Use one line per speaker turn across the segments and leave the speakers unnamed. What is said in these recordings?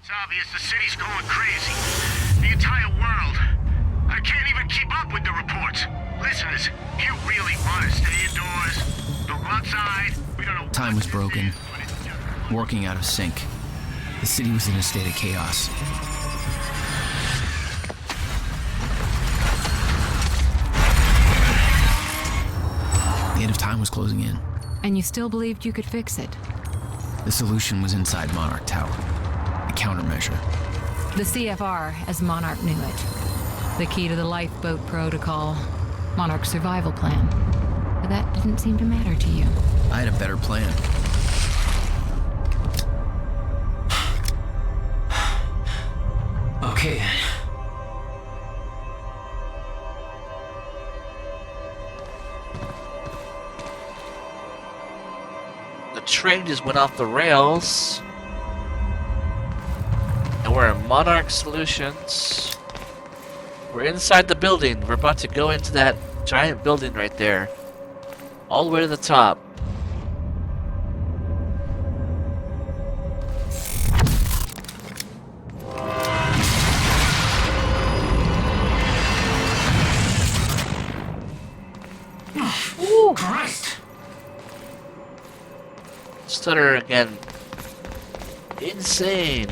It's obvious the city's going crazy. The entire world. I can't even keep up with the reports. Listeners, you really want to stay indoors? Don't go outside. We don't know.
Time was broken, working out of sync. The city was in a state of chaos. The end of time was closing in.
And you still believed you could fix it?
The solution was inside Monarch Tower. A countermeasure.
The CFR, as Monarch knew it. The key to the lifeboat protocol. Monarch's survival plan. But that didn't seem to matter to you.
I had a better plan.
Okay then.
The train just went off the rails. And we're in Monarch Solutions. We're inside the building. We're about to go into that giant building right there. All the way to the top.
Ooh, Christ!
Stutter again. Insane.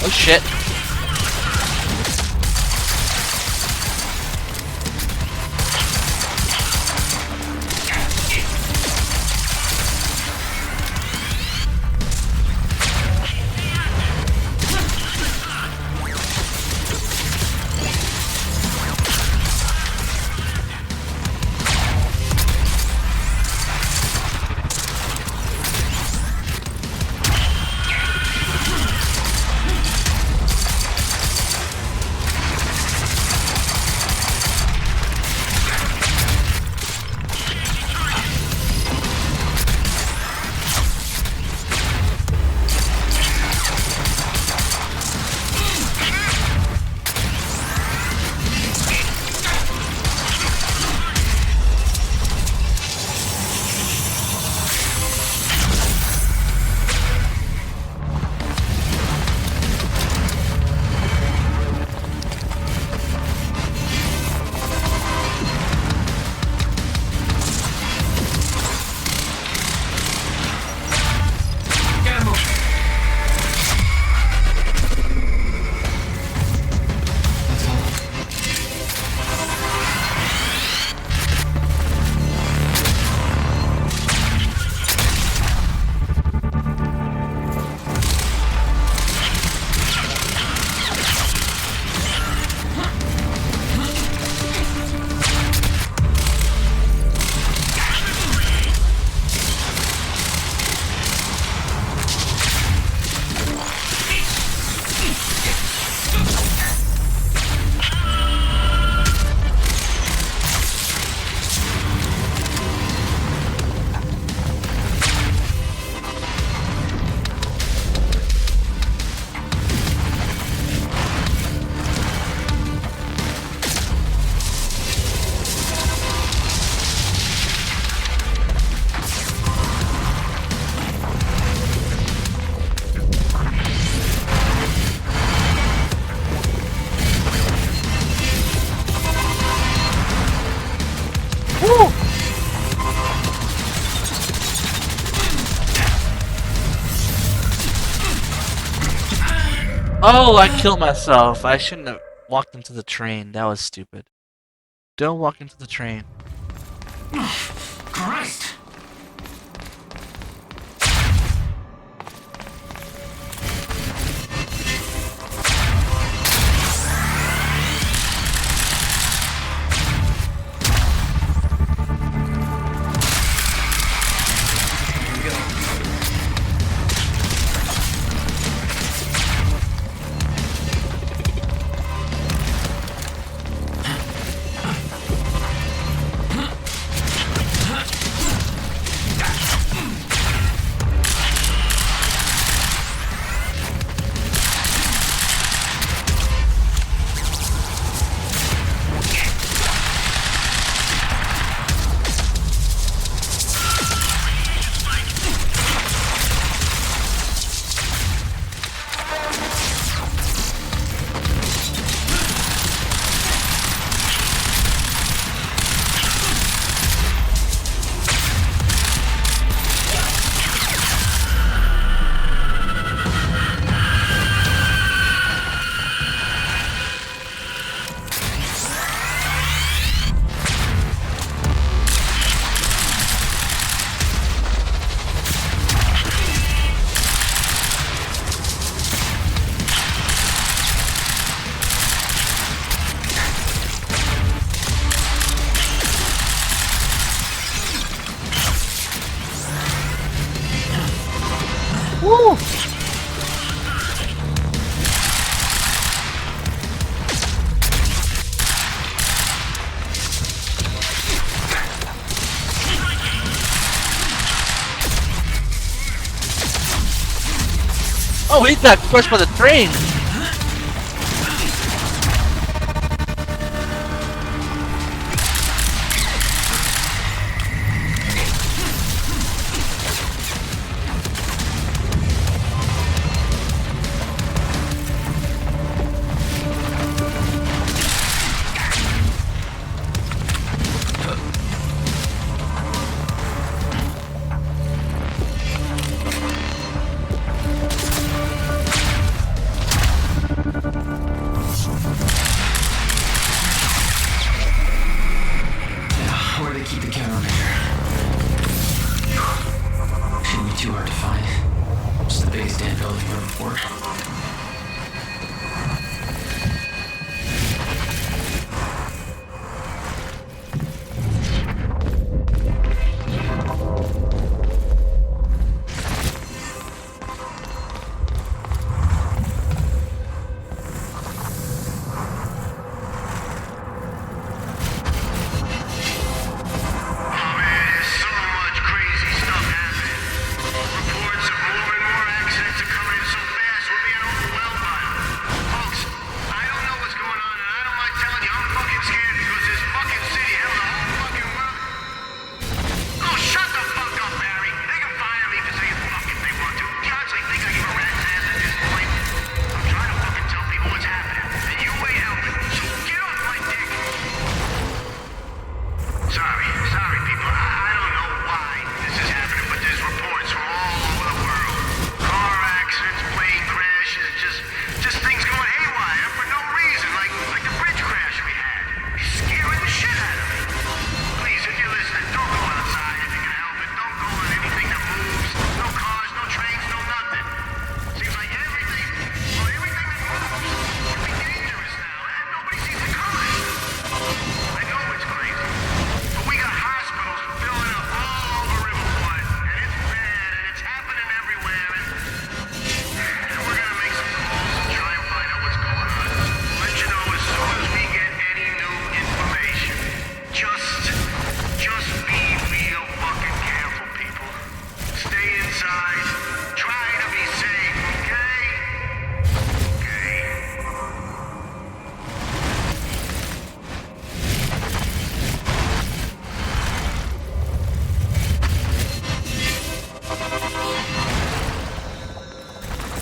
Oh shit. Oh, I killed myself. I shouldn't have walked into the train. That was stupid. Don't walk into the train.
Christ!
Woo! Oh, he got crushed by the train!
Where do they keep the countermeasure? Shouldn't be too hard to find. It's the biggest damn building in Riverport.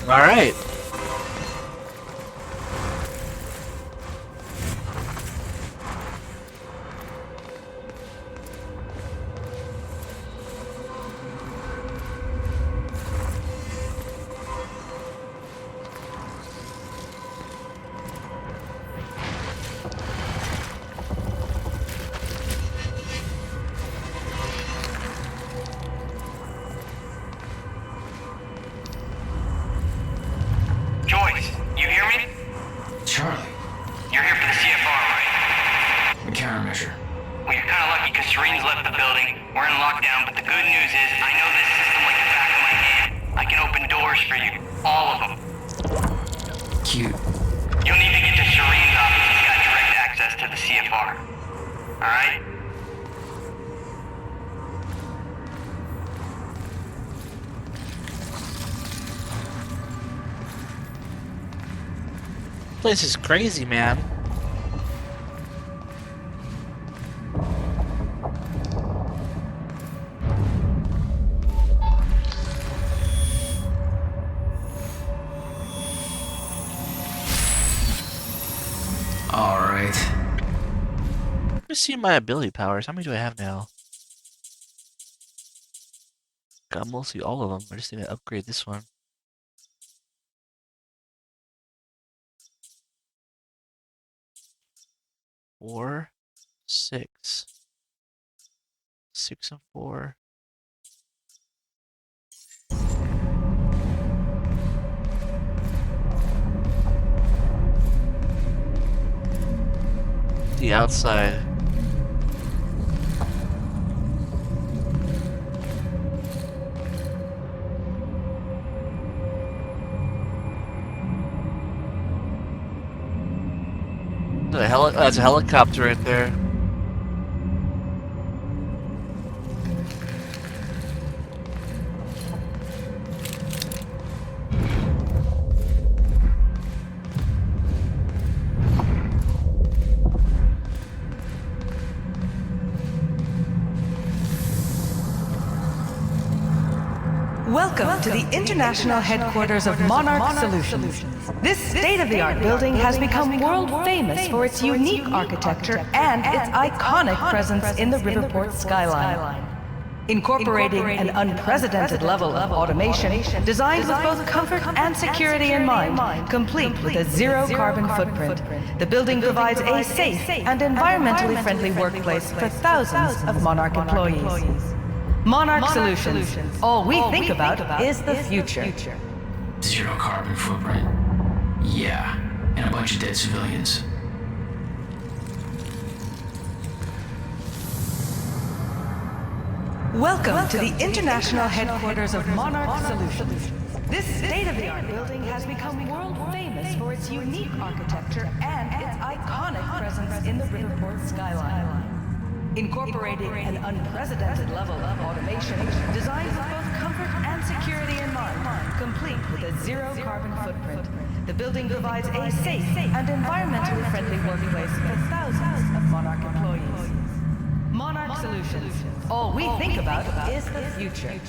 Alright.
Joyce, you hear me?
Charlie,
You're here for the CFR, right?
the countermeasure.
Well, you're kind of lucky because Serene's left the building. We're in lockdown, but the good news is I know this system like the back of my hand. I can open doors for you. All of them.
Cute.
You'll need to get to Serene's office. He's got direct access to the CFR. Alright?
This place is crazy, man.
Alright.
Let me see my ability powers. How many do I have now? Got mostly all of them. I just need to upgrade this one. 4, 6. 6 and 4. The outside. That's a helicopter right there.
Welcome to the international headquarters of Monarch Solutions. This state-of-the-art building has become world famous for its unique architecture and its iconic presence in the Riverport skyline. Incorporating an unprecedented level of automation designed with both comfort and security in mind, complete with a zero-carbon footprint, the building provides a safe and environmentally friendly workplace for thousands of Monarch employees. Monarch Solutions. All we think about is the future.
Zero carbon footprint. Yeah, and a bunch of dead civilians.
Welcome to the international headquarters of Monarch Solutions. This state-of-the-art building has become world famous for its unique architecture and its iconic presence in the Riverport skyline. Incorporating an unprecedented level of automation designed with both comfort and security in mind, complete with a zero-carbon footprint, the building provides a safe and environmentally friendly workplace for thousands of Monarch employees. Monarch Solutions. All we think about is the future.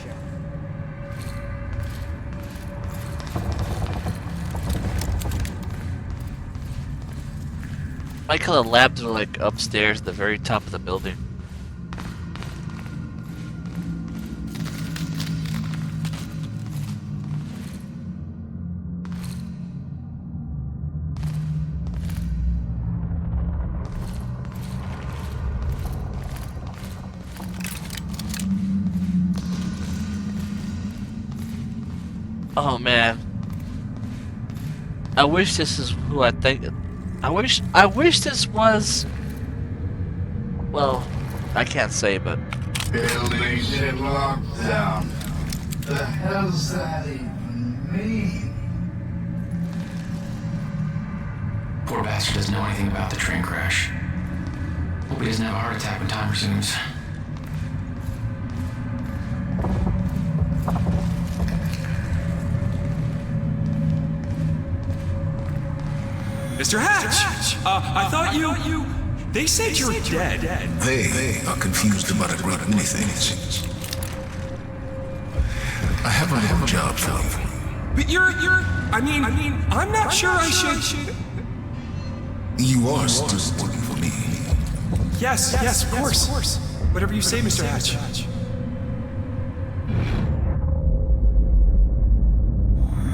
I like how the labs are like upstairs at the very top of the building. Oh man. I wish this is who I think. I wish this was. Well, I can't say, but.
Buildings in lockdown. The hell's that even mean?
Poor bastard doesn't know anything about the train crash. Hope he doesn't have a heart attack when time resumes.
Mr. Hatch! I thought you... They said you're dead.
They are confused about a great many things. I have a little job for you.
But I mean, I'm not sure I should...
You are still working for me.
Yes, of course. Whatever you say, Mr. Hatch.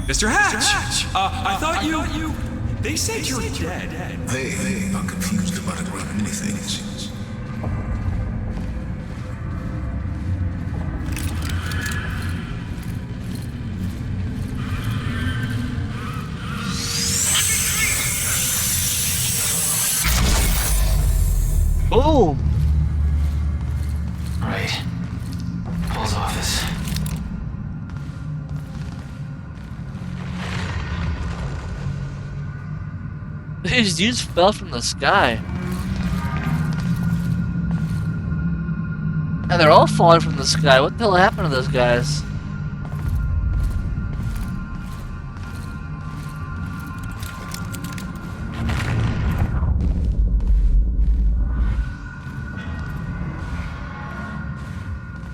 Mr. Hatch! I thought you... They said you're dead.
They are confused about a great many things.
Boom!
Right. Paul's office.
These dudes fell from the sky. And they're all falling from the sky. What the hell happened to those guys?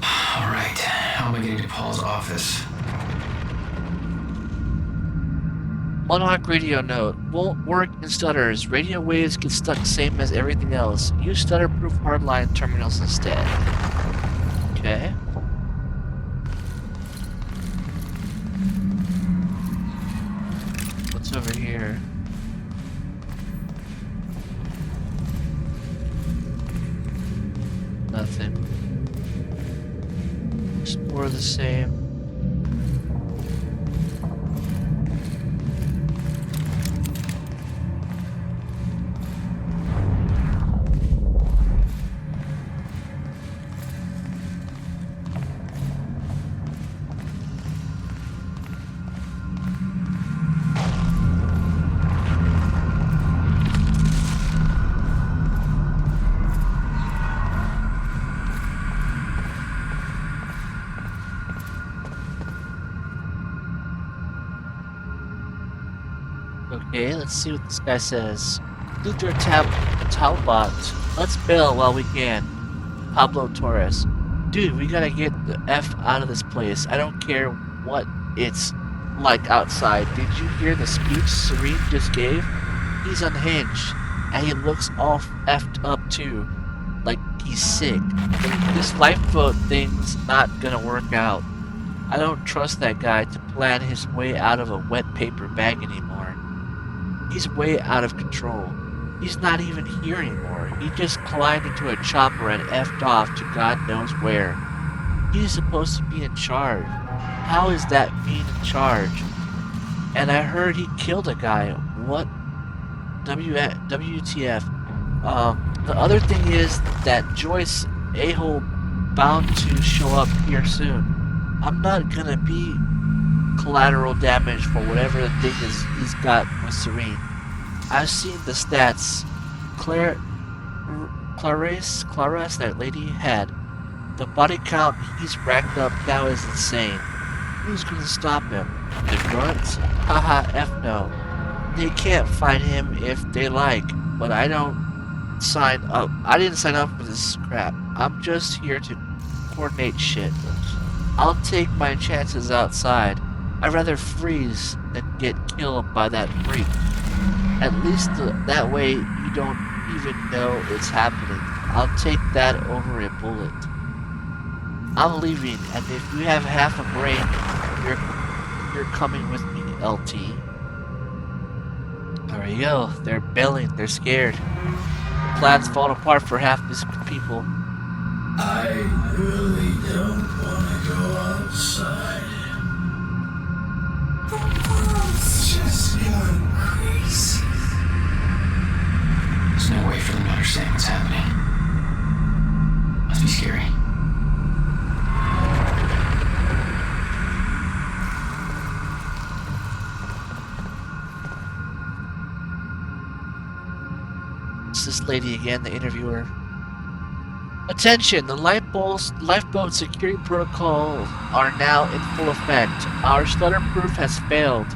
Alright, how am I getting to Paul's office?
Monarch radio note. Won't work in stutters. Radio waves get stuck same as everything else. Use stutter-proof hardline terminals instead. Okay. What's over here? Nothing. Just more of the same. Okay, let's see what this guy says. Luther Talbot. Let's bail while we can. Pablo Torres. Dude, we gotta get the F out of this place. I don't care what it's like outside. Did you hear the speech Serene just gave? He's unhinged, and he looks all effed up too. Like he's sick. This lifeboat thing's not gonna work out. I don't trust that guy to plan his way out of a wet paper bag anymore. He's way out of control. He's not even here anymore. He just climbed into a chopper and effed off to God knows where. He's supposed to be in charge. How is that being in charge? And I heard he killed a guy. What? WTF. The other thing is that Joyce a-hole bound to show up here soon. I'm not gonna be collateral damage for whatever the thing is he's got with Serene. I've seen the stats Clarice, that lady, had. The body count he's racked up now is insane. Who's gonna stop him? The grunts? Haha, F no. They can't find him if they like, but I didn't sign up for this crap. I'm just here to coordinate shit. I'll take my chances outside. I'd rather freeze than get killed by that freak. At least that way you don't even know it's happening. I'll take that over a bullet. I'm leaving, and if you have half a brain, you're coming with me, LT. There you go. They're bailing. They're scared. Plans fall apart for half these people.
I really don't want to go outside. The world's just gone crazy.
There's no way for them to understand what's happening. Must be scary.
It's this lady again, the interviewer. Attention! The lifeboat security protocols are now in full effect. Our stutter proof has failed,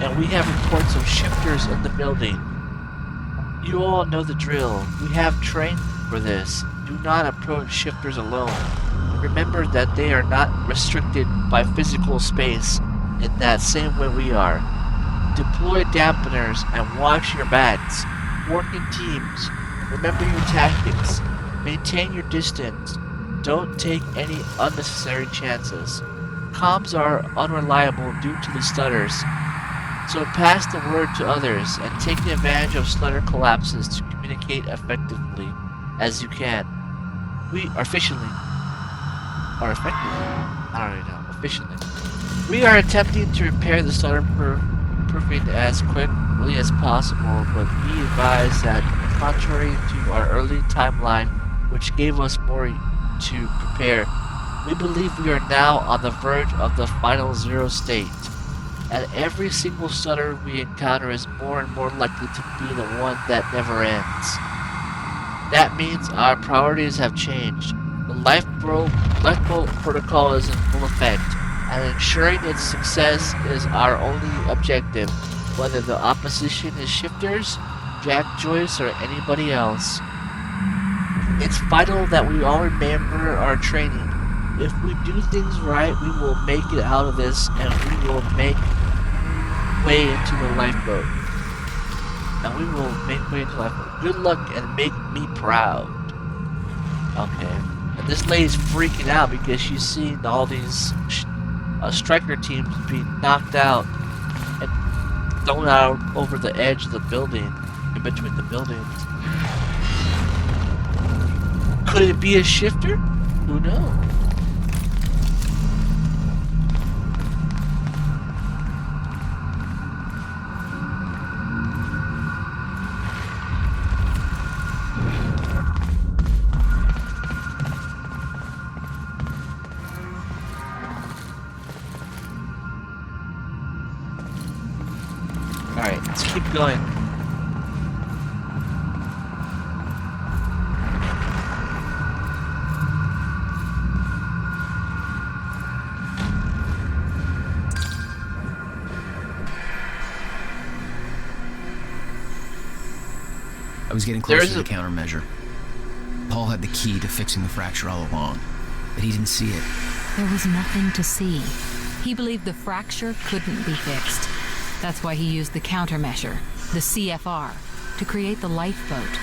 and we have reports of shifters in the building. You all know the drill. We have trained for this. Do not approach shifters alone. Remember that they are not restricted by physical space in that same way we are. Deploy dampeners and watch your backs. Work in teams. Remember your tactics. Maintain your distance. Don't take any unnecessary chances. Comms are unreliable due to the stutters, so pass the word to others and take advantage of stutter collapses to communicate effectively as you can. We are efficiently. We are attempting to repair the stutter proofing as quickly as possible, but we advise that, contrary to our early timeline, which gave us more to prepare, we believe we are now on the verge of the final zero state, and every single stutter we encounter is more and more likely to be the one that never ends. That means our priorities have changed. The lifeboat protocol is in full effect, and ensuring its success is our only objective, whether the opposition is shifters, Jack Joyce, or anybody else. It's vital that we all remember our training. If we do things right, we will make it out of this, and we will make way into the lifeboat. Good luck and make me proud. Okay. And this lady's freaking out because she's seen all these striker teams being knocked out and thrown out over the edge of the building, in between the buildings. Could it be a shifter? Who knows? Alright, let's keep going.
I was getting close to the countermeasure. Paul had the key to fixing the fracture all along, but he didn't see it.
There was nothing to see. He believed the fracture couldn't be fixed. That's why he used the countermeasure, the CFR, to create the lifeboat.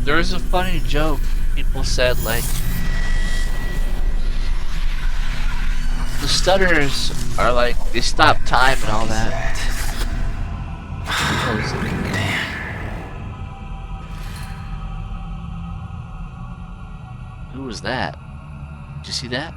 There was a funny joke. People said, like, the stutters are like, they stop time and all that. Who was that? Did you see that?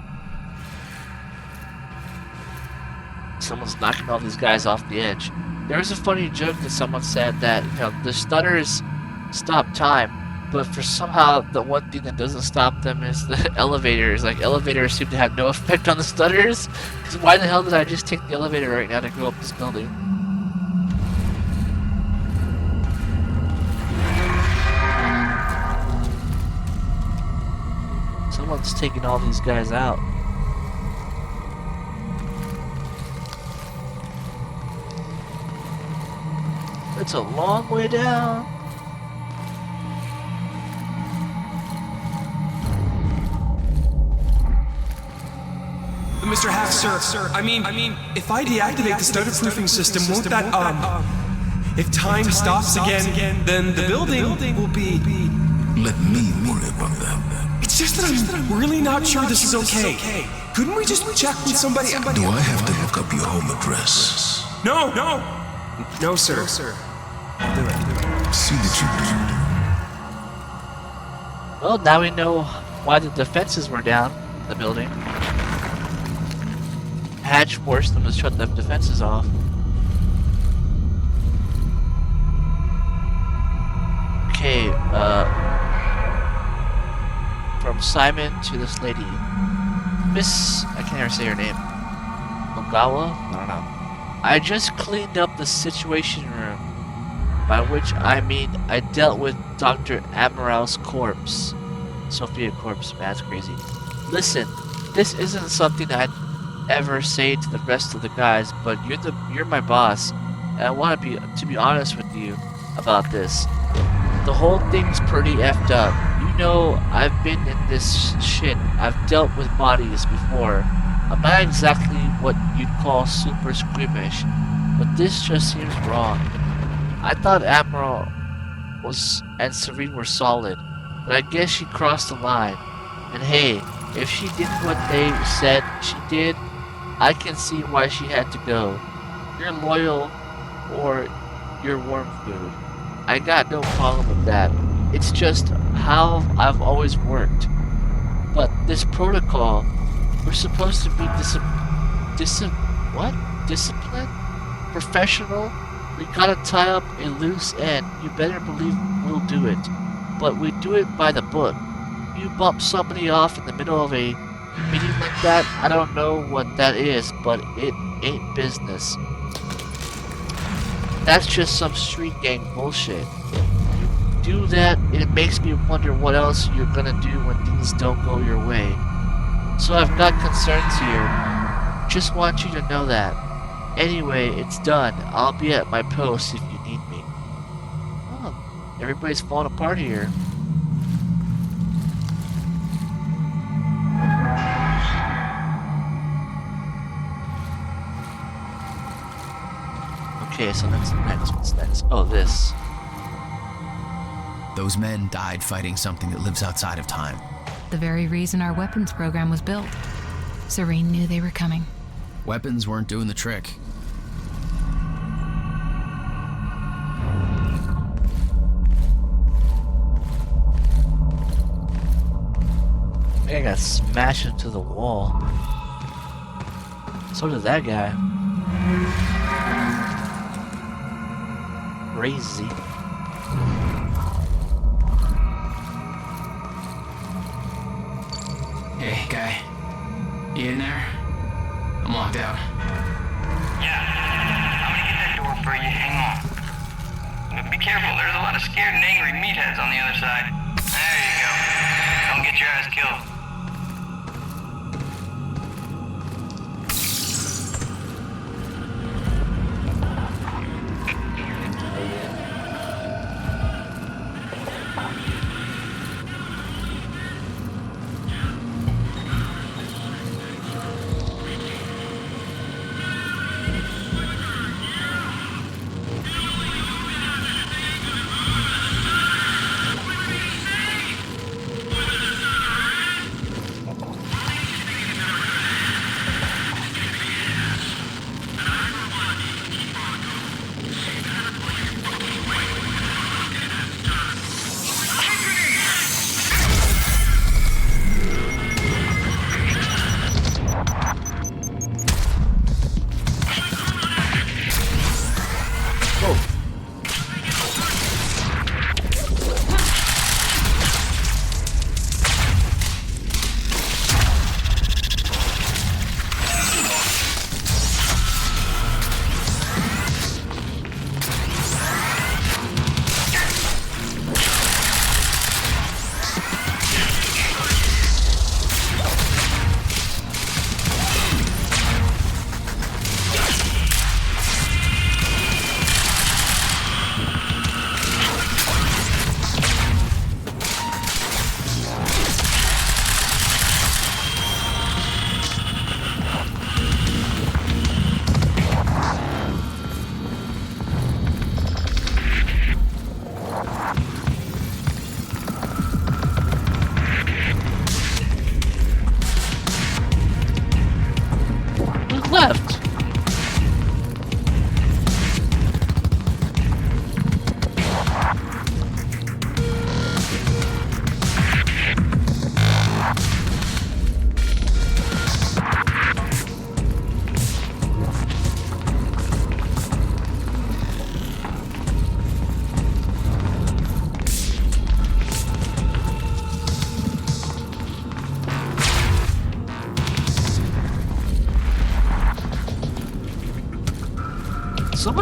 Someone's knocking all these guys off the edge. There was a funny joke that someone said that, you know, the stutters stop time, but for somehow the one thing that doesn't stop them is the elevators. Like, elevators seem to have no effect on the stutters. Because why the hell did I just take the elevator right now to go up this building? Someone's taking all these guys out. It's a long way down.
Mr. Hack, sir, I mean, if I deactivate the stutter-proofing system, won't that, if time stops again, then the building will be...
Let me worry about that.
It's just that I'm really not sure this is okay. Couldn't we just check with somebody?
Do I have to look up your home address?
No, sir. I'll do it.
See that you do.
Well, now we know why the defenses were down in the building. Hatch forced them to shut them defenses off. Okay, from Simon to this lady. Miss, I can't ever say her name. Ogawa? I don't know. I just cleaned up the situation room. By which I mean I dealt with Dr. Amaral's corpse. Sophia corpse, man, that's crazy. Listen, this isn't something I'd ever say to the rest of the guys, but you're my boss, and I want to be honest with you about this. The whole thing's pretty effed up. You know, I've been in this shit. I've dealt with bodies before. I'm not exactly what you'd call super squeamish, but this just seems wrong. I thought Admiral and Serene were solid, but I guess she crossed the line. And hey, if she did what they said she did, I can see why she had to go. You're loyal, or you're warm food. I got no problem with that. It's just how I've always worked. But this protocol, we're supposed to be disciplined? Professional? We gotta tie up a loose end. You better believe we'll do it. But we do it by the book. You bump somebody off in the middle of a meeting like that, I don't know what that is, but it ain't business. That's just some street gang bullshit. You do that, it makes me wonder what else you're gonna do when things don't go your way. So I've got concerns here. Just want you to know that. Anyway, it's done. I'll be at my post if you need me. Oh, everybody's falling apart here. Okay, so that's next. What's next? Oh, this.
Those men died fighting something that lives outside of time.
The very reason our weapons program was built. Serene knew they were coming.
Weapons weren't doing the trick.
I got smashed into the wall. So did that guy. Crazy.
Hey, guy. You in there? I'm locked out.
Yeah. I'm gonna get that door for you. Hang on. But be careful. There's a lot of scared and angry meatheads on the other side. There you go. Don't get your ass killed.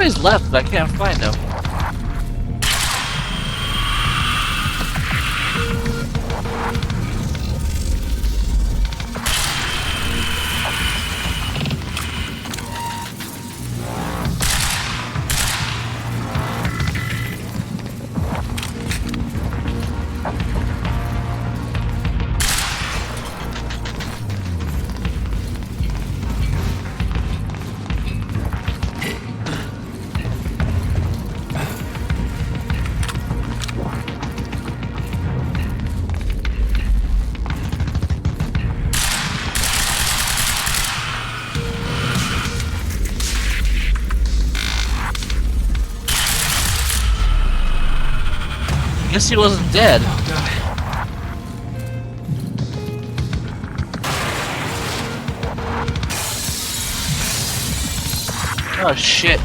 Somebody's left, but I can't find them. Guess he wasn't dead. Oh shit.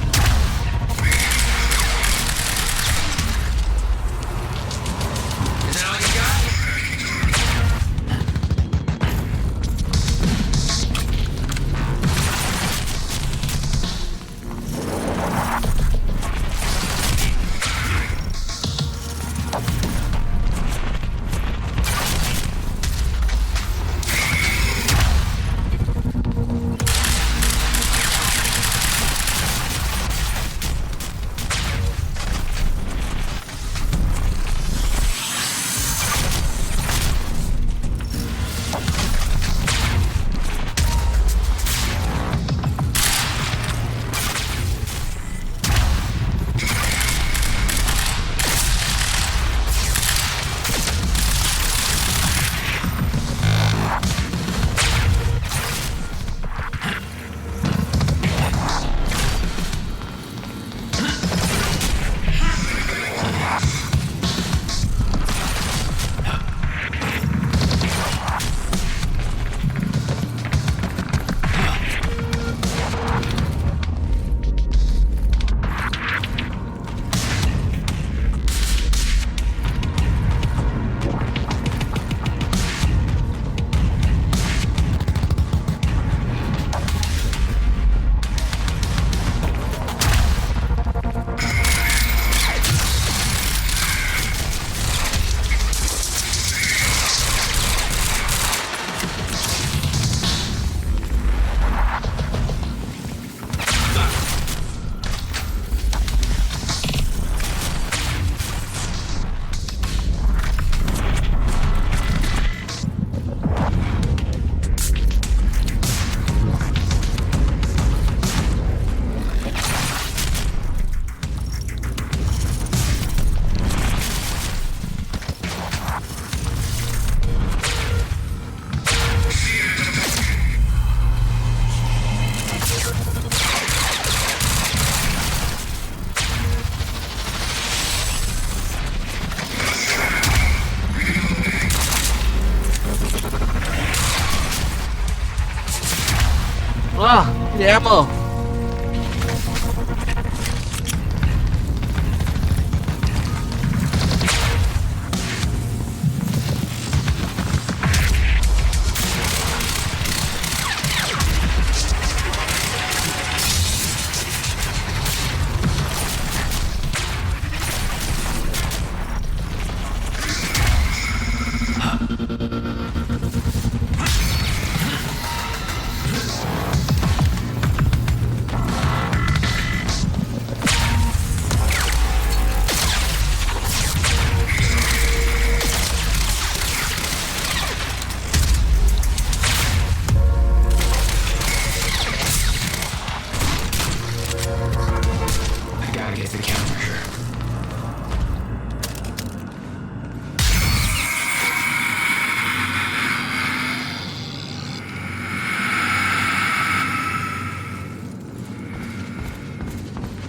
Ah, the ammo.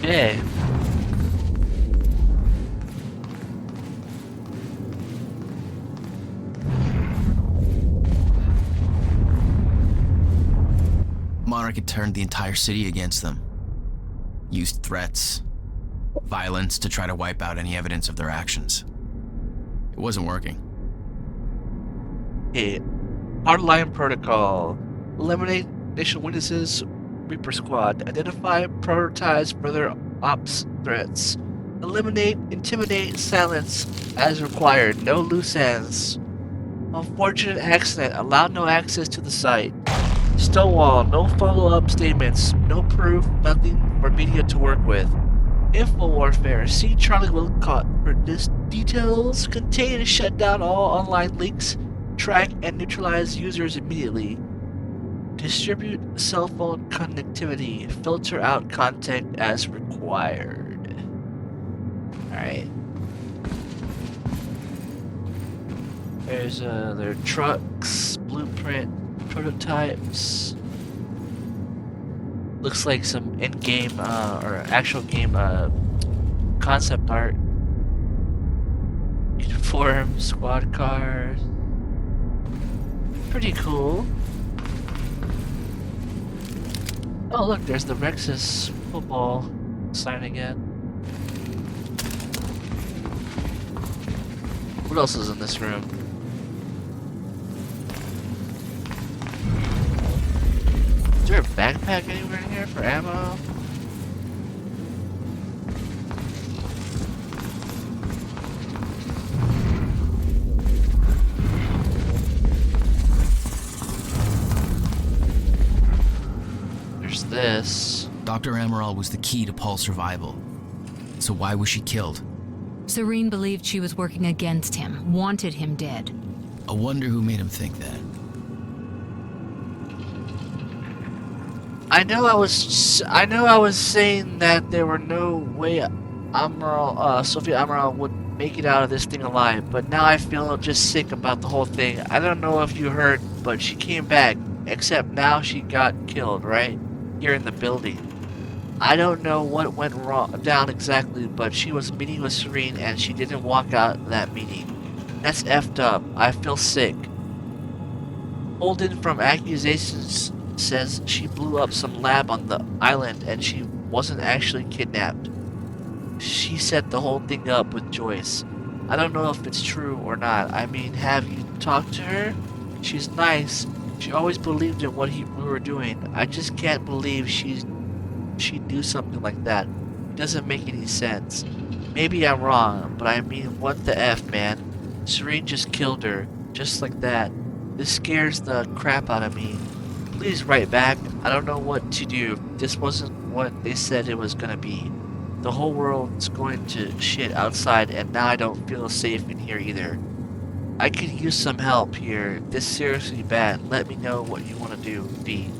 Yeah.
Monarch had turned the entire city against them. Used threats, violence to try to wipe out any evidence of their actions. It wasn't working.
Okay. Hardline protocol. Eliminate initial witnesses. Reaper squad. Identify, prioritize further ops threats. Eliminate, intimidate, silence as required. No loose ends. Unfortunate accident. Allow no access to the site. Stonewall. No follow-up statements. No proof. Nothing for media to work with. Info warfare. See Charlie Wilcott for details. Contain and shut down all online leaks. Track and neutralize users immediately. Distribute cell phone connectivity. Filter out content as required. Alright. There's their trucks, blueprint, prototypes. Looks like some in-game or actual game concept art. Uniform, squad cars. Pretty cool. Oh look, there's the Rex's football sign again. What else is in this room? Is there a backpack anywhere in here for ammo? There's this.
Dr. Amaral was the key to Paul's survival. So why was she killed?
Serene believed she was working against him, wanted him dead.
I wonder who made him think that.
I know I was saying that there were no way Sophia Amaral would make it out of this thing alive, but now I feel just sick about the whole thing. I don't know if you heard, but she came back, except now she got killed, right? Here in the building. I don't know what went down exactly, but she was meeting with Serene and she didn't walk out of that meeting. That's effed up. I feel sick. Holden from accusations says she blew up some lab on the island and she wasn't actually kidnapped. She set the whole thing up with Joyce. I don't know if it's true or not. I mean, have you talked to her? She's nice. She always believed in what we were doing. I just can't believe she'd do something like that. It doesn't make any sense. Maybe I'm wrong, but I mean, what the F, man? Serene just killed her, just like that. This scares the crap out of me. Please write back. I don't know what to do. This wasn't what they said it was gonna be. The whole world's going to shit outside and now I don't feel safe in here either. I could use some help here. This is seriously bad. Let me know what you want to do. B.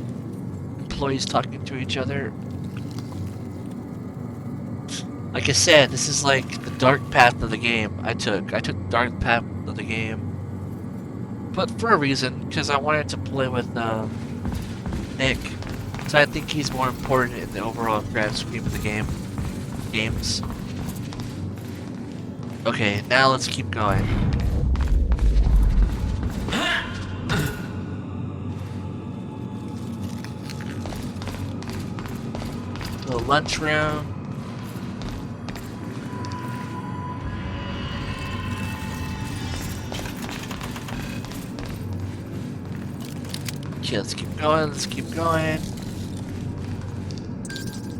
Employees talking to each other. Like I said, this is like the dark path of the game I took. I took the dark path of the game. But for a reason, because I wanted to play with Nick. So I think he's more important in the overall grand scheme of the games. Okay, now let's keep going. The lunchroom. Okay, let's keep going.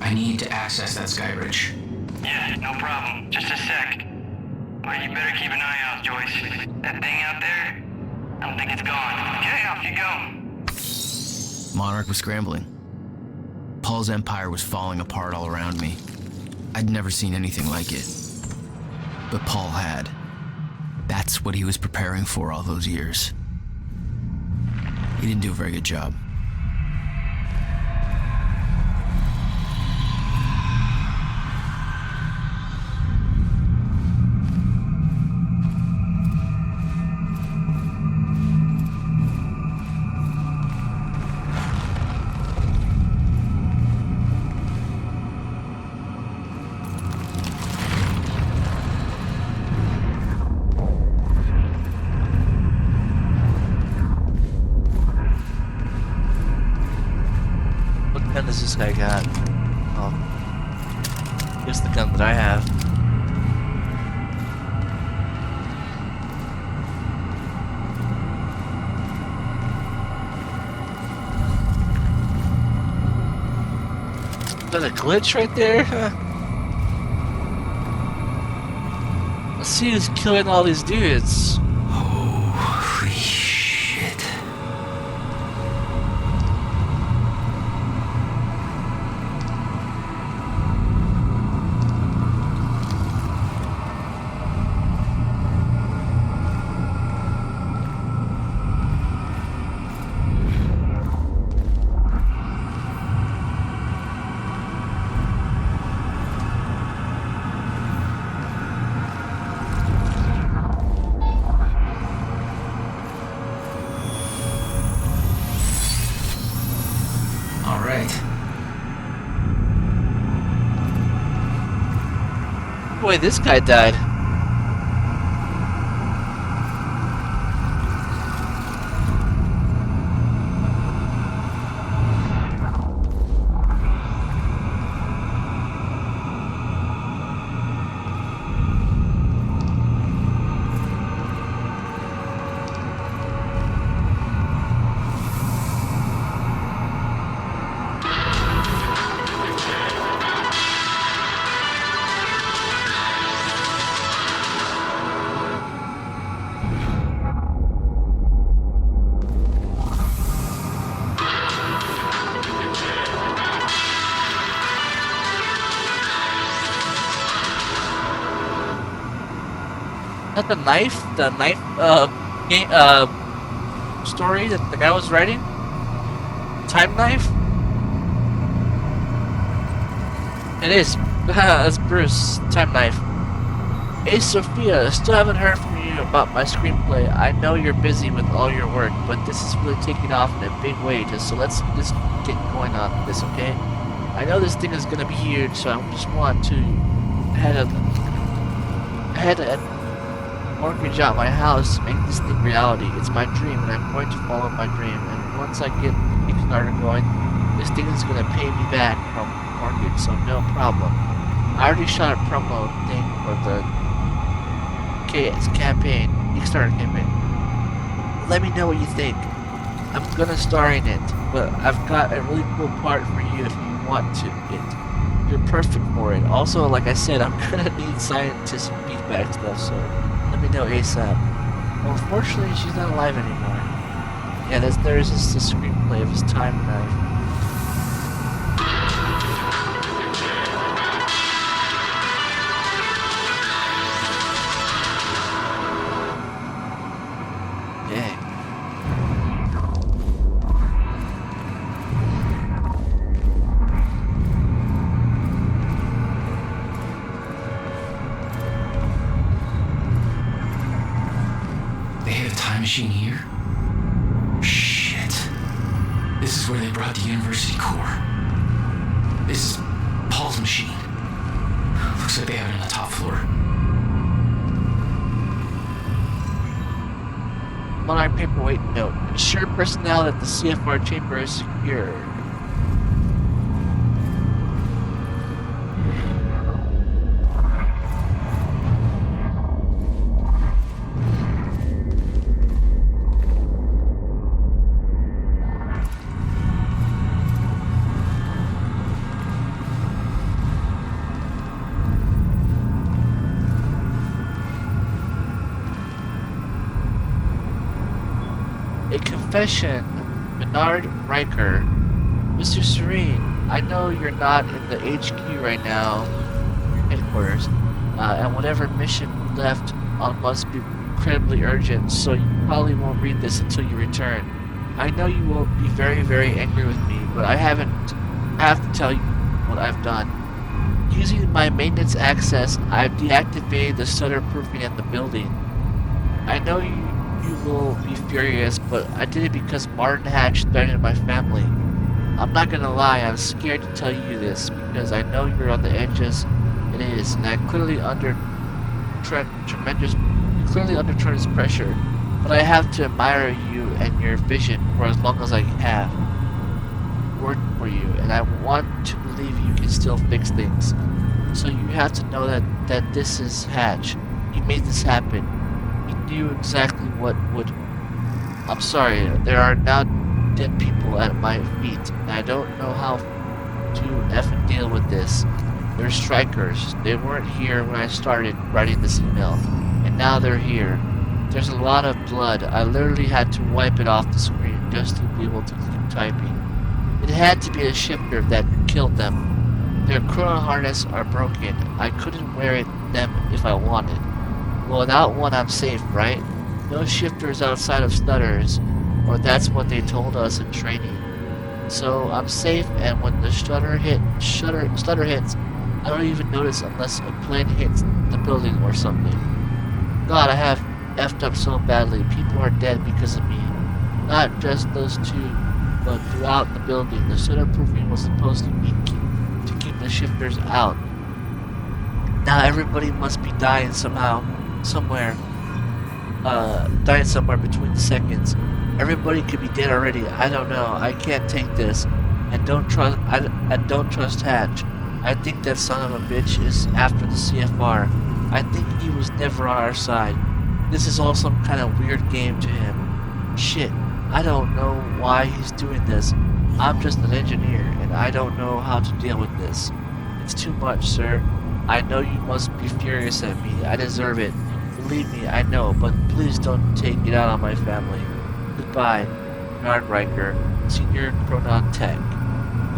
I need to access that sky bridge.
Yeah, no problem. Just a sec. But you better keep an eye out, Joyce. That thing out there, I don't think it's gone. Okay, off you go.
Monarch was scrambling. Paul's empire was falling apart all around me. I'd never seen anything like it. But Paul had. That's what he was preparing for all those years. He didn't do a very good job.
What gun does this guy got? Oh. Here's the gun that I have. Is that a glitch right there? see who's killing all these dudes.
Holy shit. All right.
Boy, this guy died. Not the knife game, story that the guy was writing? Time knife? It is. That's Bruce. Time knife. Hey Sophia, still haven't heard from you about my screenplay. I know you're busy with all your work, but this is really taking off in a big way, so let's just get going on this, okay? I know this thing is gonna be huge, so I just want to head mortgage out my house to make this thing reality. It's my dream, and I'm going to follow my dream. And once I get Kickstarter going, this thing is going to pay me back from mortgage, so no problem. I already shot a promo thing for the campaign, Kickstarter campaign. Let me know what you think. I'm going to star in it, but I've got a really cool part for you if you want to. You're perfect for it. Also, like I said, I'm going to need scientist feedback stuff, so let me know ASAP. Well, unfortunately, she's not alive anymore. Yeah, there's just the screenplay of his time knife. Dang.
They have a time machine here? Shit. This is where they brought the university core. This is Paul's machine. Looks like they have it on the top floor.
Monarch paperweight note. Ensure personnel that the CFR chamber is secure. A confession, Bernard Riker. Mr. Serene, I know you're not in the HQ right now, headquarters, and whatever mission you left on must be incredibly urgent, so you probably won't read this until you return. I know you will be very, very angry with me, but I have to tell you what I've done. Using my maintenance access, I've deactivated the stutter proofing at the building. I know you will be furious, but I did it because Martin Hatch threatened my family. I'm not gonna lie, I'm scared to tell you this, because I know you're on the edges it is, and I'm clearly under tremendous pressure, but I have to admire you and your vision for as long as I have worked for you, and I want to believe you can still fix things. So you have to know that this is Hatch. You made this happen. You knew exactly what would... I'm sorry, there are now dead people at my feet, and I don't know how to effing deal with this. They're strikers. They weren't here when I started writing this email, and now they're here. There's a lot of blood. I literally had to wipe it off the screen just to be able to keep typing. It had to be a shifter that killed them. Their chrono harness are broken. I couldn't wear them if I wanted. Well, without one I'm safe, right? No shifters outside of stutters, or that's what they told us in training. So I'm safe, and when the stutter hits, I don't even notice unless a plane hits the building or something. God, I have effed up so badly. People are dead because of me. Not just those two, but throughout the building. The shutterproofing was supposed to be to keep the shifters out. Now everybody must be dying somehow, somewhere. Dying somewhere between the seconds. Everybody could be dead already. I don't know. I can't take this. I don't trust Hatch. I think that son of a bitch is after the CFR. I think he was never on our side. This is all some kind of weird game to him. Shit. I don't know why he's doing this. I'm just an engineer, and I don't know how to deal with this. It's too much, sir. I know you must be furious at me. I deserve it. Believe me, I know, but please don't take it out on my family. Goodbye, Trainwreck, Senior Chronon Tech.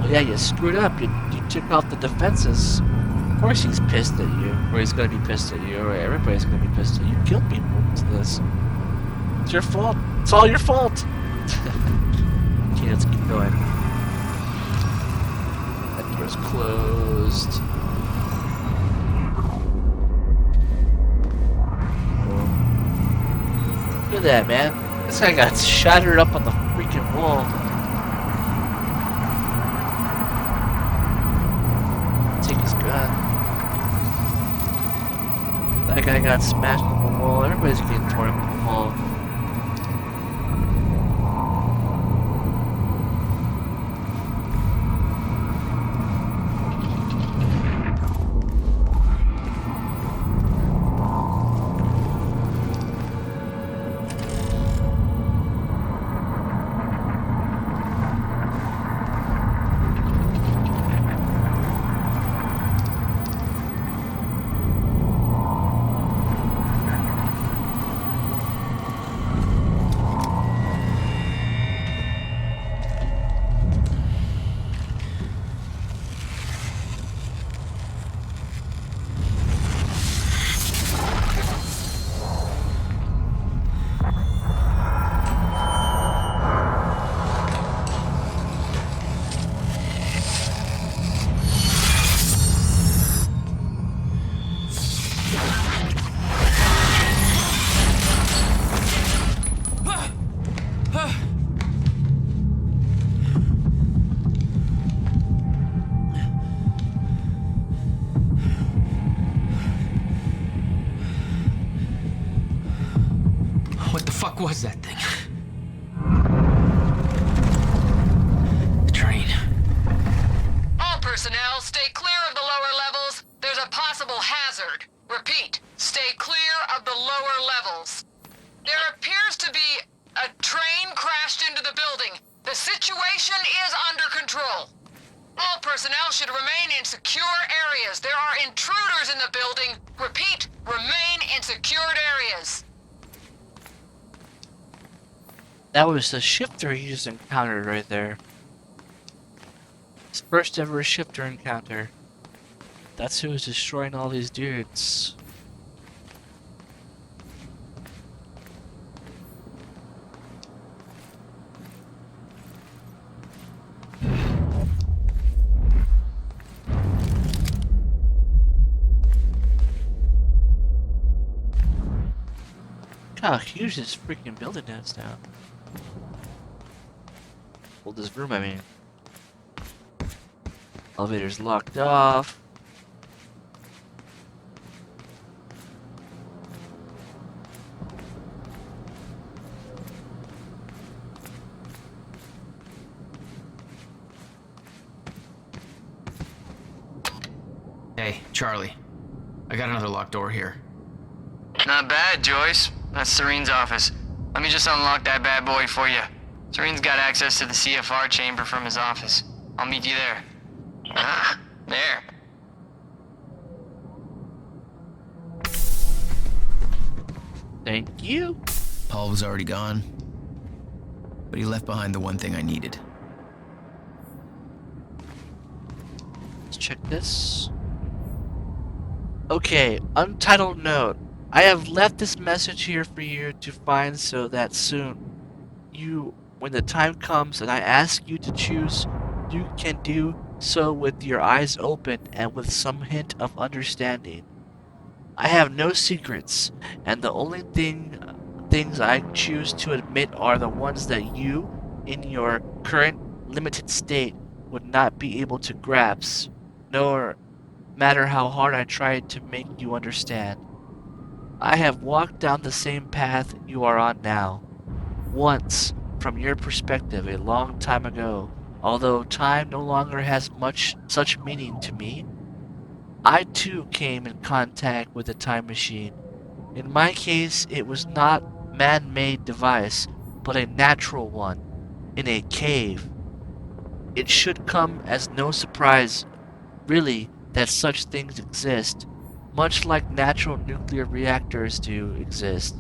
Well, yeah, you screwed up. You took off the defenses. Of course he's pissed at you, or he's gonna be pissed at you, or everybody's gonna be pissed at you. You killed people with this. It's your fault. It's all your fault. Okay, let's keep going. That door's closed. Look at that, man. This guy got shattered up on the freaking wall. Take his gun. That guy got smashed on the wall. Everybody's getting torn up on the wall.
What was that thing? The train.
All personnel, stay clear of the lower levels. There's a possible hazard. Repeat, stay clear of the lower levels. There appears to be a train crashed into the building. The situation is under control. All personnel should remain in secure areas. There are intruders in the building. Repeat, remain in secured areas.
That was the shifter he just encountered right there. His first ever shifter encounter. That's who was destroying all these dudes. Look how huge this freaking building is now. Well, this room, I mean. Elevator's locked off.
Hey, Charlie. I got another locked door here.
Not bad, Joyce. That's Serene's office. Let me just unlock that bad boy for you. Serene's got access to the CFR chamber from his office. I'll meet you there. Ah, there.
Thank you.
Paul was already gone, but he left behind the one thing I needed.
Let's check this. Okay, untitled note. I have left this message here for you to find so that soon, when the time comes and I ask you to choose, you can do so with your eyes open and with some hint of understanding. I have no secrets, and the only things I choose to admit are the ones that you, in your current limited state, would not be able to grasp, nor matter how hard I try to make you understand. I have walked down the same path you are on now. Once, from your perspective, a long time ago, although time no longer has much such meaning to me, I too came in contact with a time machine. In my case, it was not a man-made device, but a natural one, in a cave. It should come as no surprise, really, that such things exist, much like natural nuclear reactors do exist,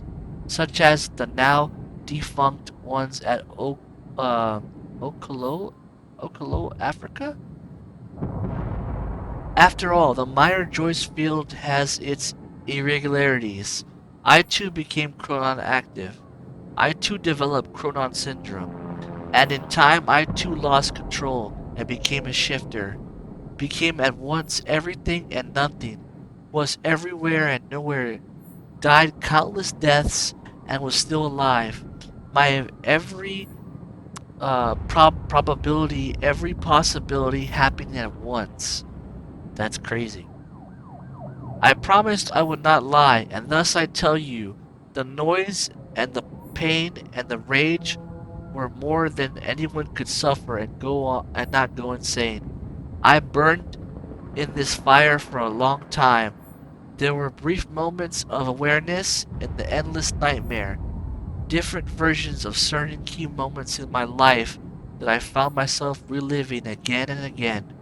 such as the now defunct ones at Okolo, Africa? After all, the Meyer-Joyce field has its irregularities. I too became chronon active. I too developed chronon syndrome. And in time I too lost control and became a shifter. Became at once everything and nothing. Was everywhere and nowhere. Died countless deaths and was still alive. My every probability, every possibility happening at once. That's crazy. I promised I would not lie, and thus I tell you, the noise and the pain and the rage were more than anyone could suffer and go on and not go insane. I burned in this fire for a long time. There were brief moments of awareness in the endless nightmare, different versions of certain key moments in my life that I found myself reliving again and again,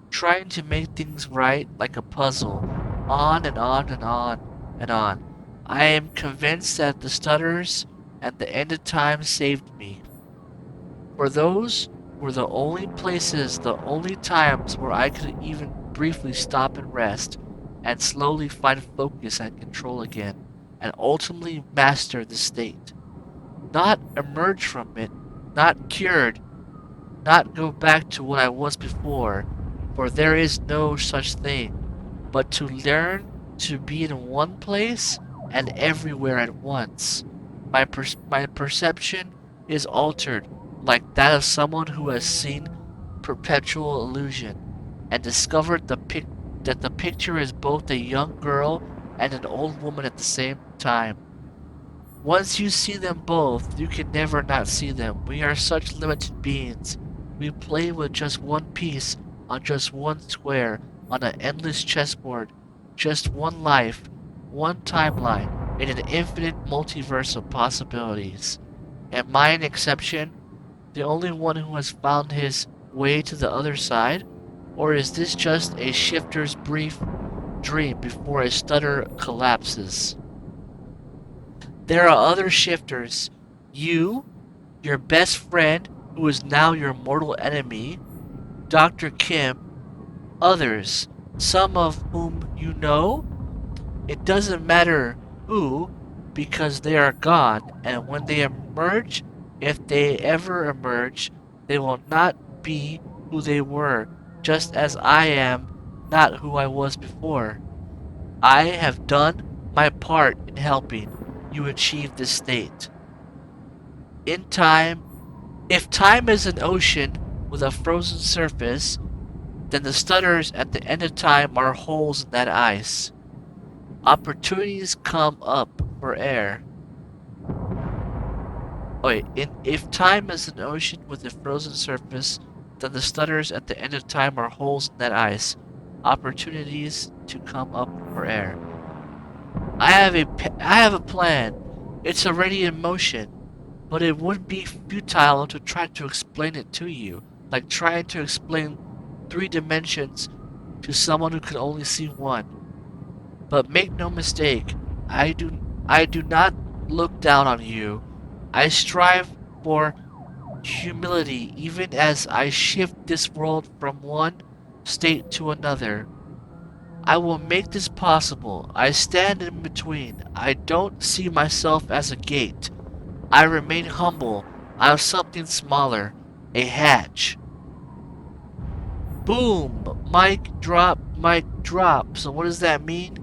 trying to make things right like a puzzle, on and on and on and on. I am convinced that the stutters and the end of time saved me. For those were the only places, the only times where I could even briefly stop and rest, and slowly find focus and control again, and ultimately master the state. Not emerge from it, not cured, not go back to what I was before, for there is no such thing, but to learn to be in one place and everywhere at once. My perception is altered, like that of someone who has seen perpetual illusion, and discovered that the picture is both a young girl and an old woman at the same time. Once you see them both, you can never not see them. We are such limited beings. We play with just one piece on just one square on an endless chessboard. Just one life, one timeline, in an infinite multiverse of possibilities. Am I an exception? The only one who has found his way to the other side? Or is this just a shifter's brief dream before a stutter collapses? There are other shifters. You, your best friend, who is now your mortal enemy, Dr. Kim, others, some of whom you know? It doesn't matter who, because they are gone, and when they emerge, if they ever emerge, they will not be who they were, just as I am not who I was before. I have done my part in helping you achieve this state. In time, if time is an ocean with a frozen surface, then the stutters at the end of time are holes in that ice. Opportunities come up for air. If time is an ocean with a frozen surface, then the stutters at the end of time are holes in that ice. Opportunities to come up for air. I have a plan. It's already in motion, but it would be futile to try to explain it to you, like trying to explain 3 dimensions to someone who can only see one. But make no mistake, I do not look down on you. I strive for humility even as I shift this world from one state to another. I will make this possible. I stand in between. I don't see myself as a gate. I remain humble. I am something smaller. A hatch. Boom! Mic drop, mic drop. So what does that mean?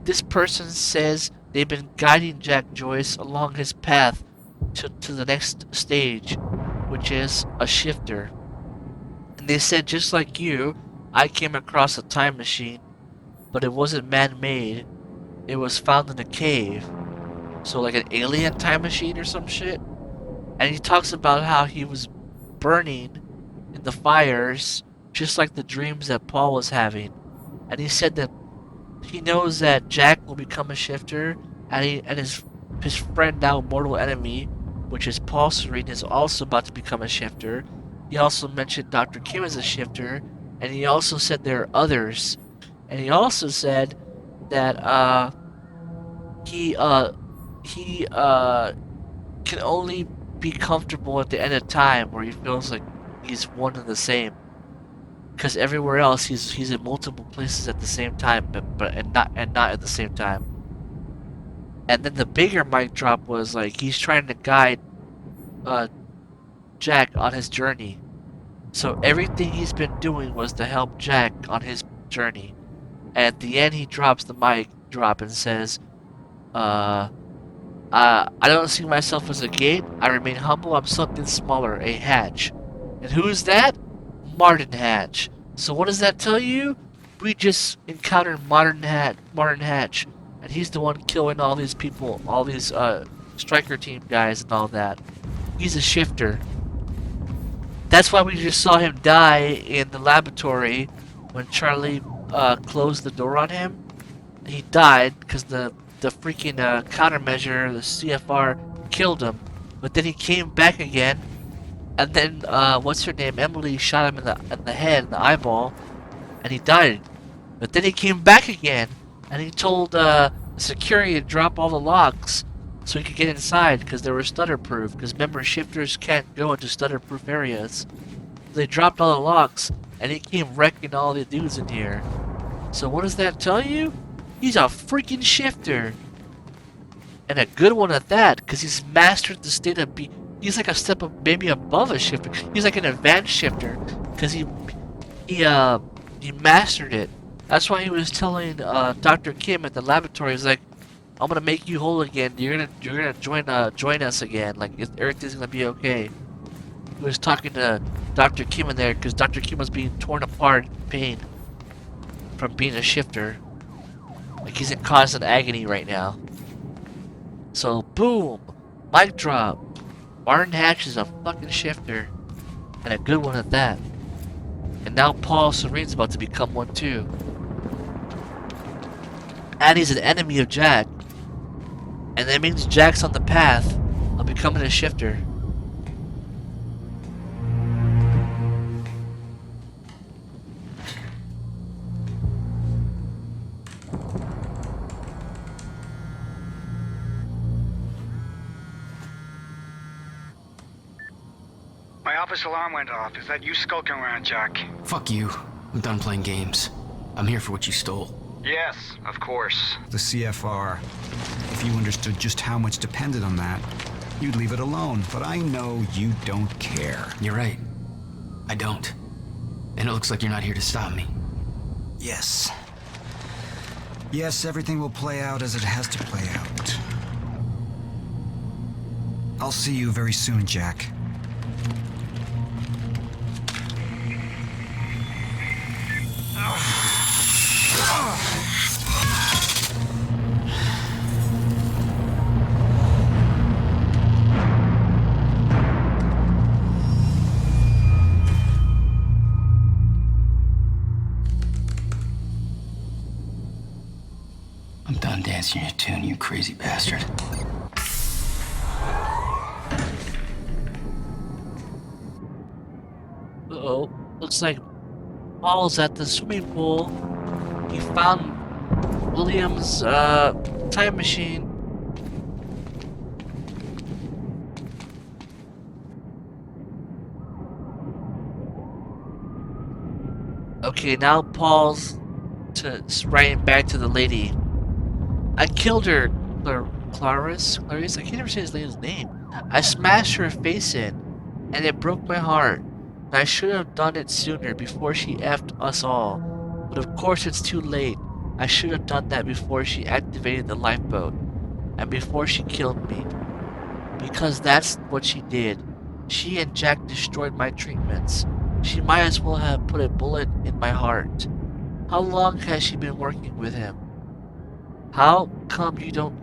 This person says they've been guiding Jack Joyce along his path to the next stage, which is a shifter. And they said, just like you, I came across a time machine, but it wasn't man-made. It was found in a cave. So like an alien time machine or some shit. And he talks about how he was burning in the fires, just like the dreams that Paul was having. And he said that he knows that Jack will become a shifter, and his friend, now mortal enemy, which is Paul Serene, is also about to become a shifter. He also mentioned Dr. Kim as a shifter, and he also said there are others. And he also said that he can only be comfortable at the end of time, where he feels like he's one and the same. Because everywhere else, he's in multiple places at the same time, but not at the same time. And then the bigger mic drop was like he's trying to guide Jack on his journey. So everything he's been doing was to help Jack on his journey. And at the end, he drops the mic drop and says, I don't see myself as a gate. I remain humble. I'm something smaller, a hatch. And who's that? Martin Hatch. So what does that tell you? We just encountered Martin Hatch, and he's the one killing all these people, all these striker team guys and all that. He's a shifter. That's why we just saw him die in the laboratory when Charlie closed the door on him. He died because the freaking countermeasure, the CFR, killed him. But then he came back again. And then, what's her name? Emily shot him in the head, in the eyeball, and he died. But then he came back again, and he told the security to drop all the locks so he could get inside because they were stutter-proof. Because remember, shifters can't go into stutter-proof areas. They dropped all the locks, and he came wrecking all the dudes in here. So what does that tell you? He's a freaking shifter, and a good one at that, because he's mastered the state of being. He's like a step of maybe above a shifter. He's like an advanced shifter because he mastered it. That's why he was telling Dr. Kim at the laboratory. He's like, "I'm gonna make you whole again. You're gonna join us again. Like everything's gonna be okay." He was talking to Dr. Kim in there because Dr. Kim was being torn apart in pain from being a shifter. Like he's in constant agony right now. So boom, mic drop. Martin Hatch is a fucking shifter, and a good one at that. And now Paul Serene's about to become one too. And he's an enemy of Jack. And that means Jack's on the path of becoming a shifter.
My office alarm went off. Is that you skulking around, Jack?
Fuck you. I'm done playing games. I'm here for what you stole.
Yes, of course.
The CFR. If you understood just how much depended on that, you'd leave it alone. But I know you don't care.
You're right. I don't. And it looks like you're not here to stop me.
Yes. Yes, everything will play out as it has to play out. I'll see you very soon, Jack.
I'm done dancing your tune, you crazy bastard.
Uh-oh. Looks like Paul's at the swimming pool. He found William's time machine. Okay, now Paul's writing back to the lady. I killed her, Clarice? I can't ever say his lady's name. I smashed her face in, and it broke my heart. And I should have done it sooner, before she effed us all. But of course it's too late. I should have done that before she activated the lifeboat, and before she killed me. Because that's what she did. She and Jack destroyed my treatments. She might as well have put a bullet in my heart. How long has she been working with him? How come you didn't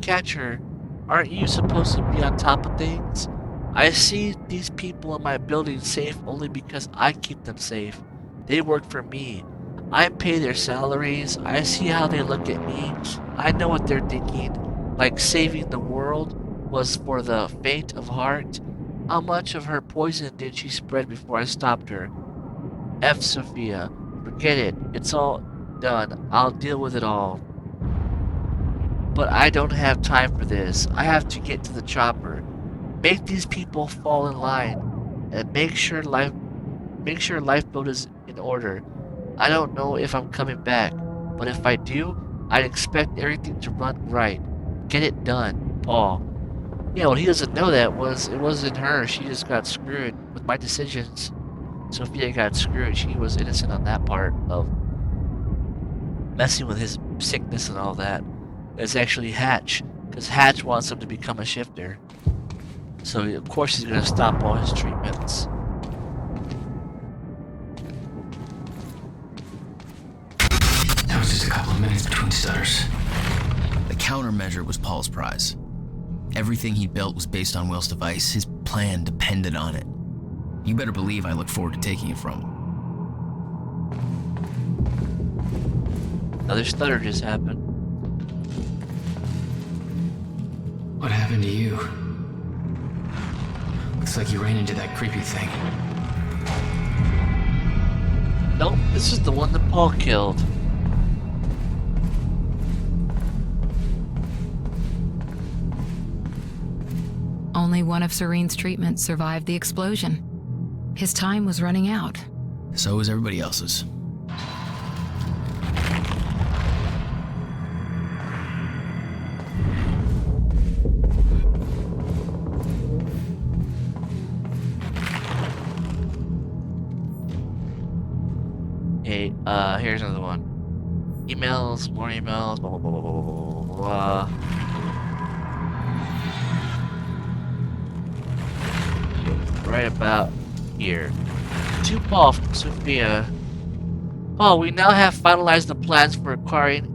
catch her? Aren't you supposed to be on top of things? I see these people in my building safe only because I keep them safe. They work for me. I pay their salaries. I see how they look at me. I know what they're thinking. Like saving the world was for the faint of heart. How much of her poison did she spread before I stopped her? F. Sophia. Forget it. It's all done. I'll deal with it all. But I don't have time for this. I have to get to the chopper. Make these people fall in line, and make sure lifeboat is in order. I don't know if I'm coming back, but if I do, I'd expect everything to run right. Get it done, Paul. Yeah, what he doesn't know it wasn't her. She just got screwed with my decisions. Sophia got screwed. She was innocent on that part of messing with his sickness and all that. It's actually Hatch, because Hatch wants him to become a shifter. So of course he's gonna stop all his treatments.
That was just a couple of minutes between stutters.
The countermeasure was Paul's prize. Everything he built was based on Will's device. His plan depended on it. You better believe I look forward to taking it from him.
Another stutter just happened.
What happened to you? Looks like you ran into that creepy thing.
Nope, this is the one that Paul killed.
Only one of Serene's treatments survived the explosion. His time was running out.
So was everybody else's.
Hey, here's another one. Emails, more emails, blah, blah, blah, blah, blah, blah, blah. Right about here. To Paul from Sophia. Paul, we now have finalized the plans for acquiring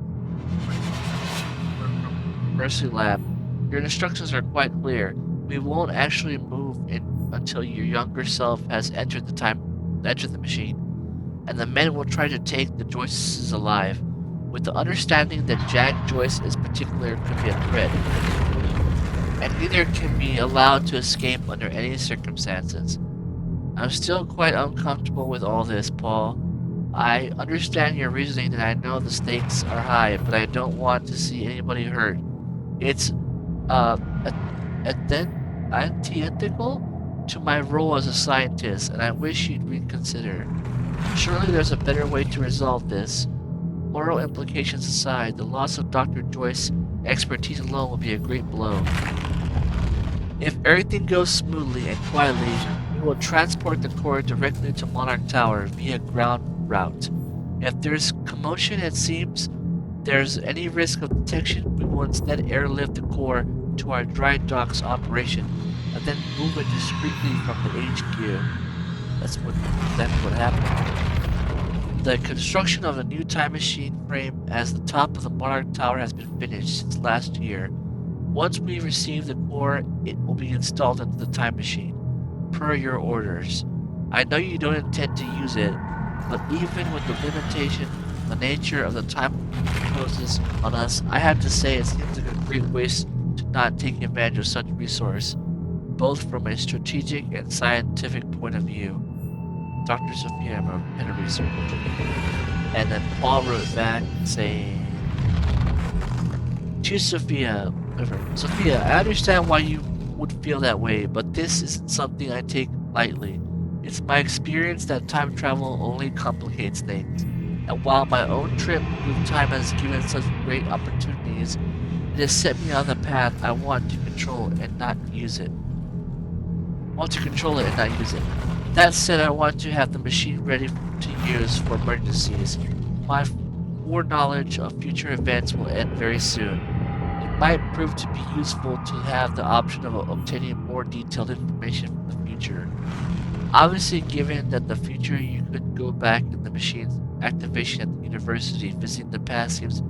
Mercy Lab. Your instructions are quite clear. We won't actually move in until your younger self has entered the machine, and the men will try to take the Joyces alive, with the understanding that Jack Joyce in particular could be a threat, and neither can be allowed to escape under any circumstances. I'm still quite uncomfortable with all this, Paul. I understand your reasoning and I know the stakes are high, but I don't want to see anybody hurt. It's, antithetical to my role as a scientist, and I wish you'd reconsider. Surely there's a better way to resolve this. Moral implications aside, the loss of Dr. Joyce's expertise alone will be a great blow. If everything goes smoothly and quietly, we will transport the core directly to Monarch Tower via ground route. If there's commotion, it seems there's any risk of detection, we will instead airlift the core to our dry docks operation, and then move it discreetly from the HQ. That's what happened. The construction of a new time machine frame as the top of the Monarch Tower has been finished since last year. Once we receive the core, it will be installed into the time machine, per your orders. I know you don't intend to use it, but even with the limitation the nature of the time imposes on us, I have to say it seems like a great waste to not take advantage of such resource, both from a strategic and scientific point of view. Dr. Sophia Henry circled. And then Paul wrote back saying, to Sophia, I understand why you would feel that way, but this isn't something I take lightly. It's my experience that time travel only complicates things. And while my own trip through time has given such great opportunities, it has set me on the path I want to control and not use it. That said, I want to have the machine ready to use for emergencies. My foreknowledge of future events will end very soon. It might prove to be useful to have the option of obtaining more detailed information from the future. Obviously, given that the future you could go back in the machine's activation at the university, visiting the past seems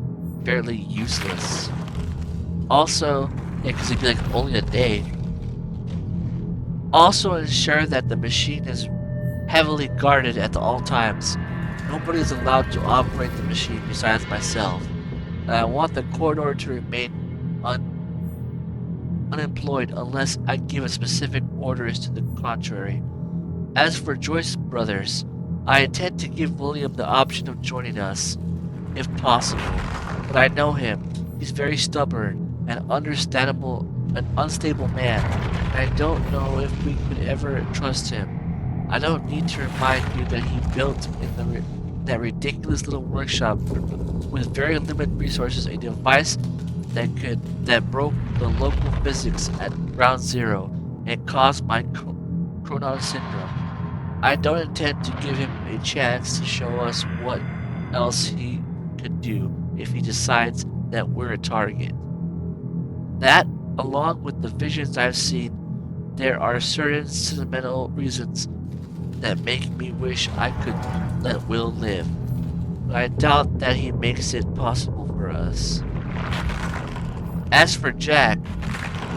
fairly useless. Also, because it'd be like only a day. Also, ensure that the machine is heavily guarded at all times. Nobody is allowed to operate the machine besides myself. And I want the corridor to remain unemployed unless I give specific orders to the contrary. As for Joyce Brothers, I intend to give William the option of joining us, if possible. But I know him. He's very stubborn and an unstable man, and I don't know if we could ever trust him. I don't need to remind you that he built in that ridiculous little workshop with very limited resources a device that broke the local physics at ground zero and caused my Chronon syndrome. I don't intend to give him a chance to show us what else he could do if he decides that we're a target. That, along with the visions I've seen, there are certain sentimental reasons that make me wish I could let Will live. But I doubt that he makes it possible for us. As for Jack,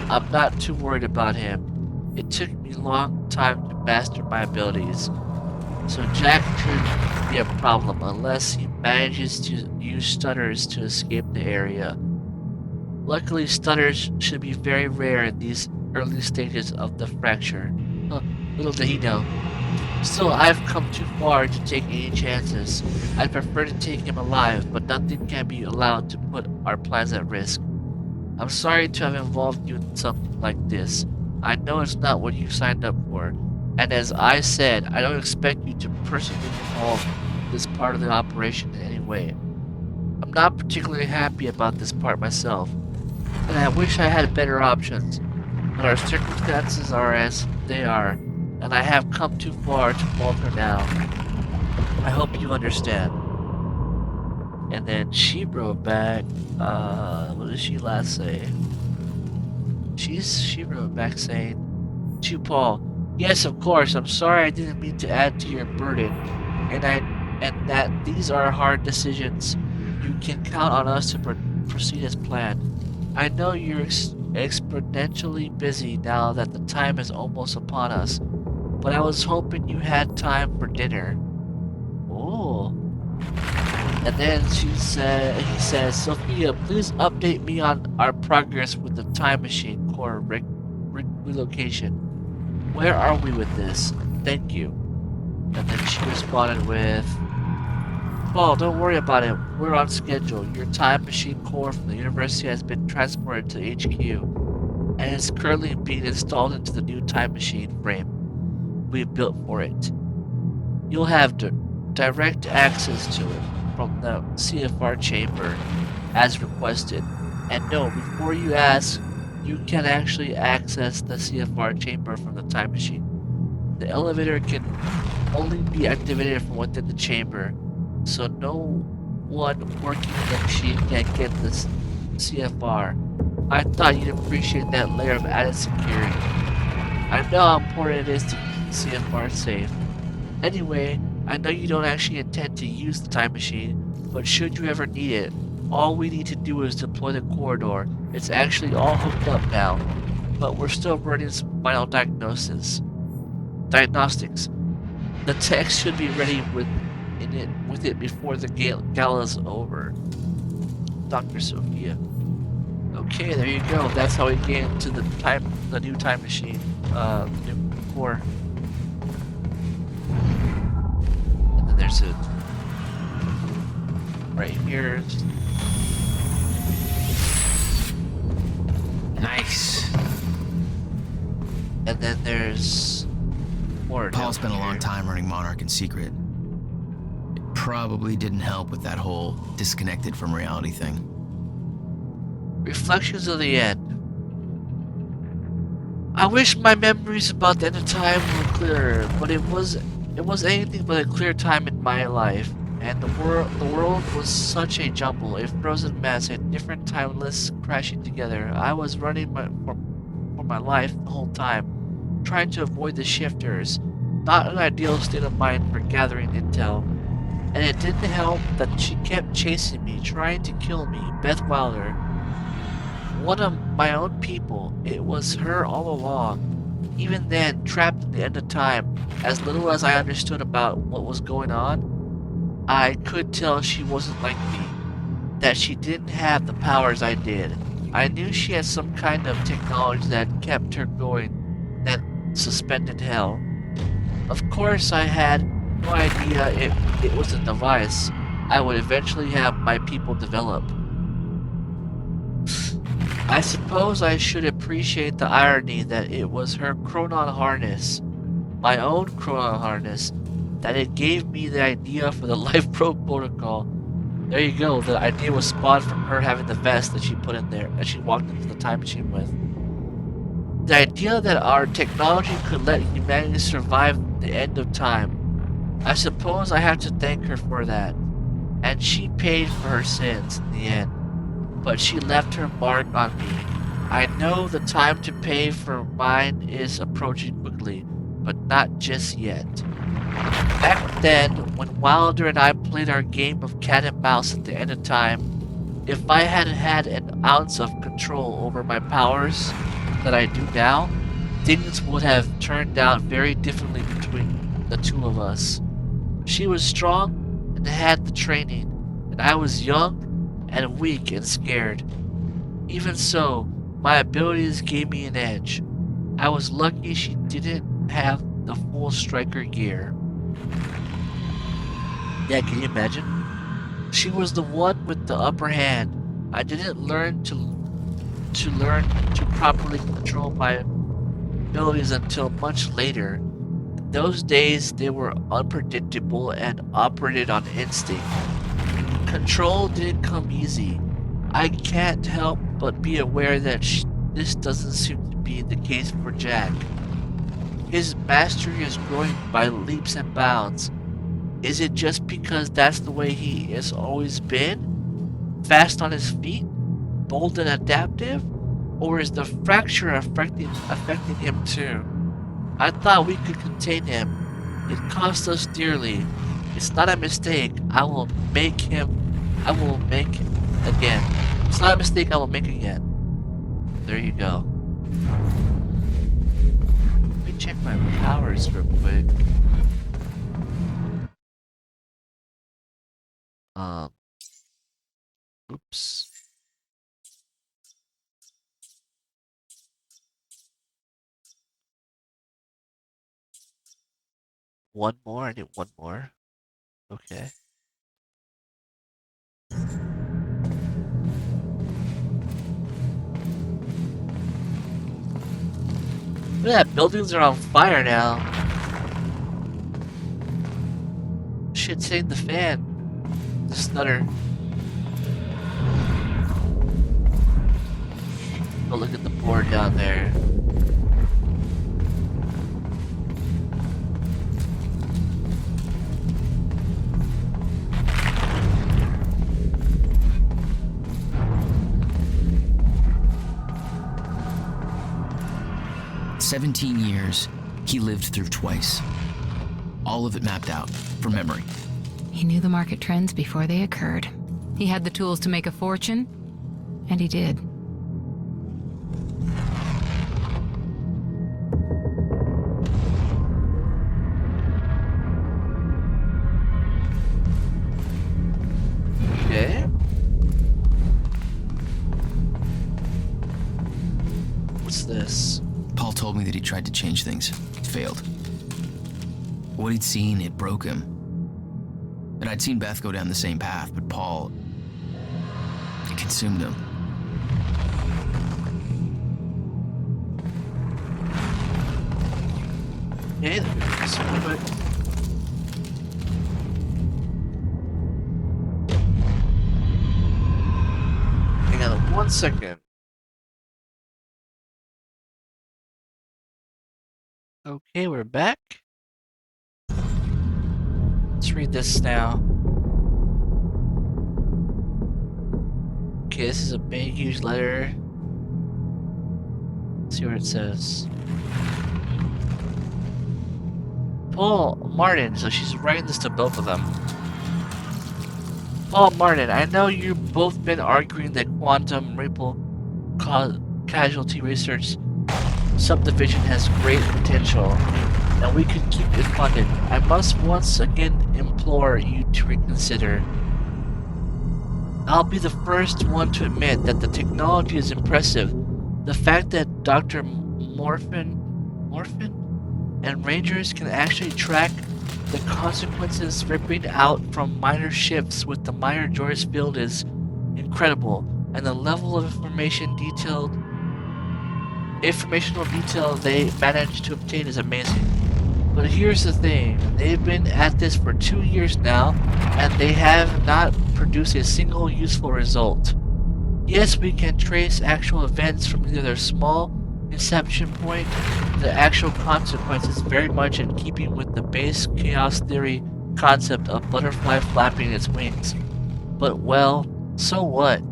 I'm not too worried about him. It took me a long time to master my abilities, so Jack shouldn't be a problem unless he manages to use stutters to escape the area. Luckily, stutters should be very rare in these early stages of the fracture. Little did he know. Still, I've come too far to take any chances. I'd prefer to take him alive, but nothing can be allowed to put our plans at risk. I'm sorry to have involved you in something like this. I know it's not what you signed up for, and as I said, I don't expect you to personally involve this part of the operation in any way. I'm not particularly happy about this part myself, and I wish I had better options, but our circumstances are as they are, and I have come too far to falter now. I hope you understand. And then she wrote back, what did she last say? She wrote back saying, to Paul, yes, of course, I'm sorry I didn't mean to add to your burden, and that these are hard decisions. You can count on us to proceed as planned. I know you're exponentially busy now that the time is almost upon us, but I was hoping you had time for dinner. Oh. And then he says, Sophia, please update me on our progress with the time machine core relocation. Where are we with this? Thank you. And then she responded with, Paul, don't worry about it. We're on schedule. Your time machine core from the university has been transported to HQ, and is currently being installed into the new time machine frame we built for it. You'll have direct access to it from the CFR chamber as requested. And no, before you ask, you can actually access the CFR chamber from the time machine. The elevator can only be activated from within the chamber, so no one working the machine can get this CFR. I thought you'd appreciate that layer of added security. I know how important it is to keep the CFR safe. Anyway, I know you don't actually intend to use the time machine, but should you ever need it, all we need to do is deploy the corridor. It's actually all hooked up now, but we're still running some final diagnostics. The text should be ready with it before the gala's over. Dr. Sophia. Okay, there you go. That's how we get into the new time machine, the new core. And then there's it right here. Nice. And then there's report.
Paul spent a long time running Monarch in secret. It probably didn't help with that whole disconnected from reality thing.
Reflections of the end. I wish my memories about the end of time were clearer, but it was anything but a clear time in my life, and the world was such a jumble, a frozen mess, a different timeless crashing together. I was running for my life the whole time, trying to avoid the shifters. Not an ideal state of mind for gathering intel. And it didn't help that she kept chasing me, trying to kill me, Beth Wilder. One of my own people. It was her all along. Even then, trapped in the end of time, as little as I understood about what was going on, I could tell she wasn't like me, that she didn't have the powers I did. I knew she had some kind of technology that kept her going, that suspended hell. Of course, I had no idea it was a device I would eventually have my people develop. I suppose I should appreciate the irony that it was her chronon harness, my own chronon harness, that it gave me the idea for the Lifeboat protocol. There you go, the idea was spawned from her having the vest that she put in there, that she walked into the time machine with. The idea that our technology could let humanity survive the end of time. I suppose I have to thank her for that. And she paid for her sins in the end. But she left her mark on me. I know the time to pay for mine is approaching quickly, but not just yet. Back then, when Wilder and I played our game of cat and mouse at the end of time, if I had had an ounce of control over my powers that I do now, things would have turned out very differently between the two of us. She was strong and had the training, and I was young and weak and scared. Even so, my abilities gave me an edge. I was lucky she didn't have the full striker gear. Yeah, can you imagine? She was the one with the upper hand. I didn't learn to properly control my abilities until much later. In those days, they were unpredictable and operated on instinct. Control didn't come easy. I can't help but be aware that this doesn't seem to be the case for Jack. His mastery is growing by leaps and bounds. Is it just because that's the way he has always been? Fast on his feet? Bold and adaptive? Or is the fracture affecting him too? I thought we could contain him. It cost us dearly. It's not a mistake. I will make again. It's not a mistake I will make again. There you go. Let me check my powers real quick. Oops. One more? I need one more. Okay. Look at that, buildings are on fire now. Shit's hitting the fan. The stutter. Go look at the board down there.
"17 years, he lived through twice. All of it mapped out, from memory.
He knew the market trends before they occurred. He had the tools to make a fortune, and he did.
Okay. What's this?
Paul told me that he tried to change things. It failed. What he'd seen, it broke him. And I'd seen Beth go down the same path, but Paul, it consumed him.
Okay, let me do this real quick. Hang on 1 second. Okay, we're back. Let's read this now. Okay, this is a big, huge letter. Let's see what it says. Paul Martin, so she's writing this to both of them. Paul Martin, I know you've both been arguing that quantum ripple casualty research subdivision has great potential, and we could keep it funded. I must once again implore you to reconsider. I'll be the first one to admit that the technology is impressive. The fact that Dr. Morphin and Rangers can actually track the consequences ripping out from minor shifts with the Meyer-Joyce field is incredible, and the level of informational detail they managed to obtain is amazing. But here's the thing, they've been at this for 2 years now, and they have not produced a single useful result. Yes, we can trace actual events from either their small inception point to the actual consequences, very much in keeping with the base chaos theory concept of butterfly flapping its wings. But well, so what?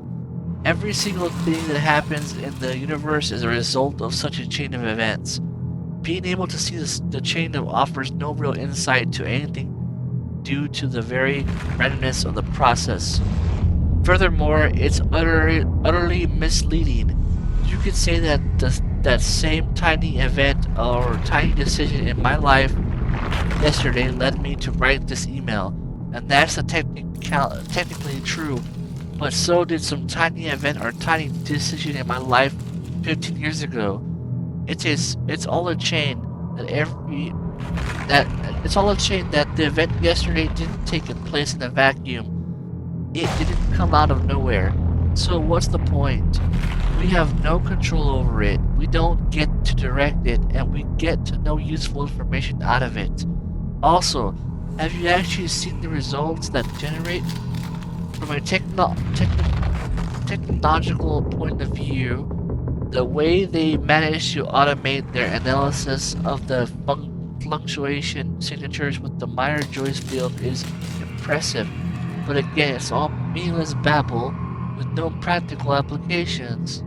Every single thing that happens in the universe is a result of such a chain of events. Being able to see the chain offers no real insight to anything due to the very randomness of the process. Furthermore, it's utterly misleading. You could say that that same tiny event or tiny decision in my life yesterday led me to write this email, and that's technically true, but so did some tiny event or tiny decision in my life 15 years ago. It's all a chain that the event yesterday didn't take place in a vacuum. It didn't come out of nowhere. So what's the point? We have no control over it. We don't get to direct it, and we get no useful information out of it. Also, have you actually seen the results that generate? From a technological point of view, the way they manage to automate their analysis of the fluctuation signatures with the Meyer-Joyce field is impressive. But again, it's all meaningless babble with no practical applications.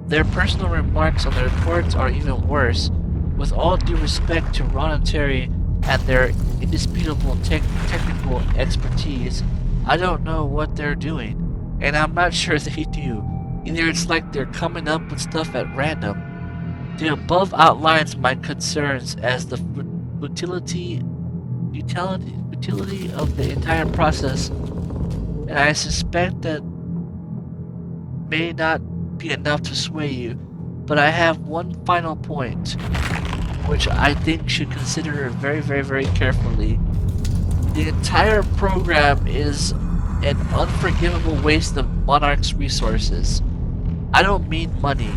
Their personal remarks on the reports are even worse. With all due respect to Ron and Terry and their indisputable technical expertise, I don't know what they're doing, and I'm not sure they do. Either it's like they're coming up with stuff at random. The above outlines my concerns as the futility of the entire process, and I suspect that may not be enough to sway you, but I have one final point, which I think should consider very, very, very carefully. The entire program is an unforgivable waste of Monarch's resources. I don't mean money,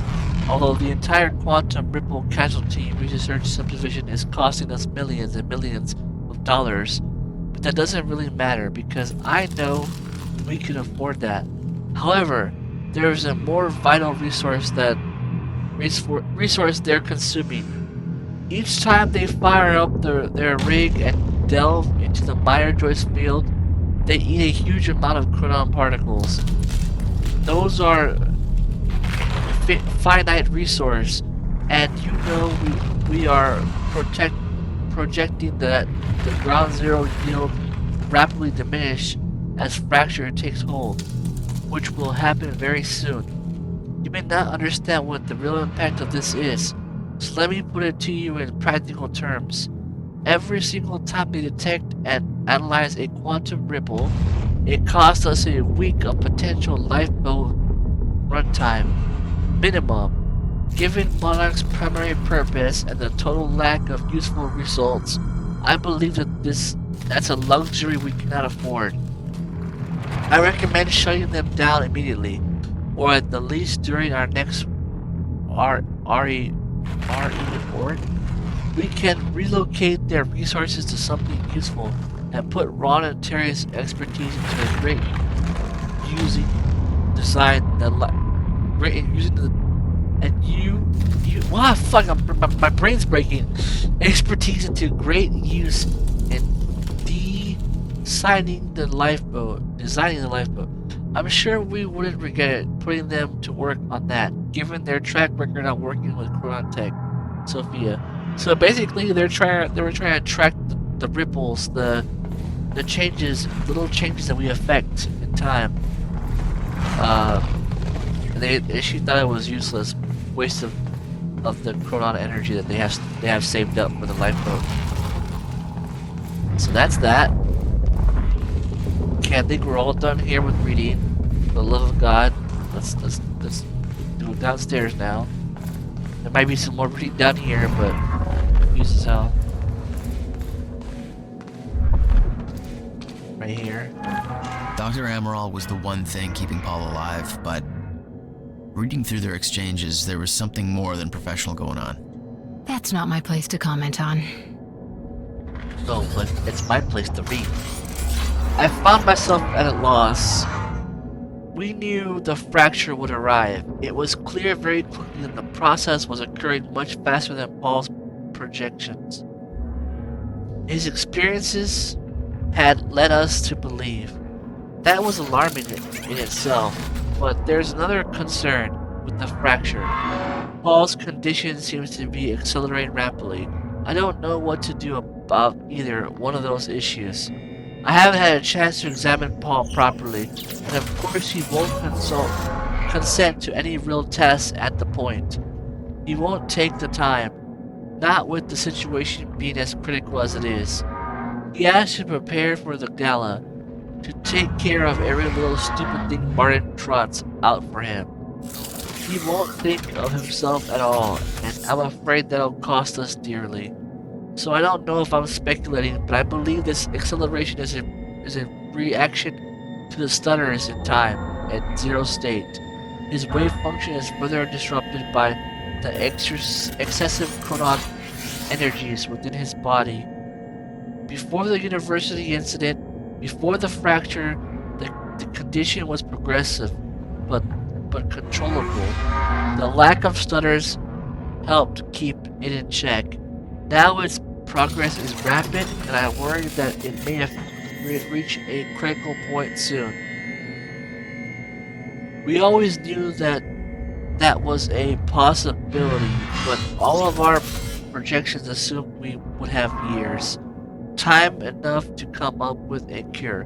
although the entire quantum ripple casualty research subdivision is costing us millions and millions of dollars, but that doesn't really matter because I know we can afford that. However, there is a more vital resource they're consuming. Each time they fire up their rig and delve into the Meyer-Joyce field, they eat a huge amount of chronon particles. Those are finite resource, and you know we are projecting that the ground zero yield rapidly diminish as fracture takes hold, which will happen very soon. You may not understand what the real impact of this is, so let me put it to you in practical terms. Every single time they detect and analyze a quantum ripple, it costs us a week of potential lifeboat runtime. Minimum. Given Monarch's primary purpose and the total lack of useful results, I believe that that's a luxury we cannot afford. I recommend shutting them down immediately, or at the least during our next RE report. We can relocate their resources to something useful and put Ron and Terry's expertise into a great using design that great in using the and you wow fuck my brain's breaking expertise into great use in designing the lifeboat. I'm sure we wouldn't regret putting them to work on that, given their track record on working with Chronon Tech, Sophia. So basically, they were trying to track the ripples, the changes, little changes that we affect in time. She thought it was useless, waste of the Chronon energy that they have saved up for the lifeboat. So that's that. Okay, I think we're all done here with reading. For the love of God, let's do it downstairs now. There might be some more reading down here, but use as hell. Right here.
Dr. Amaral was the one thing keeping Paul alive, but reading through their exchanges, there was something more than professional going on.
That's not my place to comment on.
Oh, but it's my place to read. I found myself at a loss. We knew the fracture would arrive. It was clear very quickly that the process was occurring much faster than Paul's projections. His experiences had led us to believe. That was alarming in itself, but there's another concern with the fracture. Paul's condition seems to be accelerating rapidly. I don't know what to do about either one of those issues. I haven't had a chance to examine Paul properly, and of course he won't consent to any real tests at the point. He won't take the time, not with the situation being as critical as it is. He has to prepare for the gala, to take care of every little stupid thing Martin trots out for him. He won't think of himself at all, and I'm afraid that'll cost us dearly. So I don't know if I'm speculating, but I believe this acceleration is a reaction to the stutters in time at zero state. His wave function is further disrupted by the excessive chronon energies within his body. Before the university incident, before the fracture, the condition was progressive, but controllable. The lack of stutters helped keep it in check. Now its progress is rapid, and I worry that it may have reached a critical point soon. We always knew that was a possibility, but all of our projections assumed we would have years. Time enough to come up with a cure,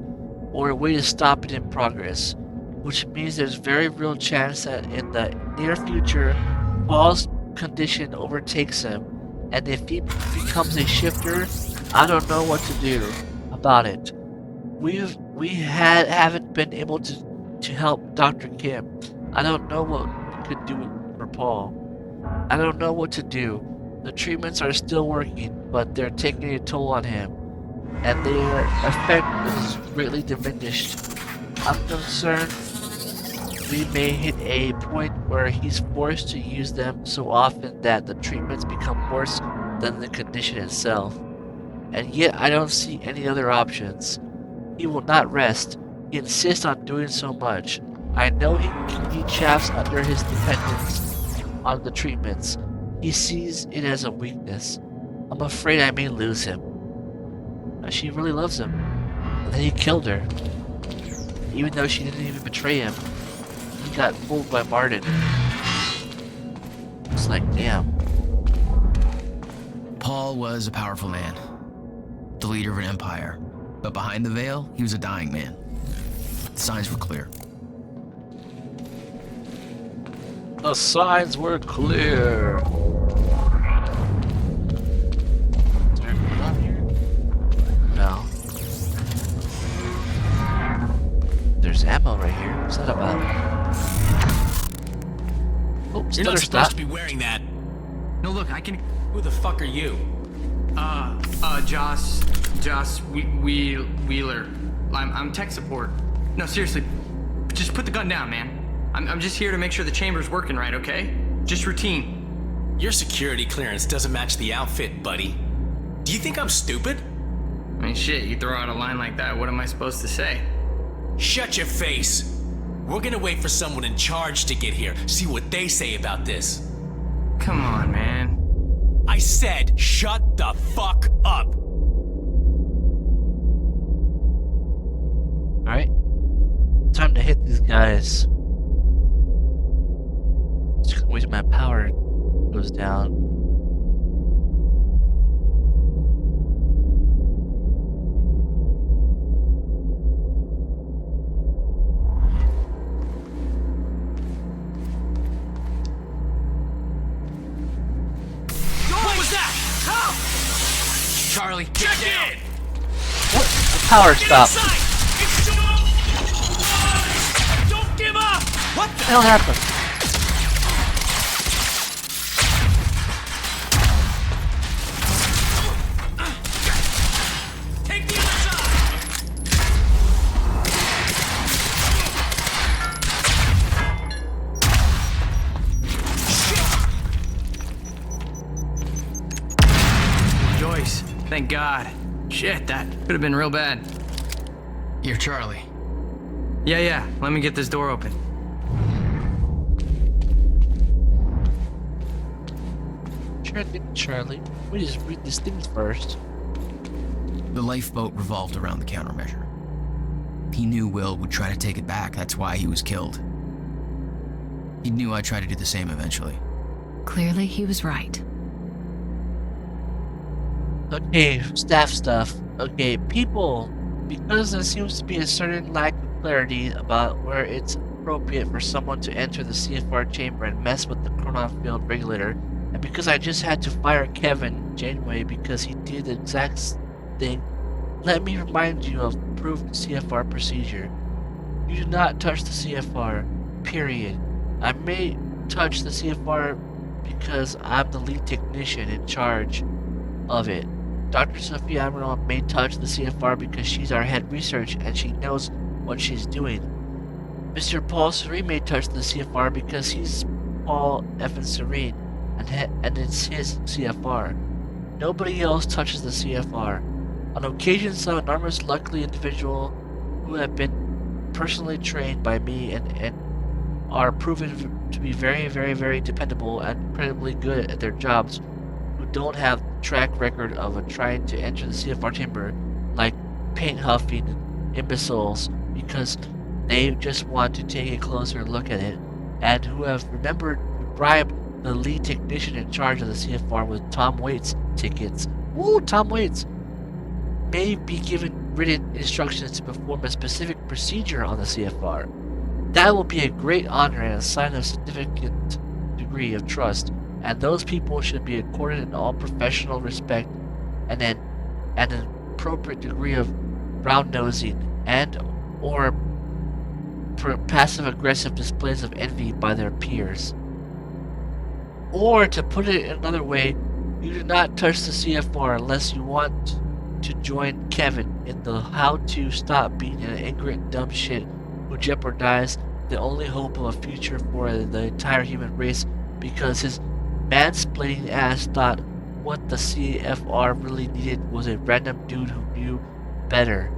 or a way to stop it in progress, which means there's very real chance that in the near future, Paul's condition overtakes him, and if he becomes a shifter, I don't know what to do about it. We haven't been able to help Dr. Kim. I don't know what we could do for Paul. I don't know what to do. The treatments are still working, but they're taking a toll on him, and their effect is greatly diminished. I'm concerned we may hit a point where he's forced to use them so often that the treatments become worse than the condition itself. And yet I don't see any other options. He will not rest. He insists on doing so much. I know he chafes under his dependence on the treatments. He sees it as a weakness. I'm afraid I may lose him. She really loves him. And then he killed her. Even though she didn't even betray him. He got fooled by Martin. It's like, damn.
Paul was a powerful man. The leader of an empire. But behind the veil, he was a dying man. The signs were clear.
The signs were clear. Is there anything on here? No. There's ammo right here. What's that about? Oh,
you're not supposed to be wearing that.
No, look, I can.
Who the fuck are you?
Joss Wheeler. I'm tech support. No, seriously, just put the gun down, man. I'm just here to make sure the chamber's working right, okay? Just routine.
Your security clearance doesn't match the outfit, buddy. Do you think I'm stupid?
I mean, shit, you throw out a line like that, what am I supposed to say?
Shut your face. We're gonna wait for someone in charge to get here, see what they say about this.
Come on, man.
I said, shut the fuck up.
Alright. Time to hit these guys. Just gonna wait till my power goes down.
What was that? Help!
Charlie,
Check in!
What? The power stopped.
Don't give up!
What the hell happened?
Take the other side!
Joyce, thank God. Shit, that could have been real bad.
You're Charlie.
Yeah, let me get this door open.
Sure thing, Charlie. We just read these things first.
The lifeboat revolved around the countermeasure. He knew Will would try to take it back, that's why he was killed. He knew I'd try to do the same eventually.
Clearly, he was right.
Okay, staff stuff. Okay, people. Because there seems to be a certain lack of clarity about where it's appropriate for someone to enter the CFR chamber and mess with the chronon field regulator, and because I just had to fire Kevin Janeway because he did the exact thing, let me remind you of approved CFR procedure. You do not touch the CFR, period. I may touch the CFR because I'm the lead technician in charge of it. Dr. Sophia Amaral may touch the CFR because she's our head research and she knows what she's doing. Mr. Paul Serene may touch the CFR because he's Paul F. Serene and it's his CFR. Nobody else touches the CFR. On occasion, some enormous lucky individual who have been personally trained by me and are proven to be very, very, very dependable and incredibly good at their jobs, who don't have track record of trying to enter the CFR chamber like paint huffing imbeciles because they just want to take a closer look at it, and who have remembered to bribe the lead technician in charge of the CFR with Tom Waits tickets. Woo, Tom Waits! May be given written instructions to perform a specific procedure on the CFR. That will be a great honor and a sign of significant degree of trust, and those people should be accorded in all professional respect and an appropriate degree of brown-nosing and or passive-aggressive displays of envy by their peers. Or, to put it another way, you do not touch the CFR unless you want to join Kevin in the how to stop being an ignorant dumb shit who jeopardized the only hope of a future for the entire human race because his mansplaining ass thought what the CFR really needed was a random dude who knew better.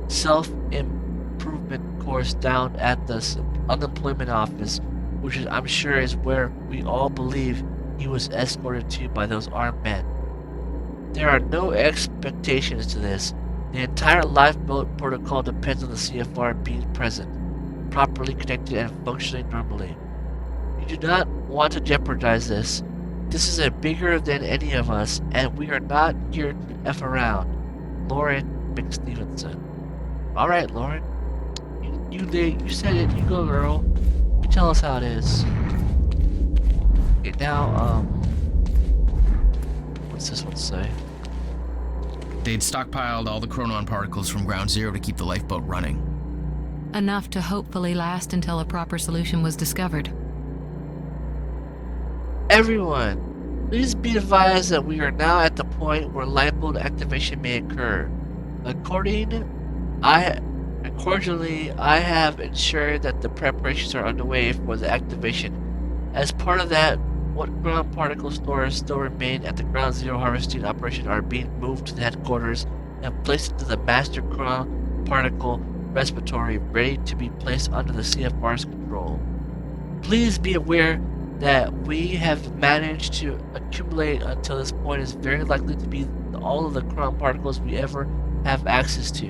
Self-improvement course down at the unemployment office, which is, I'm sure is where we all believe he was escorted to by those armed men. There are no expectations to this. The entire lifeboat protocol depends on the CFR being present, properly connected and functioning normally. You do not want to jeopardize this. This is a bigger than any of us, and we are not here to F around. Lauren McStevenson. Alright, Lauren. You said it. You go, girl. You tell us how it is. Okay, now, what's this one say?
They'd stockpiled all the chronon particles from ground zero to keep the lifeboat running.
Enough to hopefully last until a proper solution was discovered.
Everyone, please be advised that we are now at the point where lifeboat activation may occur. Accordingly, I have ensured that the preparations are underway for the activation. As part of that, what ground particle stores still remain at the Ground Zero harvesting operation are being moved to the headquarters and placed into the master ground particle repository, ready to be placed under the CFR's control. Please be aware that we have managed to accumulate until this point is very likely to be all of the ground particles we ever have access to.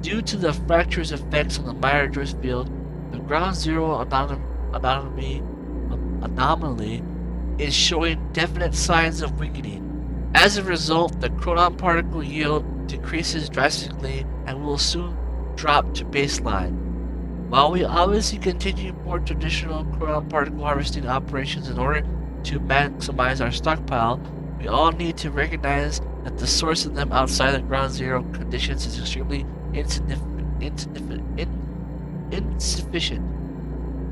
Due to the fracture's effects on the Meyer-Joyce field, the Ground Zero anomaly is showing definite signs of weakening. As a result, the chronon particle yield decreases drastically and will soon drop to baseline. While we obviously continue more traditional chronon particle harvesting operations in order to maximize our stockpile, we all need to recognize that the source of them outside the Ground Zero conditions is extremely insufficient.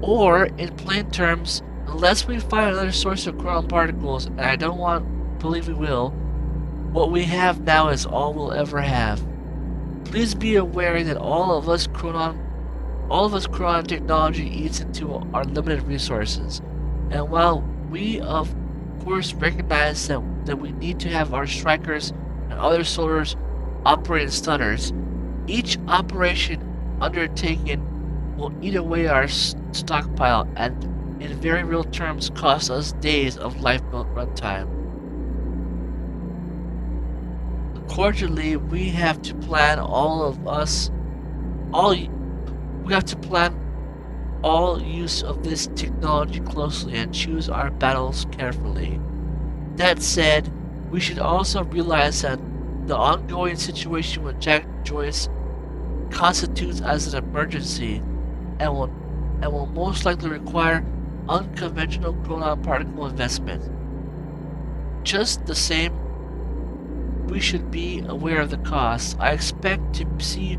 Or, in plain terms, unless we find another source of chronon particles, and I don't believe we will, what we have now is all we'll ever have. Please be aware that all of us chronon technology eats into our limited resources, and while we of course recognize that we need to have our strikers and other soldiers operate in stunners, each operation undertaken will eat away our stockpile and in very real terms cost us days of lifeboat runtime. Accordingly, we have to plan all use of this technology closely and choose our battles carefully. That said, we should also realize that the ongoing situation with Jack Joyce constitutes as an emergency and will most likely require unconventional chronon particle investment. Just the same, we should be aware of the costs. I expect to see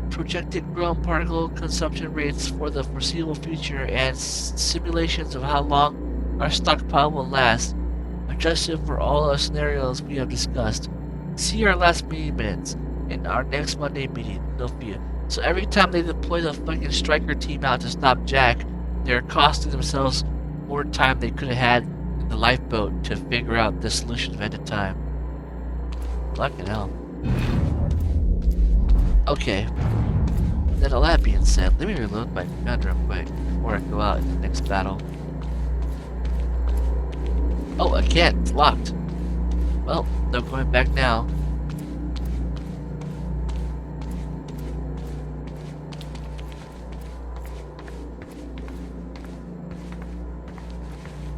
projected chronon particle consumption rates for the foreseeable future and simulations of how long our stockpile will last, adjusted for all the scenarios we have discussed. See our last meeting minutes in our next Monday meeting, Sophia. So every time they deploy the fucking striker team out to stop Jack, they're costing themselves more time they could have had in the lifeboat to figure out the solution ahead of time. Fucking hell. Okay. Then all that being said, let me reload my gun real quick before I go out in the next battle. Oh, I can't. It's locked. Well, no going back now.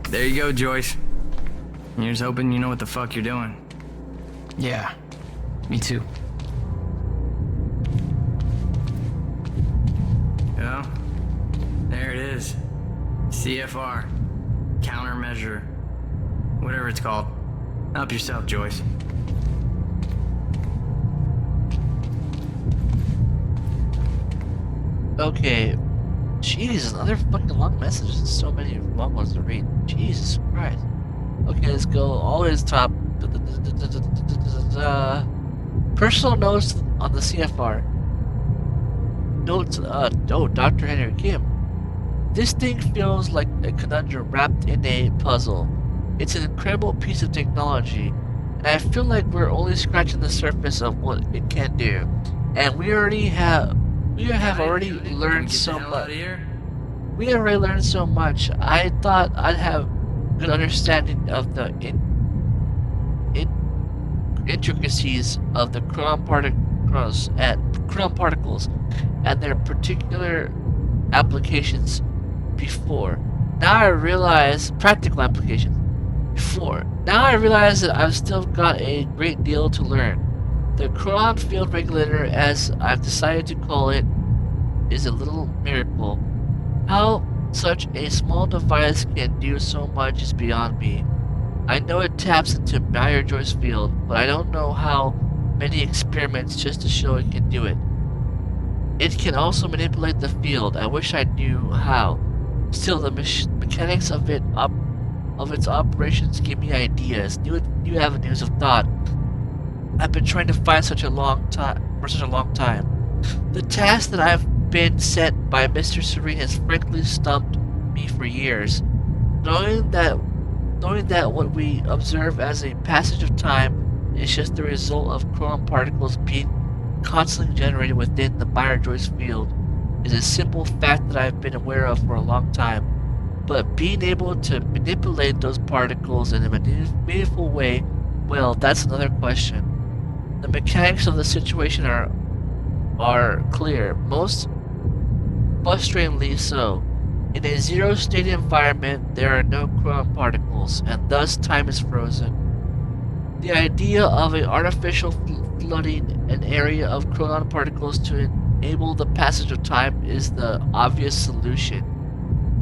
There you go, Joyce. You're just hoping you know what the fuck you're doing.
Yeah, me too.
Yeah, there it is. CFR. Countermeasure. Whatever it's called. Help yourself, Joyce.
Okay. Jesus, another fucking long message. There's so many long ones to read. Jesus Christ. Okay, let's go all the way to the top. Personal notes on the CFR. Notes, Dr. Henry Kim. This thing feels like a conundrum wrapped in a puzzle. It's an incredible piece of technology, and I feel like we're only scratching the surface of what it can do. And we have already learned so much. We have already learned so much. I thought I'd have good understanding of the intricacies of the chronon particles and their particular applications before. Now I realize practical applications before. Now I realize that I've still got a great deal to learn. The chronon field regulator, as I've decided to call it, is a little miracle. How such a small device can do so much is beyond me. I know it taps into Meyer-Joyce field, but I don't know how many experiments just to show it can do it. It can also manipulate the field. I wish I knew how. Still, the mechanics of its operations give me ideas, new avenues of thought. I've been trying to find for such a long time. The task that I've been set by Mr. Serene has frankly stumped me for years. Knowing that what we observe as a passage of time is just the result of chronon particles being constantly generated within the Meyer-Joyce field is a simple fact that I've been aware of for a long time. But being able to manipulate those particles in a meaningful way, well, that's another question. The mechanics of the situation are clear, most frustratingly so. In a zero-state environment, there are no chronon particles, and thus time is frozen. The idea of an artificial flooding an area of chronon particles to enable the passage of time is the obvious solution.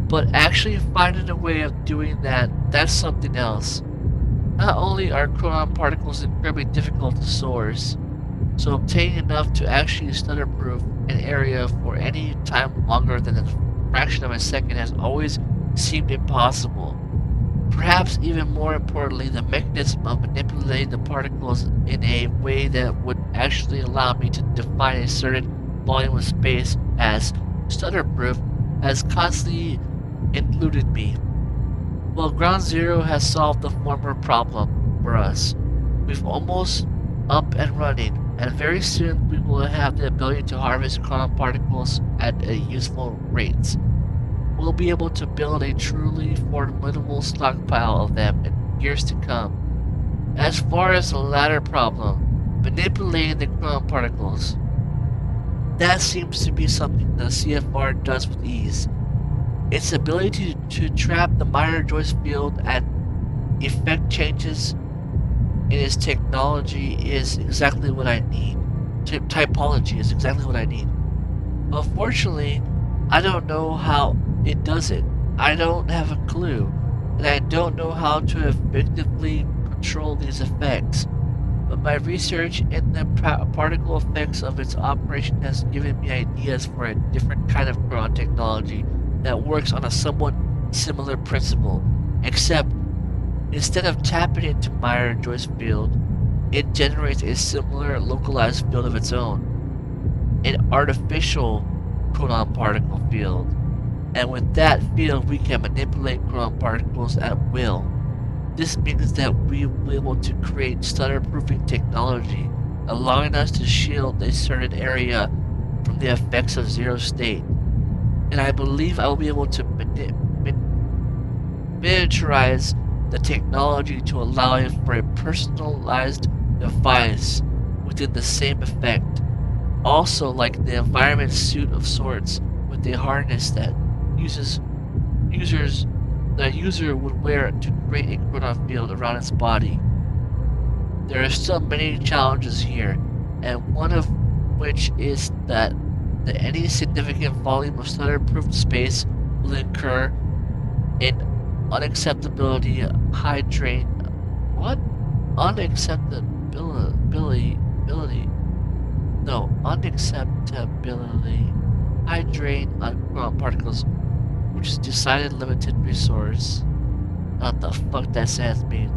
But actually finding a way of doing that, that's something else. Not only are chronon particles incredibly difficult to source, so obtaining enough to actually stutter-proof an area for any time longer than a fraction of a second has always seemed impossible. Perhaps even more importantly, the mechanism of manipulating the particles in a way that would actually allow me to define a certain volume of space as stutter-proof has constantly eluded me. Well, Ground Zero has solved the former problem for us. We've almost up and running, and very soon we will have the ability to harvest chronon particles at a useful rates. We'll be able to build a truly formidable stockpile of them in years to come. As far as the latter problem, manipulating the chronon particles, that seems to be something the CFR does with ease. Its ability to trap the Meyer-Joyce field and effect changes in its technology is exactly what I need. Typology is exactly what I need. Unfortunately, I don't know how it does it. I don't have a clue, and I don't know how to effectively control these effects. But my research in the particle effects of its operation has given me ideas for a different kind of chronon technology that works on a somewhat similar principle, except instead of tapping into Meyer-Joyce field, it generates a similar localized field of its own, an artificial chronon particle field. And with that field, we can manipulate chronon particles at will. This means that we will be able to create stutter-proofing technology, allowing us to shield a certain area from the effects of zero state. And I believe I will be able to miniaturize the technology to allow it for a personalized device within the same effect. Also like the environment suit of sorts with a harness that the user would wear to create a chronon field around its body. There are still many challenges here, and one of which is that any significant volume of stutter-proof space will incur an unacceptability high drain. What? Unacceptability high drain on chronon particles, which is decided limited resource. What the fuck that sentence means.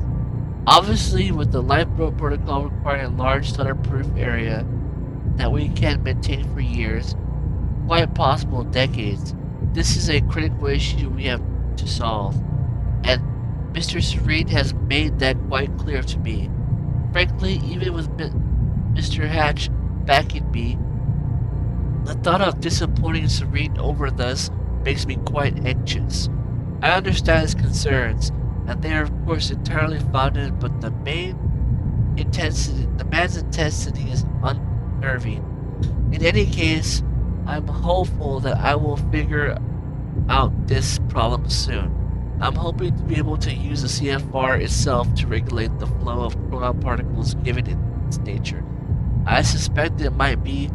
Obviously, with the lifeboat protocol requiring a large stutter-proof area that we can maintain for years, quite possible decades, this is a critical issue we have to solve. And Mr. Serene has made that quite clear to me. Frankly, even with Mr. Hatch backing me, the thought of disappointing Serene over this makes me quite anxious. I understand his concerns, and they are of course entirely founded, but the man's intensity is unnerving. In any case, I'm hopeful that I will figure out this problem soon. I'm hoping to be able to use the CFR itself to regulate the flow of chronon particles given its nature. I suspect it might be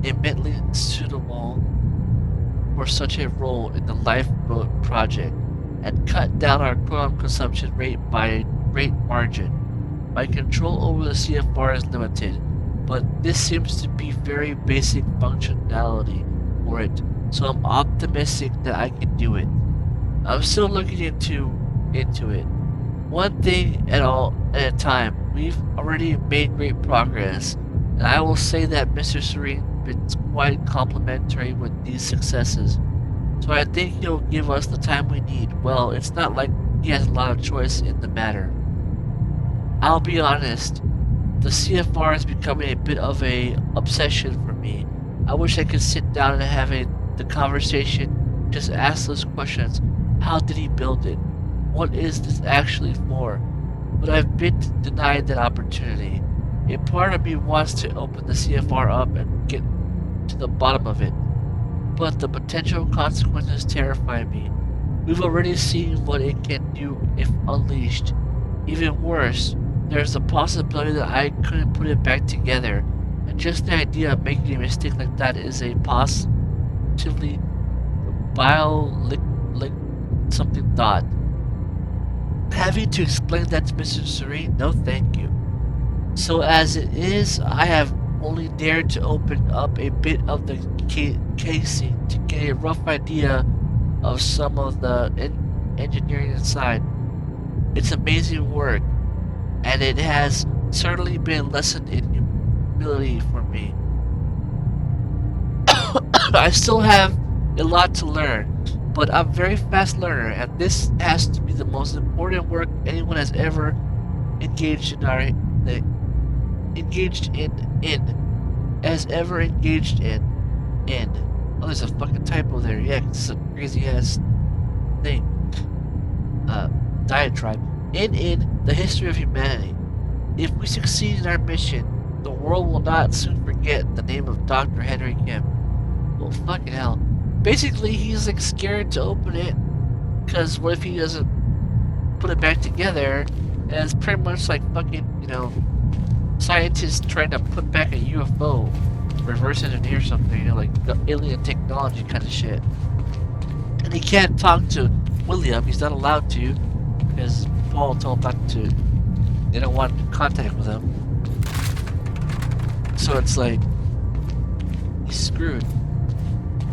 immensely suitable for such a role in the lifeboat project, and cut down our chronon consumption rate by a great margin. My control over the CFR is limited, but this seems to be very basic functionality for it, so I'm optimistic that I can do it. I'm still looking into it. One thing at a time. We've already made great progress, and I will say that Mr. Serene is quite complimentary with these successes. so I think he'll give us the time we need. Well, it's not like he has a lot of choice in the matter. I'll be honest, the CFR is becoming a bit of a obsession for me. I wish I could sit down and have the conversation, just ask those questions. How did he build it? What is this actually for? But I've been denied that opportunity. A part of me wants to open the CFR up and get to the bottom of it. But the potential consequences terrify me. We've already seen what it can do if unleashed. Even worse, there's the possibility that I couldn't put it back together. And just the idea of making a mistake like that is a positively something thought. Having to explain that to Mr. Serene? No thank you. So as it is, I have only dared to open up a bit of the casing to get a rough idea of some of the engineering inside. It's amazing work, and it has certainly been a lesson in humility for me. I still have a lot to learn, but I'm a very fast learner, and this has to be the most important work anyone has ever engaged in. Oh, there's a fucking typo there. Yeah, it's a crazy ass thing. Diatribe. In the history of humanity. If we succeed in our mission, the world will not soon forget the name of Dr. Henry Kim. Well, fucking hell. Basically, he's like scared to open it, because what if he doesn't put it back together? And it's pretty much like fucking, scientists trying to put back a UFO, reverse engineer something, like the alien technology kind of shit. And he can't talk to William, he's not allowed to, because Paul told him not to. They don't want contact with him. So it's like, he's screwed.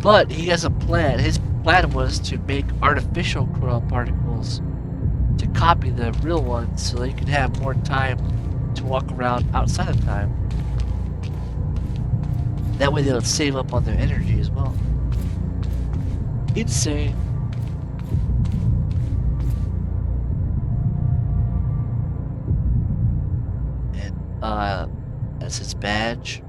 But he has a plan. His plan was to make artificial chronon particles to copy the real ones so they could have more time to walk around outside of time. That way they would save up on their energy as well. Insane. And that's his badge.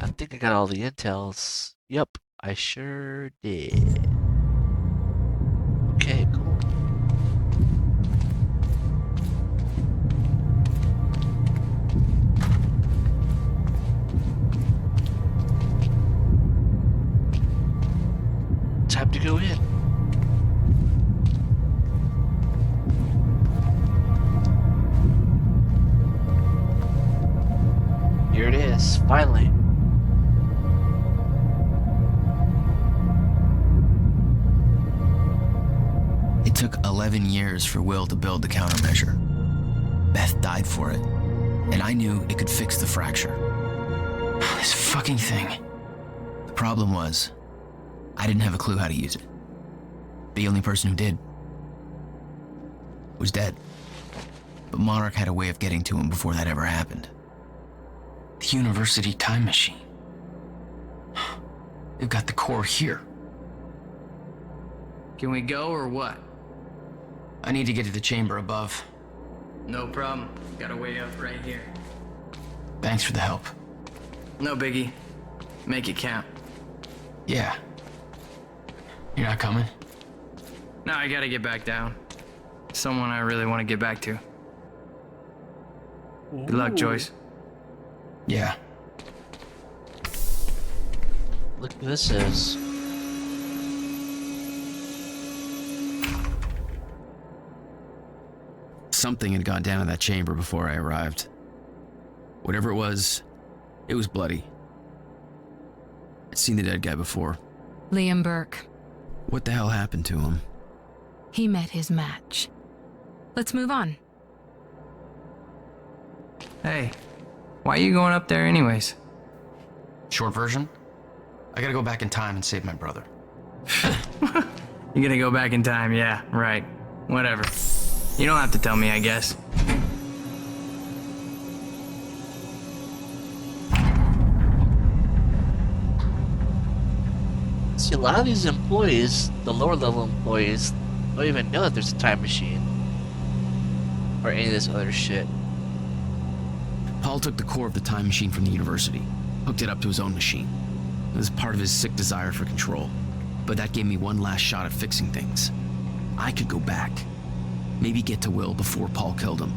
I think I got all the intels. Yep, I sure did. Okay, cool. Time to go in. Here it is, finally.
It took 11 years for Will to build the countermeasure. Beth died for it, and I knew it could fix the fracture. This fucking thing. The problem was, I didn't have a clue how to use it. The only person who did was dead. But Monarch had a way of getting to him before that ever happened.
The university time machine. They've got the core here.
Can we go or what?
I need to get to the chamber above.
No problem. Got a way up right here.
Thanks for the help.
No biggie. Make it count.
Yeah. You're not coming?
No, I gotta get back down. Someone I really want to get back to. Good luck, Joyce.
Yeah.
Look what this is.
Something had gone down in that chamber before I arrived. Whatever it was bloody. I'd seen the dead guy before.
Liam Burke.
What the hell happened to him?
He met his match. Let's move on.
Hey, why are you going up there anyways?
Short version? I gotta go back in time and save my brother.
You're gonna go back in time, yeah, right. Whatever. You don't have to tell me, I guess.
See, a lot of these employees, the lower level employees, don't even know that there's a time machine. Or any of this other shit.
Paul took the core of the time machine from the university, hooked it up to his own machine. It was part of his sick desire for control, but that gave me one last shot at fixing things. I could go back, maybe get to Will before Paul killed him.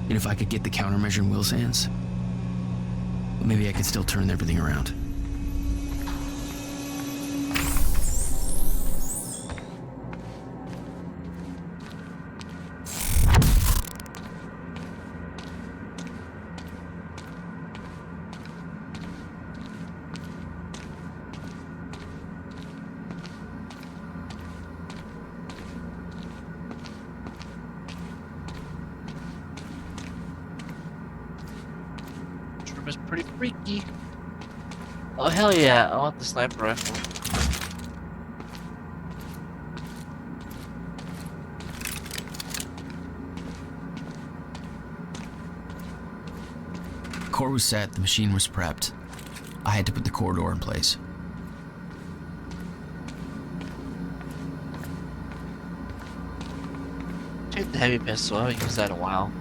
And if I could get the countermeasure in Will's hands, maybe I could still turn everything around.
Is pretty freaky. Oh hell yeah, I want the sniper rifle.
The core was set, the machine was prepped. I had to put the core door in place.
Take the heavy pistol, I haven't used that in a while.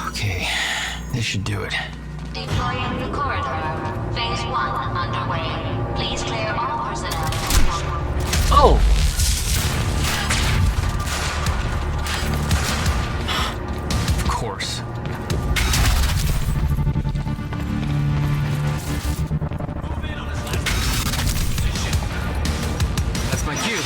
Okay, this should do it.
Deploying the corridor. Phase 1 underway. Please clear all personnel.
Oh!
Of course.
That's my cue.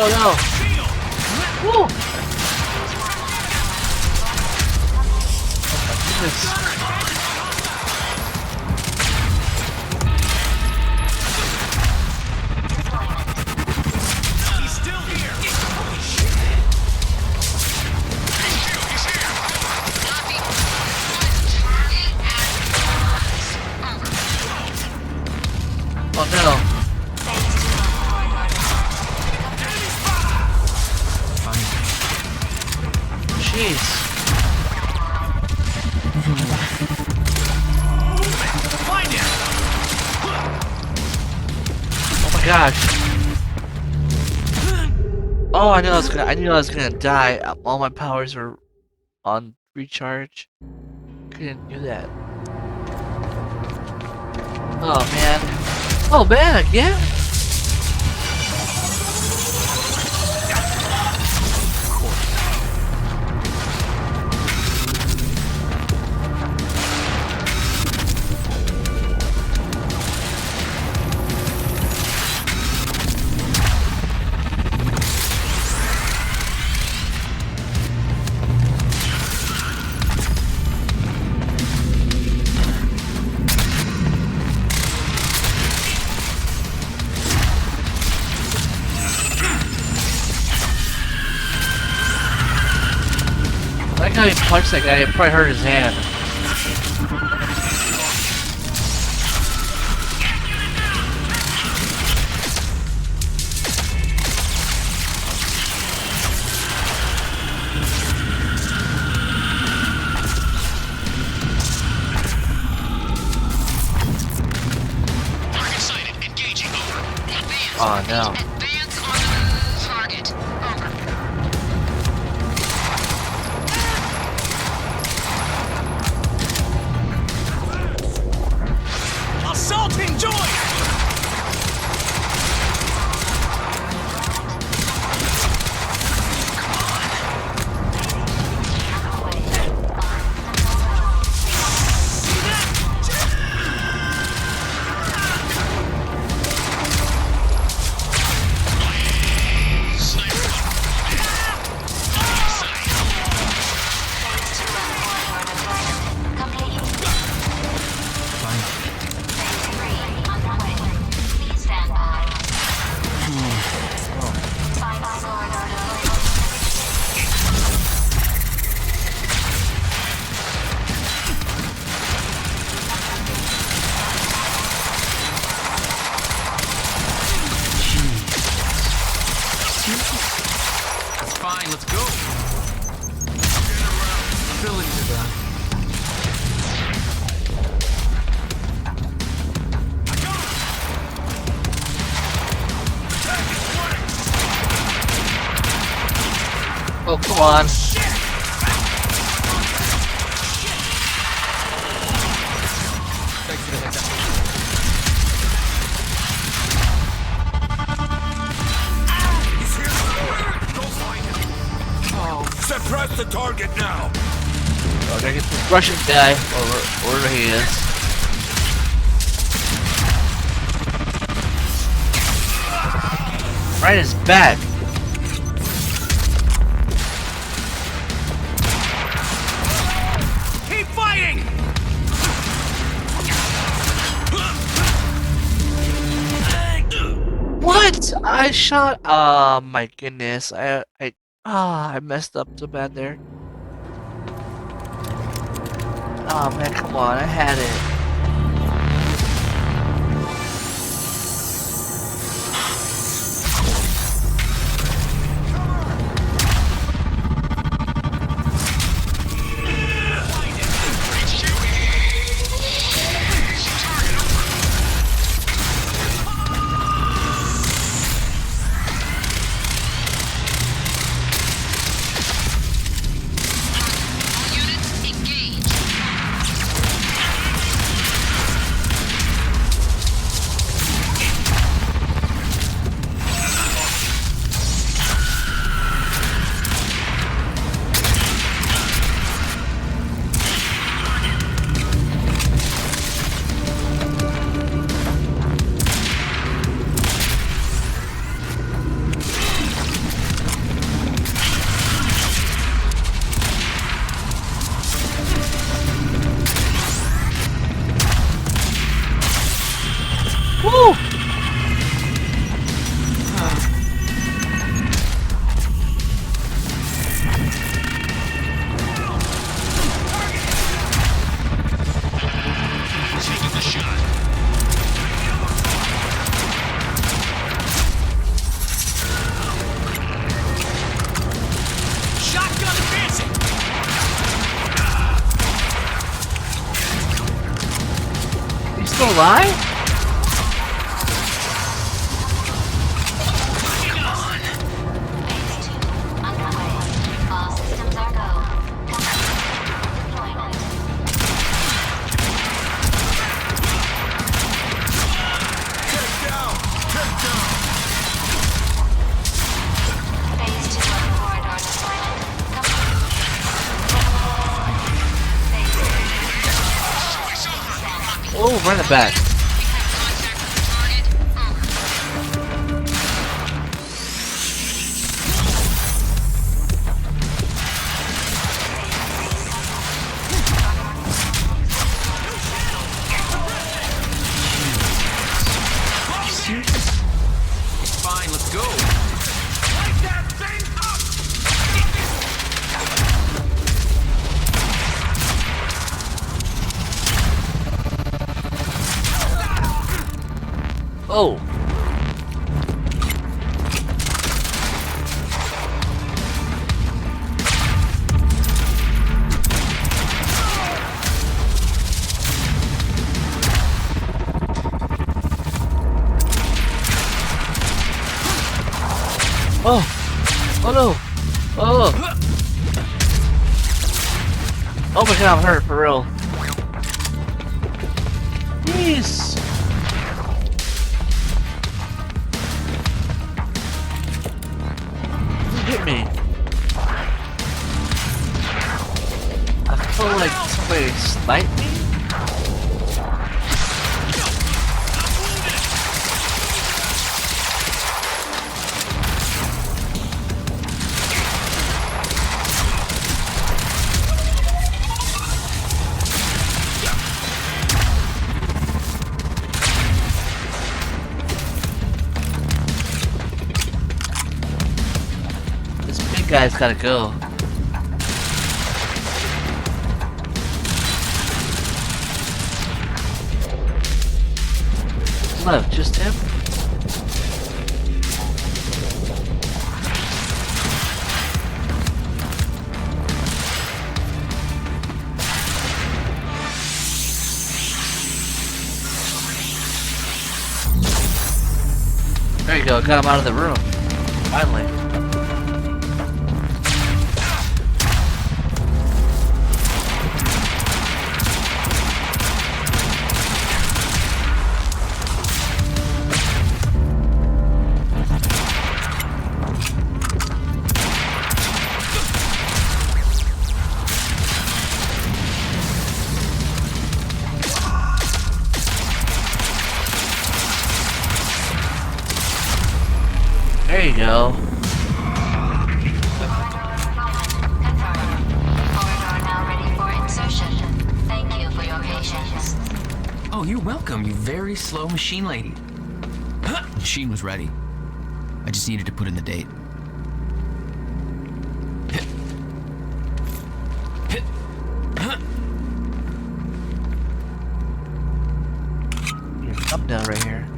Oh no! Woo!
He's still here! Holy shit! He's here!
Oh no! Jeez.
Find him!
Oh my gosh. Oh, I knew I was gonna die. All my powers were on recharge. Couldn't do that. Oh man. Oh man, again? he punched that guy, it probably hurt his hand. Oh no.
Advance on the target. Over.
Assaulting joy!
Fine, let's go. Abilities are done.
Oh, come on.
Suppress the target now!
Oh, I gotta get this Russian guy, or wherever he is. Right in his back.
Keep fighting!
What? I shot. Oh my goodness! I messed up so bad there. Oh man, come on! I had it. Woo!
Taking the shot.
Shotgun advancing!
He's still alive? Oh, run it back.
Fine, let's go.
Light that thing up!
Oh. Oh! Oh no! Oh! Oh my god, I'm hurt for real. Jeez! Hit me. I feel like somebody sniped me. Guys gotta go. Left, just him? There you go, got him out of the room. Finally. There you go.
Oh, you're welcome, you very slow machine lady. The machine was ready. I just needed to put in the date.
Your thumbnail right here.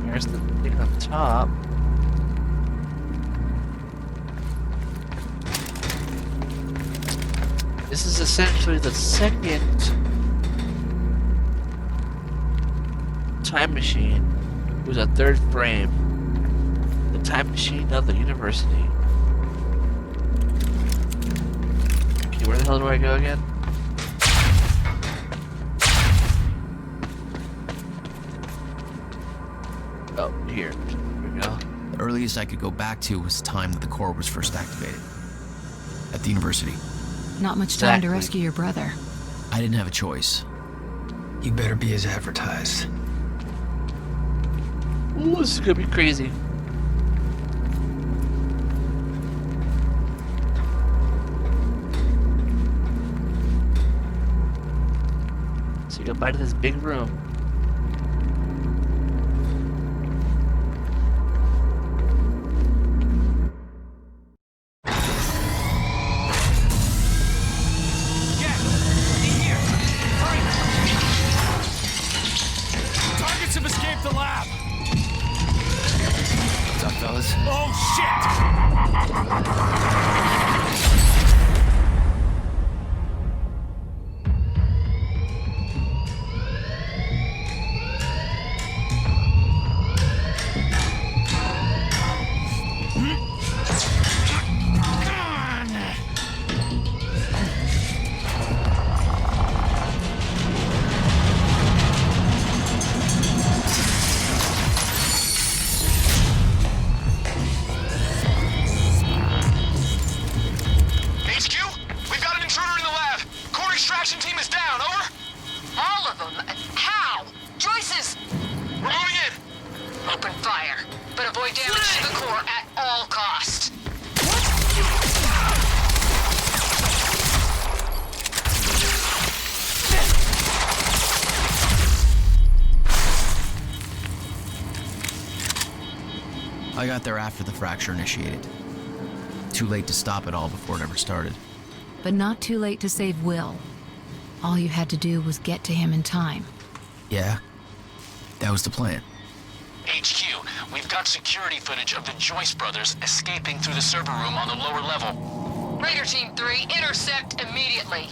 There's the thing up top. This is essentially the second time machine. It was a third frame. The time machine of the university. Okay, where the hell do I go again? Oh, here. Here we go.
The earliest I could go back to was the time that the core was first activated. At the university.
Not much time to rescue your brother.
I didn't have a choice.
You better be as advertised.
Ooh, this is gonna be crazy. So you go back to this big room.
I got there after the fracture initiated. Too late to stop it all before it ever started.
But not too late to save Will. All you had to do was get to him in time.
Yeah, that was the plan.
HQ, we've got security footage of the Joyce brothers escaping through the server room on the lower level.
Raider Team 3, intercept immediately.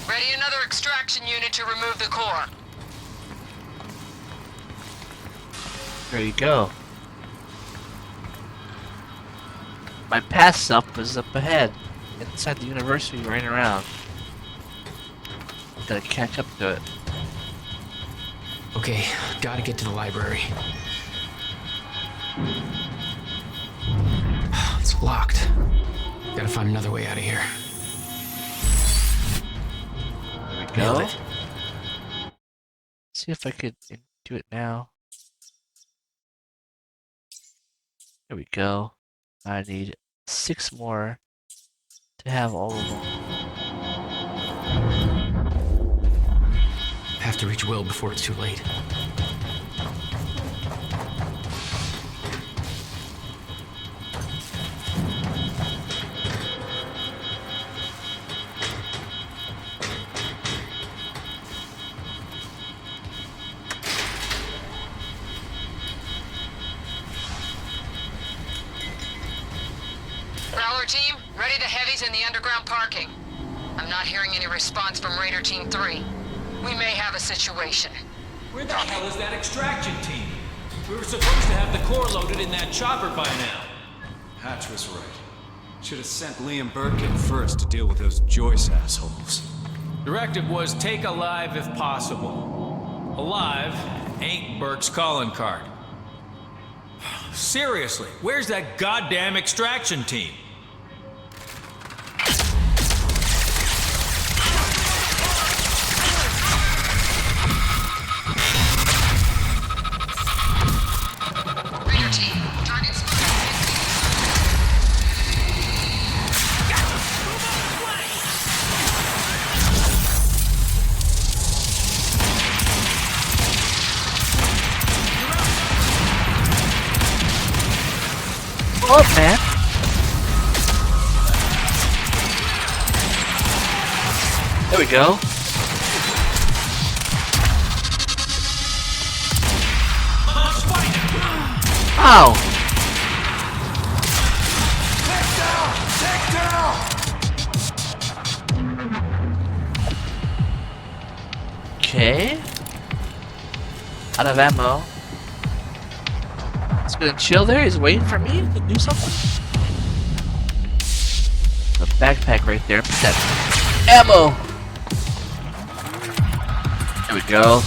Ready another extraction unit to remove the core.
There you go. My past self was up ahead, inside the university running around. Gotta catch up to it.
Okay, gotta get to the library. It's locked. Gotta find another way out of here.
There we
Nailed
go.
it.
See if I could do it now. There we go. I need 6 more to have all of them.
Have to reach Will before it's too late.
Prowler Team, ready the heavies in the underground parking. I'm not hearing any response from Raider Team 3. We may have a situation.
Where the hell is that extraction team? We were supposed to have the core loaded in that chopper by now.
Hatch was right. Should have sent Liam Birkin first to deal with those Joyce assholes.
Directive was take alive if possible. Alive ain't Burke's calling card. Seriously, where's that goddamn extraction team?
Raider Team, target spotted.
What up, man? There we go. Ow! Okay. Out of ammo. He's gonna chill there. He's waiting for me to do something. A backpack right there. Put that ammo. There we go.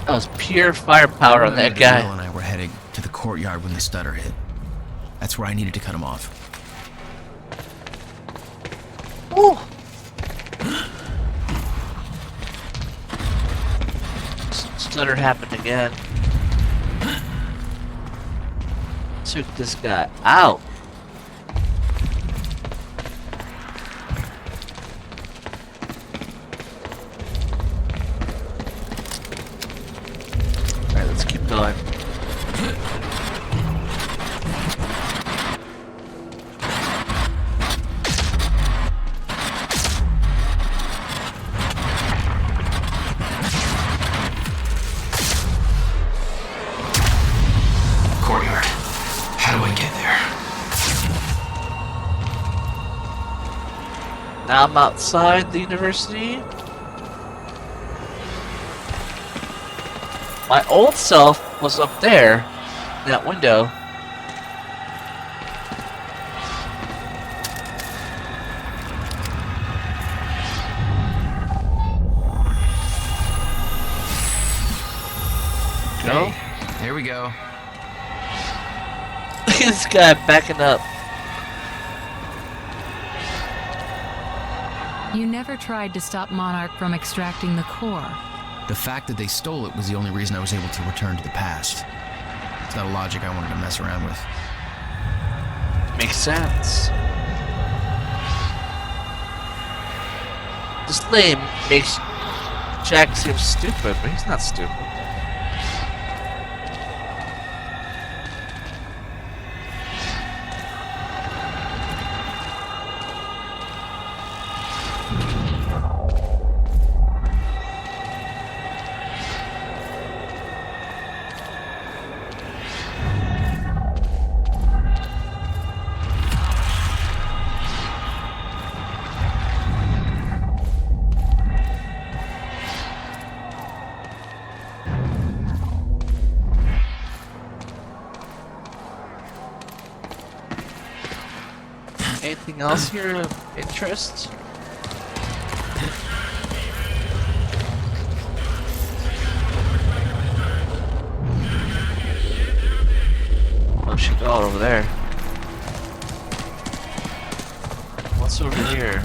That was pure firepower on that guy.
Will and I were heading to the courtyard when the stutter hit. That's where I needed to cut him off.
Ooh. Stutter happened again. Took this guy out. Alright, let's keep going.
Courtyard. How do I get there?
Now I'm outside the university. My old self was up there, in that window. Go.
Hey, there we go.
Look at this guy backing up.
You never tried to stop Monarch from extracting the core.
The fact that they stole it was the only reason I was able to return to the past. It's not a logic I wanted to mess around with.
Makes sense. This name makes Jack seem stupid, but he's not stupid. Anything else here of interest? Oh shit, oh, over there. What's over here?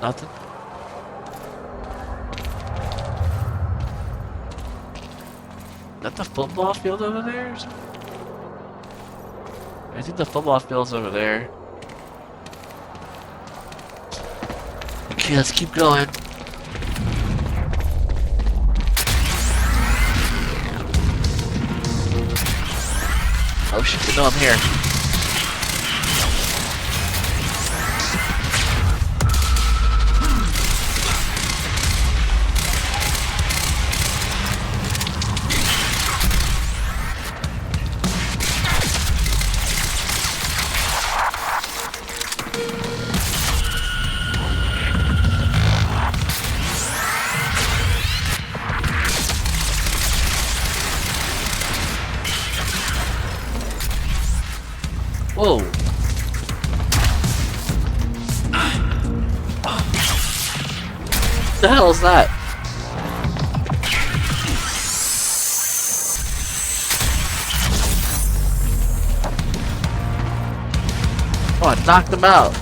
Nothing? Is that the football field over there or something? I think the football field's over there. Okay, let's keep going. Oh shit, no, I'm here. Whoa. What the hell is that? Oh, I knocked him out.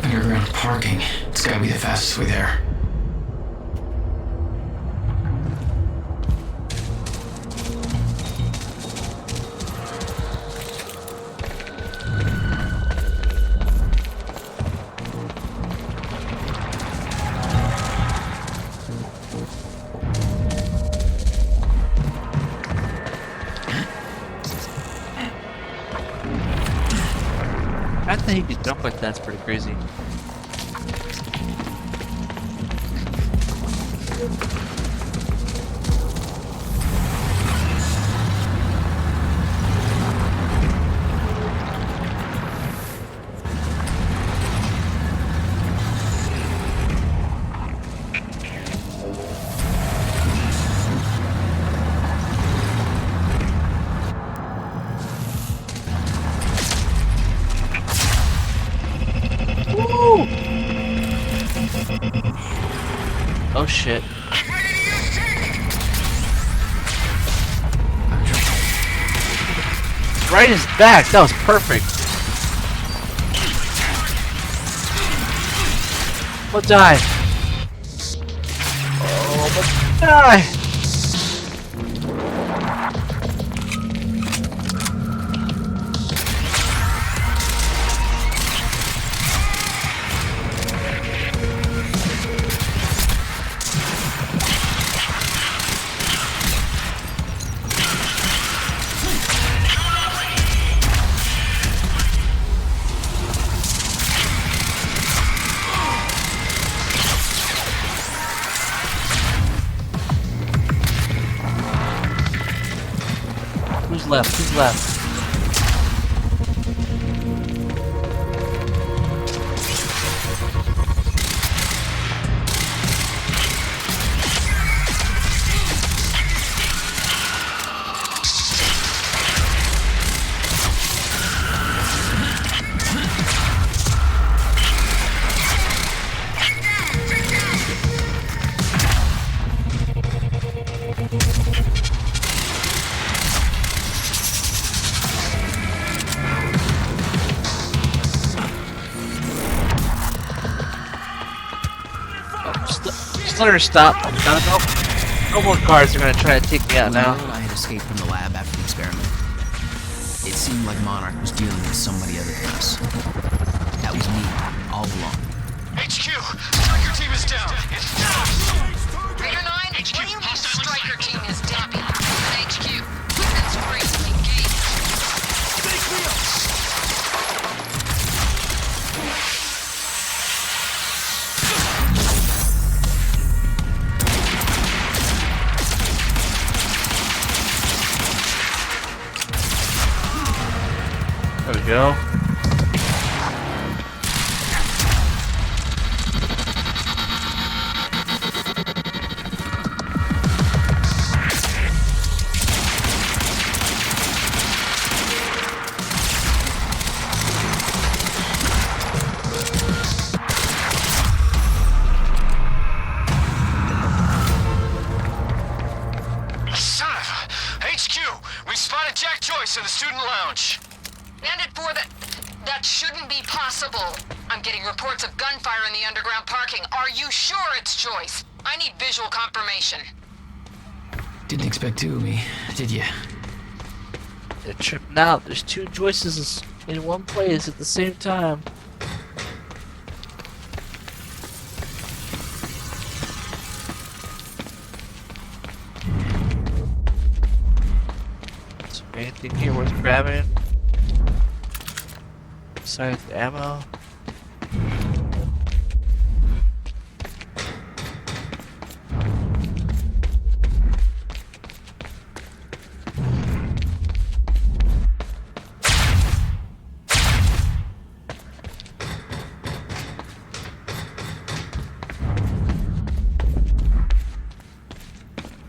Underground parking. It's gotta be the fastest way there.
I think he could jump like that. That's pretty crazy. Oh shit. Right in his back, that was perfect. We'll die. Oh, we'll die. Who's left? Who's left? let her stop. No more guards are gonna try to take me out now.
I had escaped from the lab after the experiment. It seemed like Monarch was dealing with somebody other than us. That was me, all along.
HQ, Striker team is down. It's down.
Raider 9, what do you mean Striker team is down? HQ, it's free. Engage.
Stay clear.
There we go.
Son of a... HQ, we spotted Jack Joyce in the student lounge.
Bandit 4, that shouldn't be possible. I'm getting reports of gunfire in the underground parking. Are you sure it's Joyce? I need visual confirmation.
Didn't expect two of me, did you?
They're tripping out. There's two Joyces in one place at the same time. Is there anything here worth grabbing? Besides the ammo.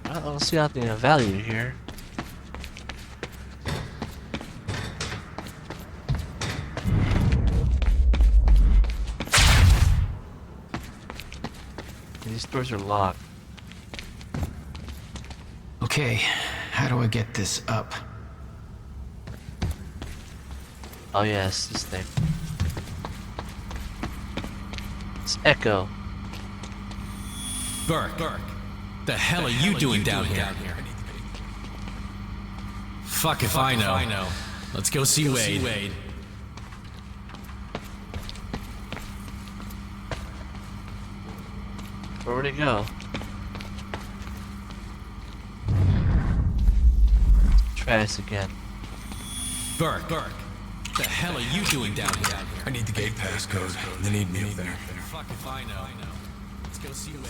I don't see anything of value here. These doors are locked.
Okay, how do I get this up?
Oh yes, this thing. It's Echo.
Burke, the hell are you doing down here? Fuck if I know. Let's go see Wade.
Where'd he go? Try this again.
Burke, the hell are you doing down here?
I need the gate pass code. They need me up there.
Fuck if I know. Let's go see Wade.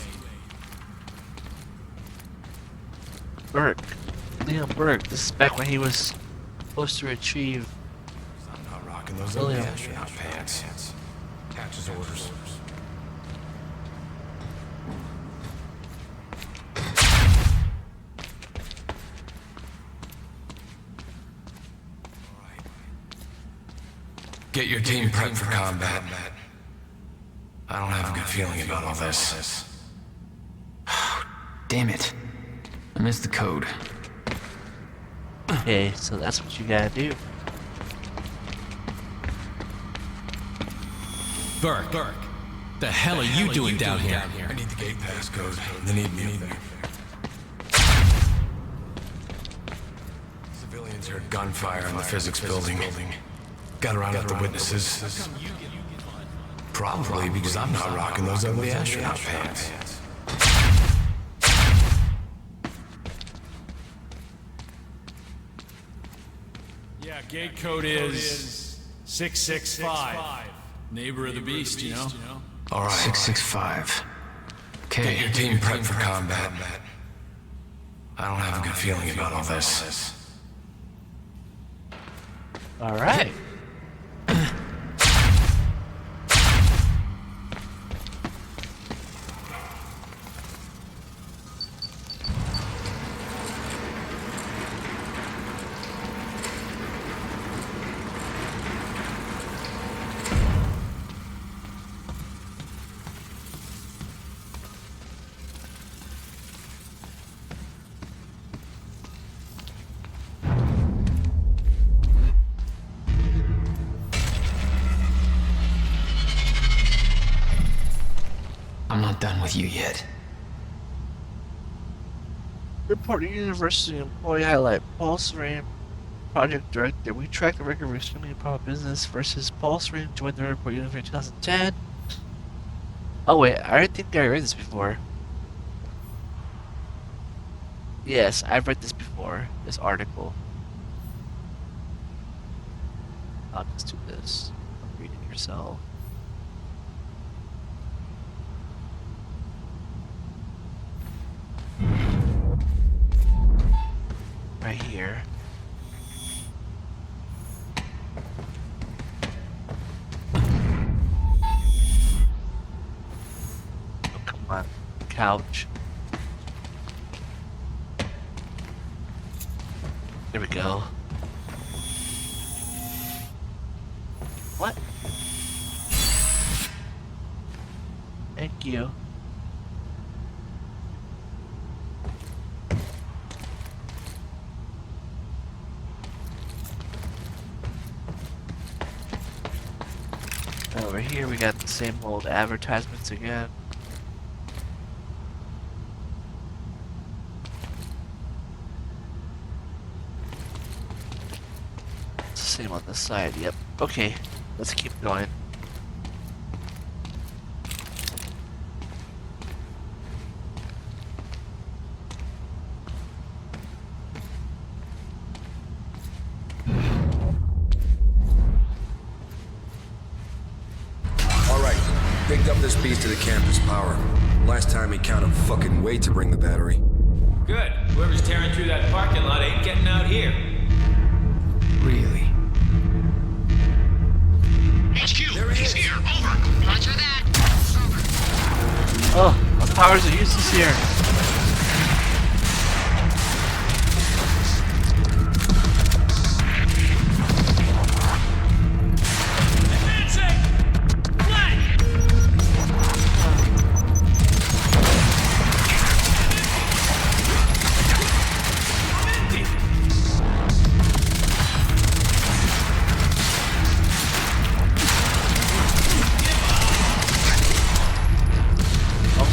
Burke. Liam Burke. This is back when he was supposed to retrieve.
I'm not rocking those
William.
ugly astronaut pants. Catch his orders. Get your team prepped for combat. I don't have a good feeling about all this.
Damn it. I missed the code.
Okay, so that's what you gotta do.
Burke, the hell are you doing down here?
I need the gate pass code. They need me up there. Civilians heard gunfire in the physics building. Got around at the witnesses. Probably because I'm not rocking those ugly astronaut pants.
Yeah, gate code is 665. Neighbor of the beast, you know?
All right.
665. Okay.
Get your team prepped for combat. I don't have a good feeling about all this.
Alright.
I'm not done with you yet.
Report University employee highlight. Pulse Ram project director. We tracked the record of extremely important business versus Pulse Ram joined the Report University in 2010. Oh wait, I think I read this before. Yes, I've read this before. This article. I'll just do this. Read it yourself. Right here. Oh, come on. Couch. There we go. What? Thank you. Over here we got the same old advertisements again. It's the same on this side, yep. Okay, let's keep going.
Picked up this beast to the campus power. Last time he counted fucking wait to bring the battery.
Good. Whoever's tearing through that parking lot ain't getting out here.
Really?
HQ, there he's here. Over. Roger that. Over.
Oh, our powers are useless here.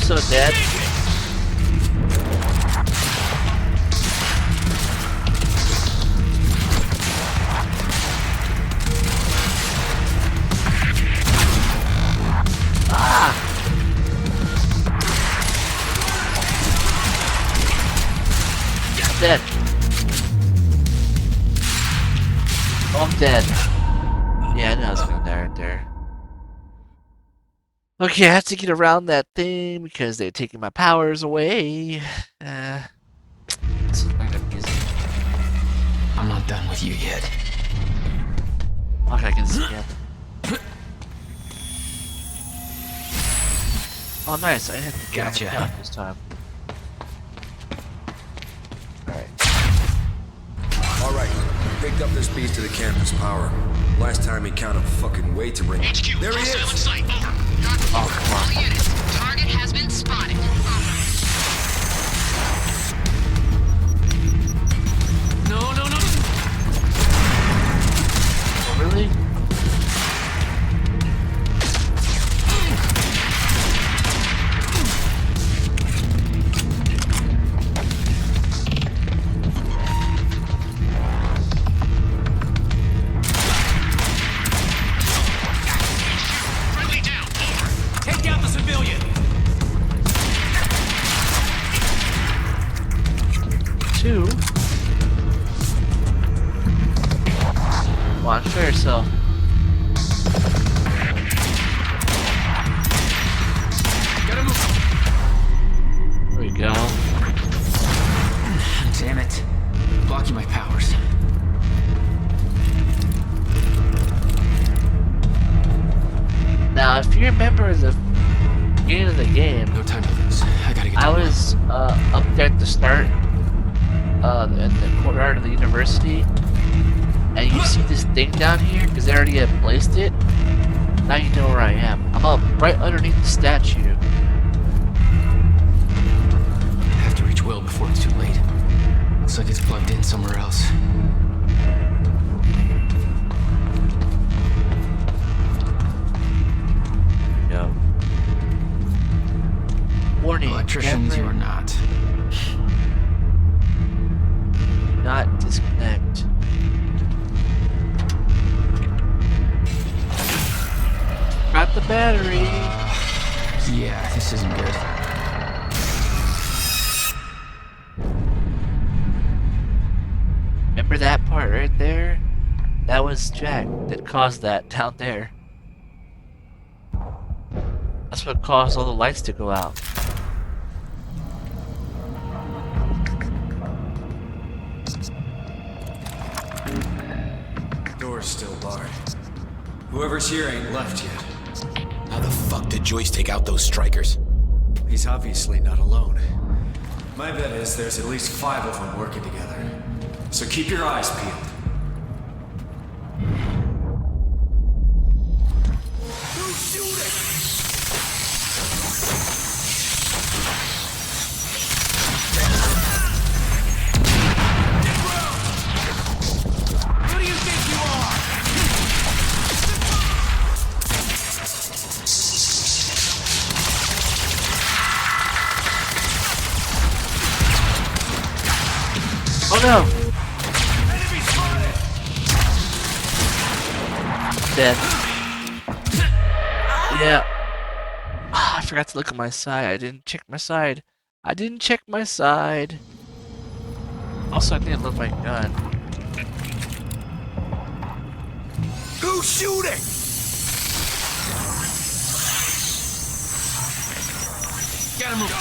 So dead. Ah! I'm dead. Oh, I'm dead. Yeah, I know I was gonna die right there. Okay, I have to get around that thing because they're taking my powers away. This is not gonna be easy.
I'm not done with you yet.
Okay, I can see it. Oh, nice. I didn't get
Gotcha.
this time.
Alright, picked up this beast to the campus power. Last time he counted fucking wait to bring
HQ,
there he is!
hostile in sight. Over.
Oh, come on.
All units, target has been spotted.
No.
Oh, really?
Friendly down. Over.
Take out the civilian.
Two. Come on, show yourself.
Gotta move.
There we go.
Damn it. Blocking my powers.
Now, if you remember the beginning of the game,
No time to lose. I gotta get
I
to
was up there at the start, in the courtyard of the university, and you see this thing down here, because they already had placed it. Now you know where I am. I'm up right underneath the statue.
I have to reach Will before it's too late. Looks like it's plugged in somewhere else.
Go. Warning.
Electricians, you are not.
This isn't good.
Remember that part right there? That was Jack that caused that down there. That's what caused all the lights to go out.
Door's still barred. Whoever's here ain't left yet.
How the fuck did Joyce take out those strikers?
He's obviously not alone. My bet is there's at least 5 of them working together. So keep your eyes peeled.
Oh no! Dead. Yeah. Ah, I forgot to look at my side. I didn't check my side. I didn't check my side. Also, I didn't load my gun.
Who's shooting?
Gotta move.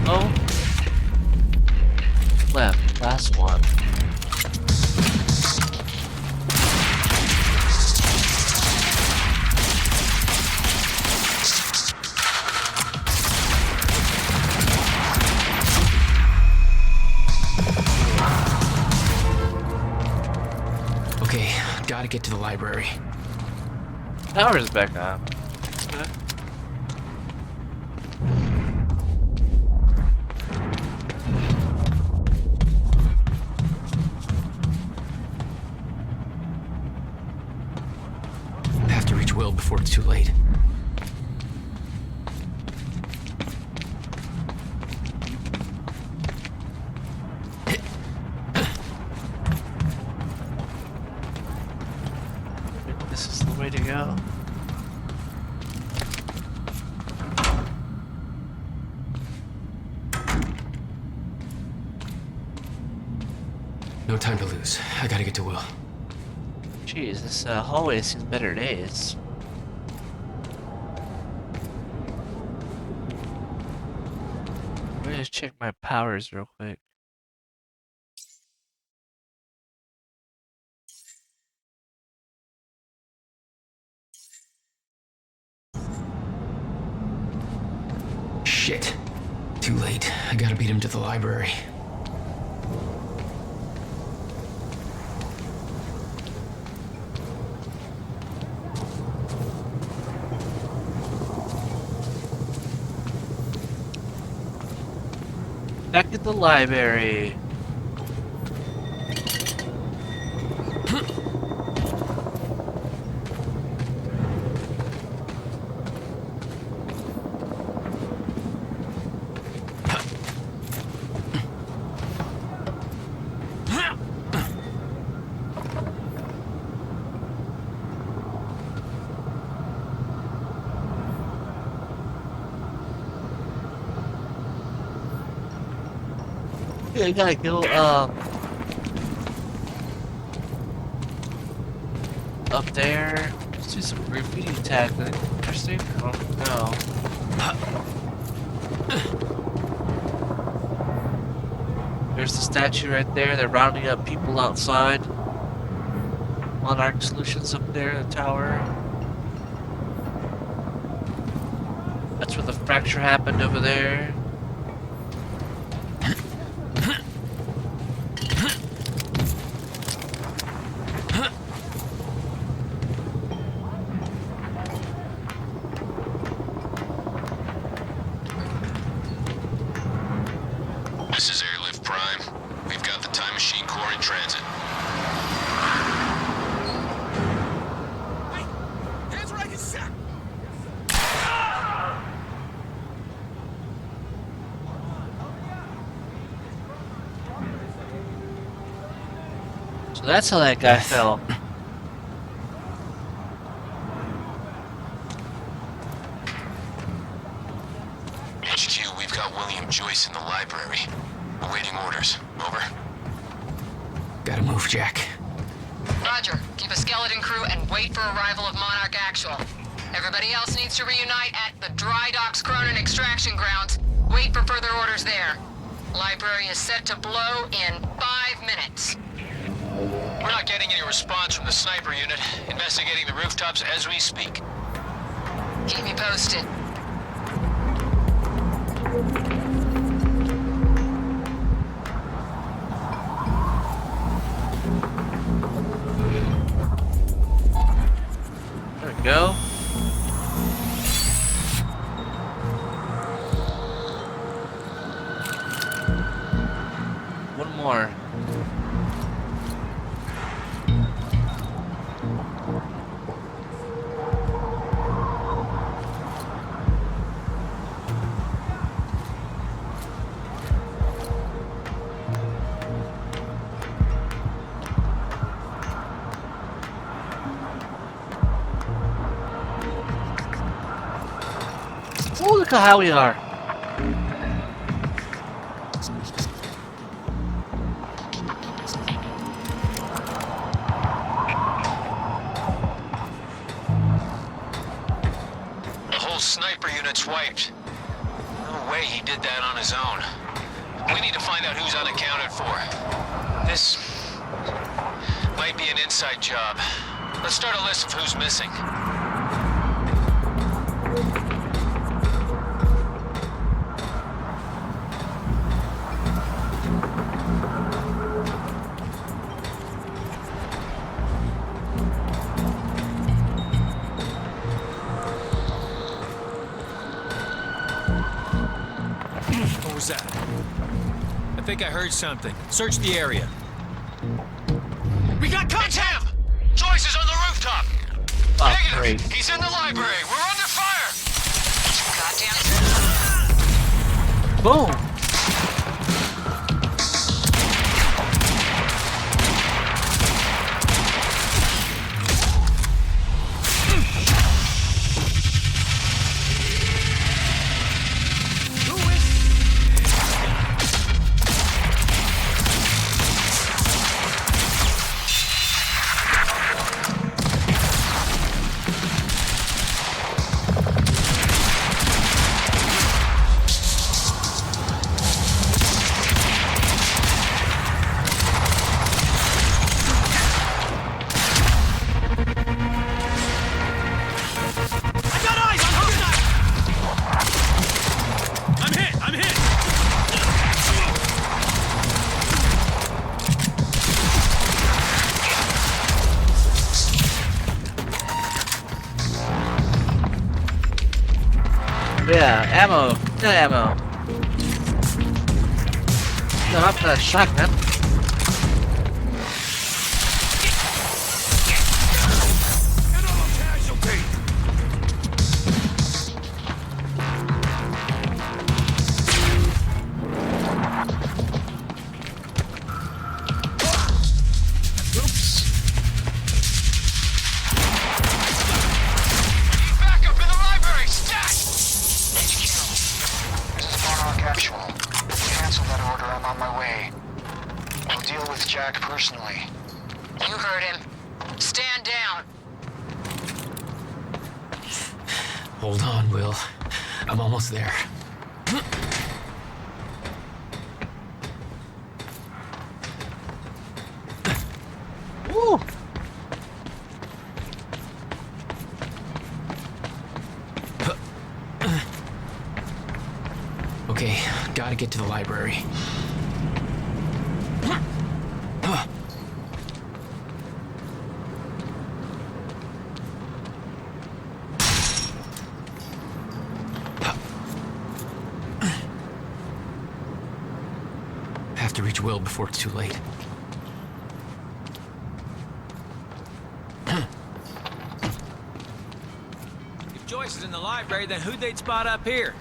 Oh. Left. Last one.
Okay, gotta get to the library.
Power's back on. That's good.
Have to reach Will before it's too late.
This is the way to go.
No time to lose. I gotta get to Will.
Jeez, this hallway has seen better days. Let me just check my powers real quick.
Shit. Too late. I gotta beat him to the library.
Back at the library. Yeah, I gotta go, up there. Let's do some graffiti tagging. Interesting. I don't know. There's the statue right there. They're rounding up people outside. Monarch Solutions up there in the tower. That's where the fracture happened over there. So that's how that guy fell.
HQ, we've got William Joyce in the library. Awaiting orders. Over.
Gotta move, Jack.
Roger. Keep a skeleton crew and wait for arrival of Monarch Actual. Everybody else needs to reunite at the Dry Docks Cronin extraction grounds. Wait for further orders there. Library is set to blow in 5 minutes.
We're not getting any response from the sniper unit. Investigating the rooftops as we speak.
Keep me posted.
There we go. One more. Oh, look at how we are.
The whole sniper unit's wiped. No way he did that on his own. We need to find out who's unaccounted for. This might be an inside job. Let's start a list of who's missing. What was that? I think I heard something. Search the area. We got contact! Joyce is on the rooftop!
Oh,
Negative!
great.
He's in the library! We're under fire!
Goddamn.
Boom! Yeah, ammo. No ammo. No, not for that shotgun.
Personally.
You heard him. Stand down.
Hold on, Will. I'm almost there.
Woo!
Okay, gotta get to the library. Have to reach Will before it's too late.
Joyce is in the library, then who'd they spot up here?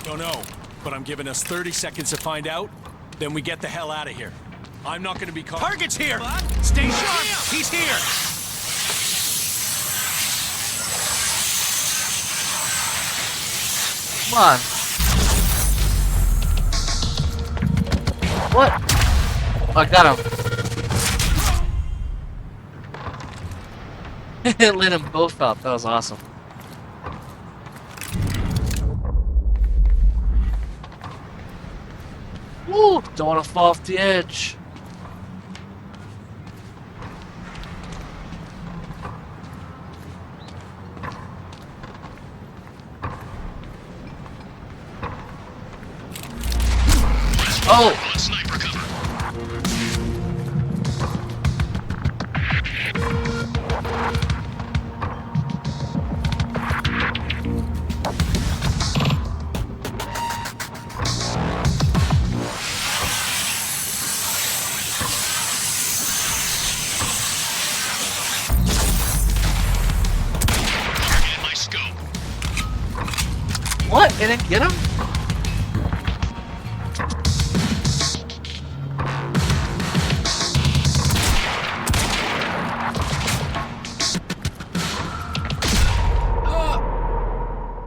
Don't know, but I'm giving us 30 seconds to find out, then we get the hell out of here. I'm not gonna be caught.
Target's here! Stay sharp! He's here!
Come on. What? Oh, I got him. Lit them both up. That was awesome. Woo! Don't want to fall off the edge. Oh!
Sniper cover. Target my scope.
What? They didn't get him?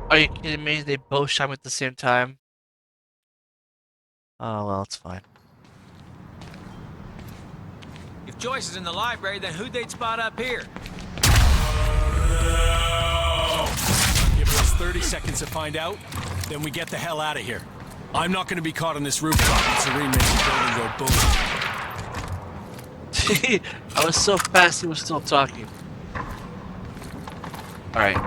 Are you kidding me? They both shot me at the same time. Oh, well, it's fine.
If Joyce is in the library, then who'd they spot up here?
Giving us 30 seconds to find out, then we get the hell out of here. I'm not gonna be caught on this rooftop and Serene makes the building go boom.
I was so fast he was still talking. Alright.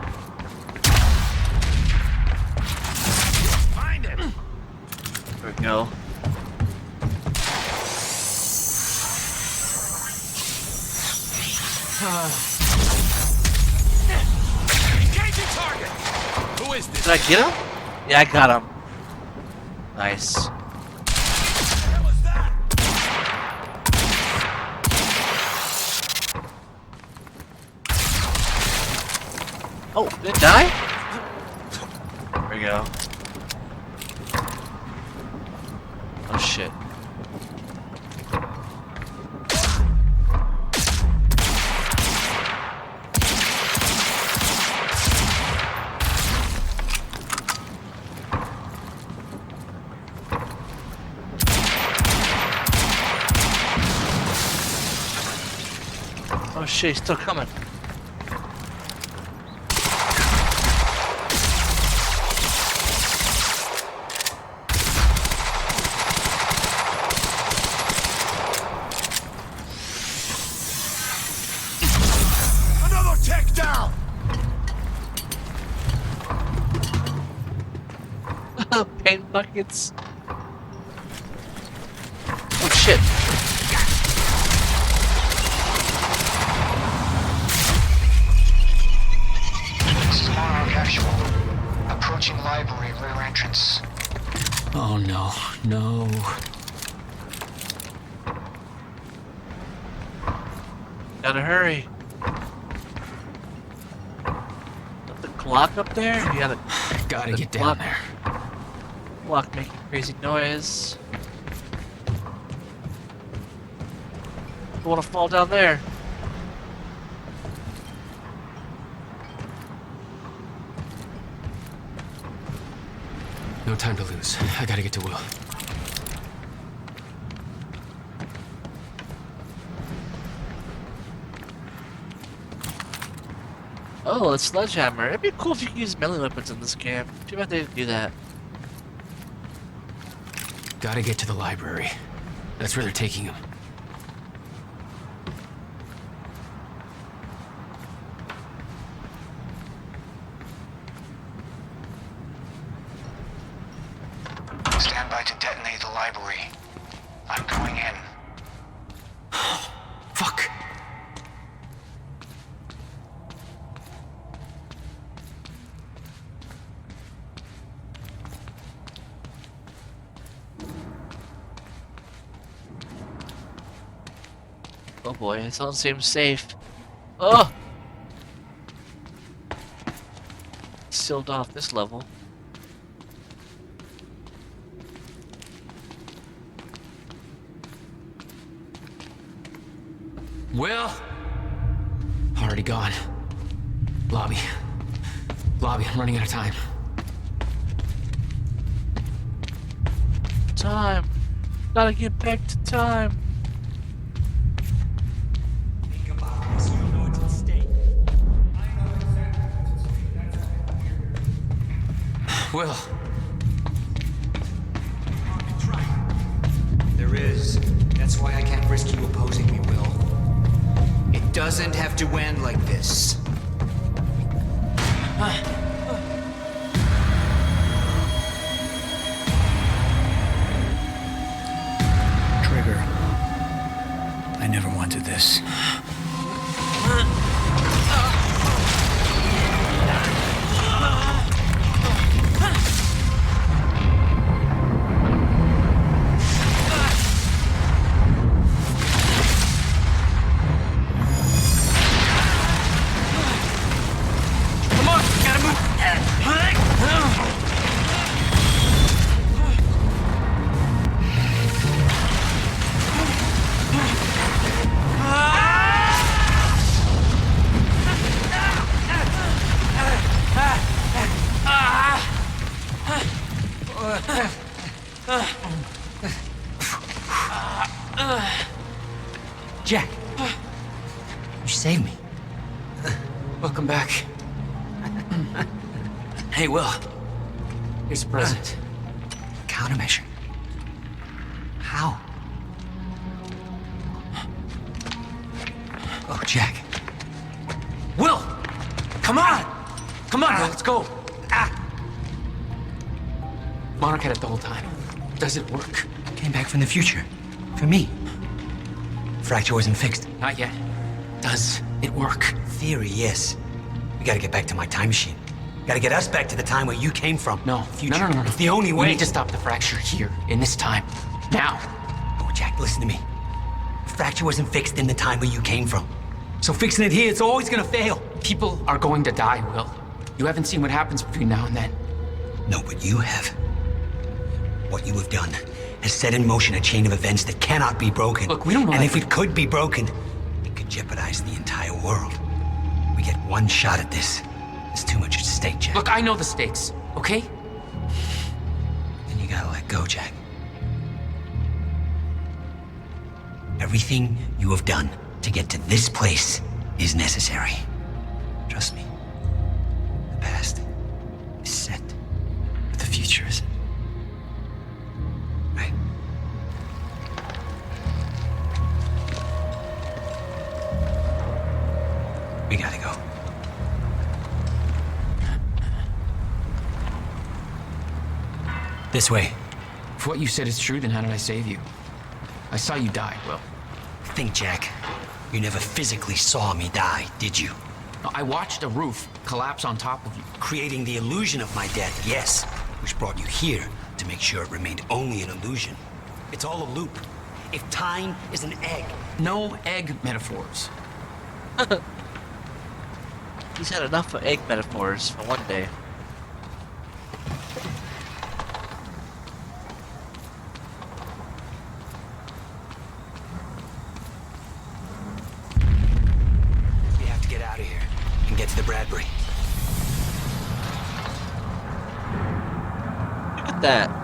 Find him.
There we go.
Engaging target.
Who is this?
Did I get him? Yeah, I got him. Nice. Oh, did it die? There we go. Oh shit. Oh shit, he's still coming.
Another tech down.
Paint buckets. Oh shit.
This is Monarch Actual. Approaching library rear entrance.
Oh no, no.
Gotta hurry. Got the clock up there? You
Gotta
the
get
clock,
down there.
Clock making crazy noise. I wanna fall down there.
No time to lose. I gotta get to Will.
Oh, a sledgehammer. It'd be cool if you could use melee weapons in this game. Too bad they didn't do that.
Gotta get to the library. That's where they're taking him.
Stand by to detonate the library. I'm going in.
Fuck.
Oh boy, this don't seem safe. Oh! sealed off this level.
Will? Already gone. Lobby. Lobby, I'm running out of time.
Time. Gotta get back to time.
Will.
There is. That's why I can't risk you opposing me, Will. It doesn't have to end like this.
Trigger. I never wanted this.
Jack, you saved me.
Welcome back. Hey, Will. Here's a present.
Countermeasure. How? Oh, Jack.
Will! Come on! Come on, Will, let's go. Monarch had it the whole time. Does it work?
Came back from the future. For me. Fracture wasn't fixed.
Not yet. Does it work?
Theory, yes. We gotta get back to my time machine. Gotta get us back to the time where you came from.
No,
future.
No.
It's the only
We
way.
need to stop the fracture here, in this time. Now.
Oh, Jack, listen to me. Fracture wasn't fixed in the time where you came from. So fixing it here, it's always gonna fail.
People are going to die, Will. You haven't seen what happens between now and then.
No, but you have. What you have done has set in motion a chain of events that cannot be broken.
Look, we don't know.
And if it could be broken, it could jeopardize the entire world. We get one shot at this. There's too much at stake, Jack.
Look, I know the stakes, okay?
Then you gotta let go, Jack. Everything you have done to get to this place is necessary. Trust me. The past is set, but the future isn't. Right? We gotta go. This way.
If what you said is true, then how did I save you? I saw you die, Will.
Think, Jack. You never physically saw me die, did you?
I watched a roof collapse on top of you.
Creating the illusion of my death, yes. Which brought you here to make sure it remained only an illusion. It's all a loop. If time is an egg.
No egg metaphors.
He's had enough of egg metaphors for one day.
We have to get out of here and get to the Bradbury.
Look at that.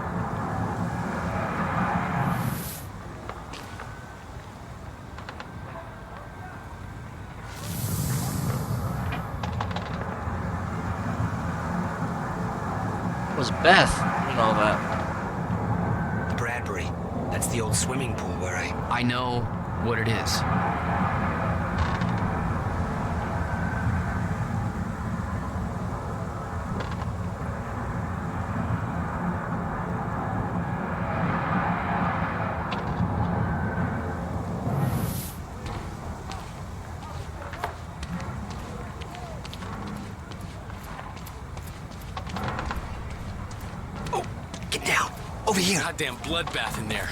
Was Beth and all that?
The Bradbury. That's the old swimming pool where
I know what it is.
Over here.
Goddamn bloodbath in there.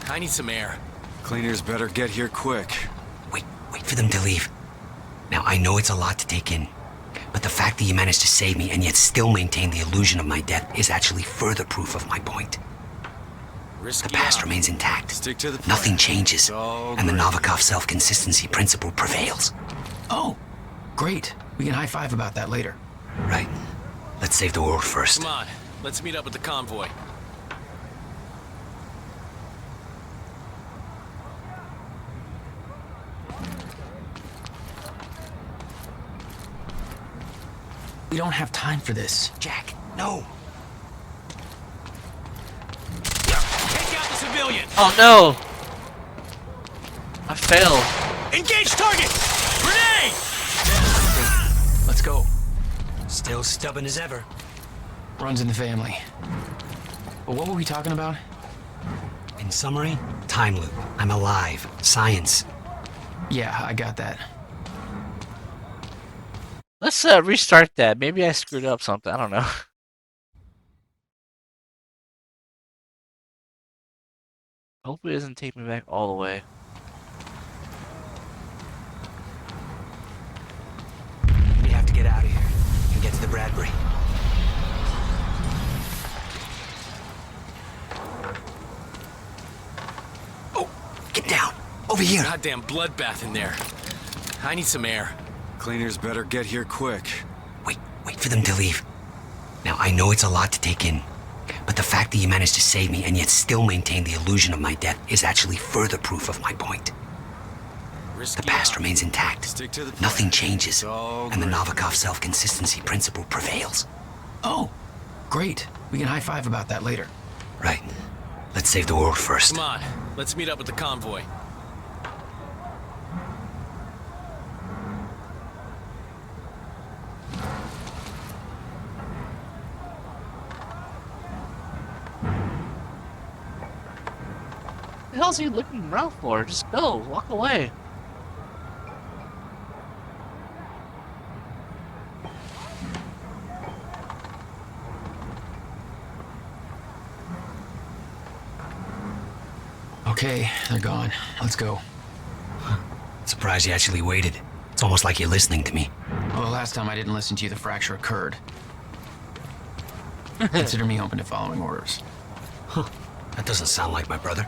I need some air.
Cleaners better get here quick.
Wait for them to leave. Now, I know it's a lot to take in, but the fact that you managed to save me and yet still maintain the illusion of my death is actually further proof of my point. The past remains intact.
Stick to the plan.
Nothing changes, and the
great.
Novikov self-consistency principle prevails.
Oh, great. We can high-five about that later.
Right. Let's save the world first.
Come on, let's meet up with the convoy.
We don't have time for this.
Jack, no.
Take out the civilian!
Oh no! I failed.
Engage target! Grenade!
Let's go.
Still stubborn as ever.
Runs in the family. But what were we talking about?
In summary, time loop. I'm alive. Science.
Yeah, I got that.
Let's restart that. Maybe I screwed up something. I don't know. Hopefully it doesn't take me back all the way.
We have to get out of here and get to the Bradbury. Oh, get down. Over here.
Goddamn bloodbath in there. I need some air.
Cleaners better get here quick.
Wait for them to leave. Now, I know it's a lot to take in, but the fact that you managed to save me and yet still maintain the illusion of my death is actually further proof of my point. The past remains intact.
Stick to the plan.
Nothing changes, and the
great.
Novikov self-consistency principle prevails.
Oh, great. We can high-five about that later.
Right. Let's save the world first.
Come on, let's meet up with the convoy.
What the hell's he looking around for? Just go. Walk away.
Okay, they're gone. Let's go.
Surprised you actually waited. It's almost like you're listening to me.
Well, the last time I didn't listen to you, the fracture occurred. Consider me open to following orders.
That doesn't sound like my brother.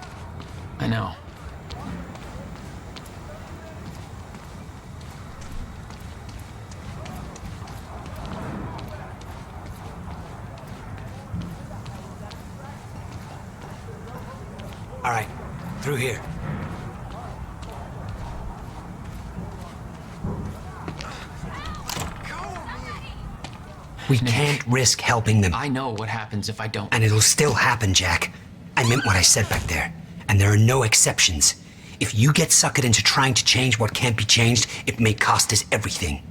I know.
All right, through here. We can't risk helping them.
I know what happens if I don't.
And it'll still happen, Jack. I meant what I said back there. And there are no exceptions. If you get suckered into trying to change what can't be changed, it may cost us everything.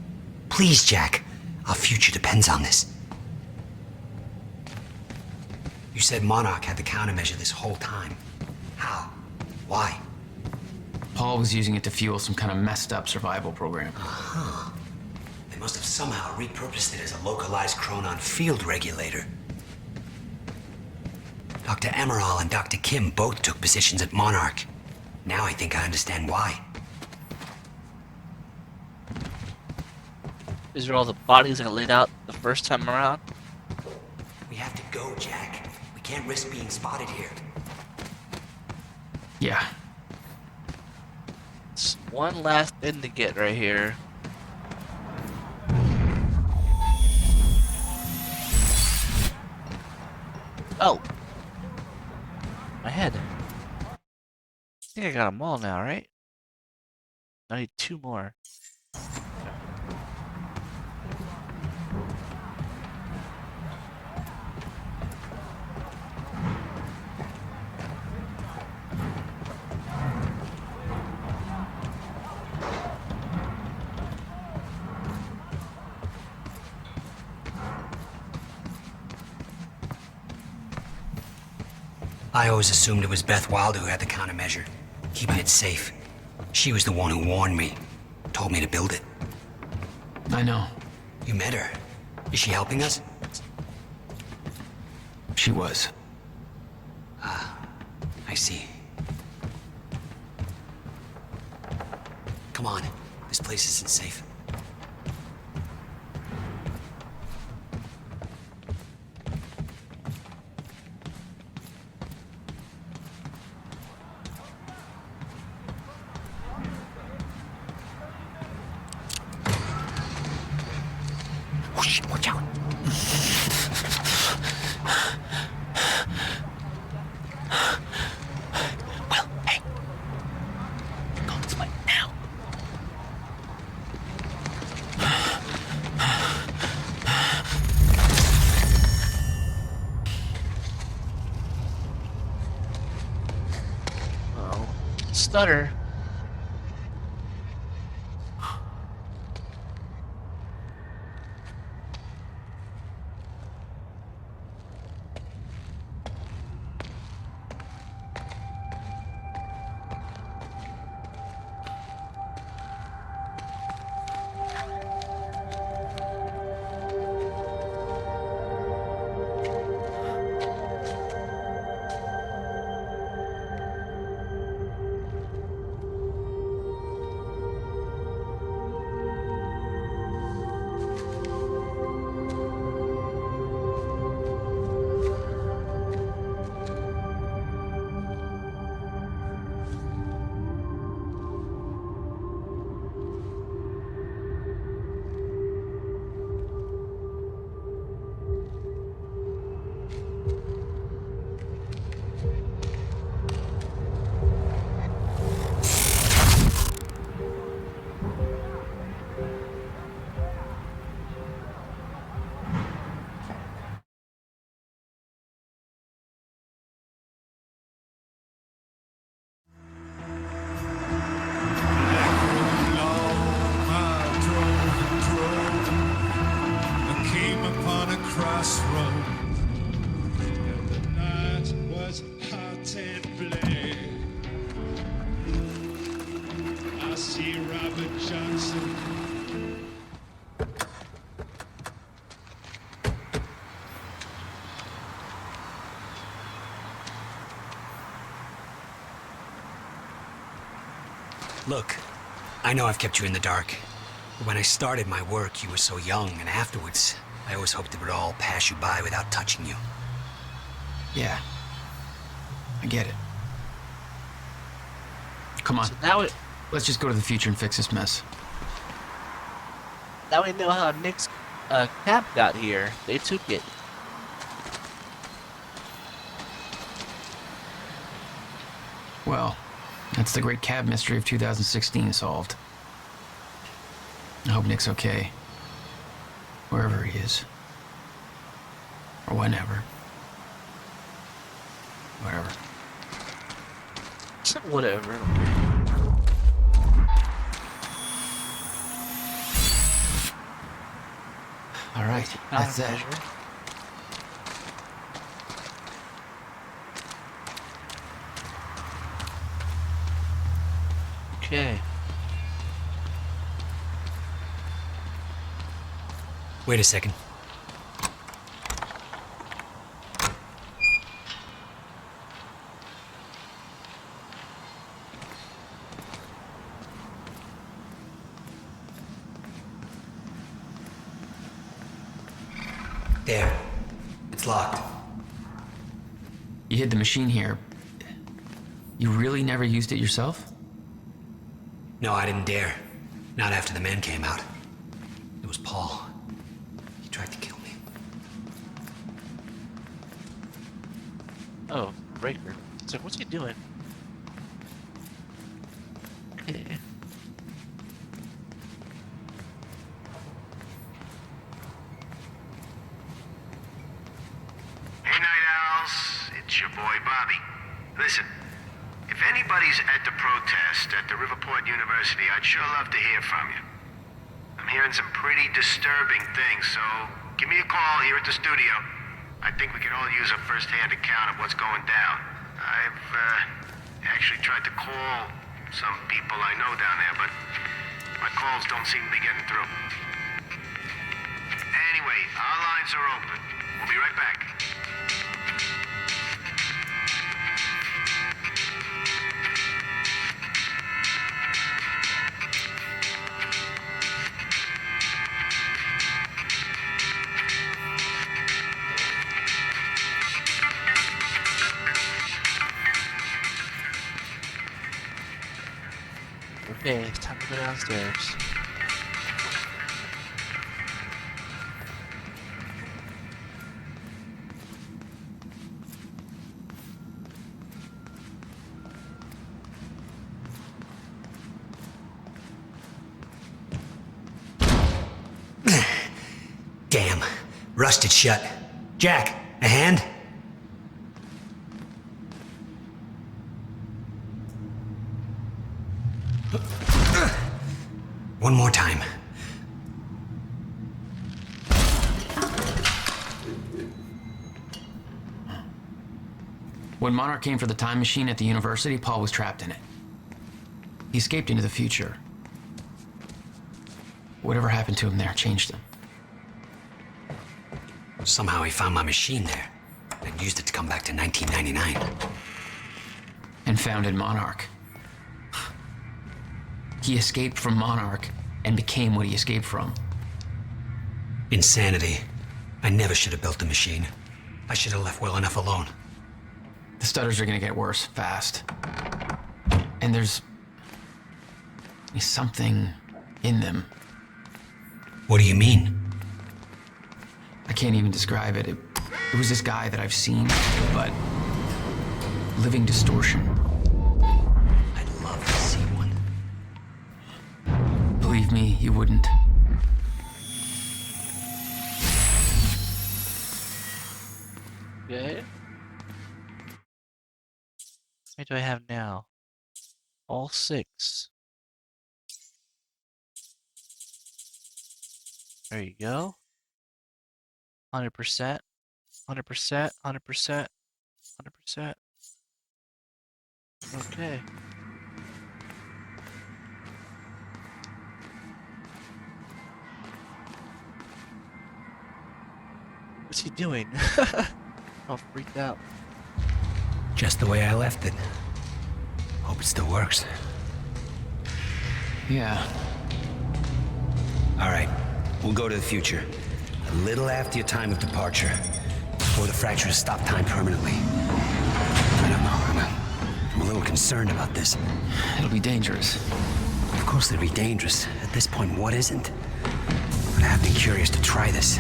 Please, Jack. Our future depends on this. You said Monarch had the countermeasure this whole time. How? Why?
Paul was using it to fuel some kind of messed up survival program.
Uh-huh. They must have somehow repurposed it as a localized chronon field regulator. Dr. Emerald and Dr. Kim both took positions at Monarch. Now I think I understand why.
These are all the bodies that got laid out the first time around.
We have to go, Jack. We can't risk being spotted here.
Yeah.
It's one last thing to get right here. Oh. My head. I think I got them all now, right? I need 2 more.
I always assumed it was Beth Wilder who had the countermeasure, keeping it safe. She was the one who warned me, told me to build it.
I know.
You met her. Is she helping us?
She was.
Ah, I see. Come on, this place isn't safe. Shh, watch out. Well, hey. Call this way now.
Oh, stutter.
crossroad, and the night was hot and black. I see Robert Johnson.
Look, I know I've kept you in the dark. But when I started my work, you were so young, and afterwards, I always hoped it would all pass you by without touching you.
Yeah. I get it. Come on.
So now
let's just go to the future and fix this mess.
Now we know how Nick's cab got here. They took it.
Well, that's the great cab mystery of 2016 solved. I hope Nick's okay. Wherever he is. Or whenever. Whatever.
Whatever.
All right, that's that.
Okay.
Wait a second. There. It's locked.
You hid the machine here. You really never used it yourself?
No, I didn't dare. Not after the men came out. It was Paul. He tried to kill me.
Oh, Breaker. So what's he doing? Okay.
Hey, Night Owls. It's your boy, Bobby. Listen, if anybody's at the protest at the Riverport University, I'd sure love to hear from you. I'm hearing some pretty disturbing things, so give me a call here at the studio. I think we could all use a first-hand account of what's going down. I've actually tried to call some people I know down there, but my calls don't seem to be getting through. Anyway, our lines are open. We'll be right back.
Okay, it's time to go downstairs.
Rusted shut. Jack, a hand? One more time.
When Monarch came for the time machine at the university, Paul was trapped in it. He escaped into the future. Whatever happened to him there changed him.
Somehow he found my machine there and used it to come back to 1999.
And founded Monarch. He escaped from Monarch and became what he escaped from.
Insanity. I never should have built the machine. I should have left well enough alone.
The stutters are gonna get worse, fast. And there's something in them.
What do you mean?
I can't even describe it. It was this guy that I've seen, but living distortion.
I'd love to see one.
Believe me, you wouldn't.
Okay. What do I have now? All 6. There you go. 100%. 100%. 100%. 100%. Okay. What's he doing? All freaked out.
Just the way I left it. Hope it still works.
Yeah.
All right, we'll go to the future. A little after your time of departure. Before the fractures stop time permanently. I don't know, I'm a little concerned about this.
It'll be dangerous.
Of course it'll be dangerous. At this point, what isn't? But I have been curious to try this.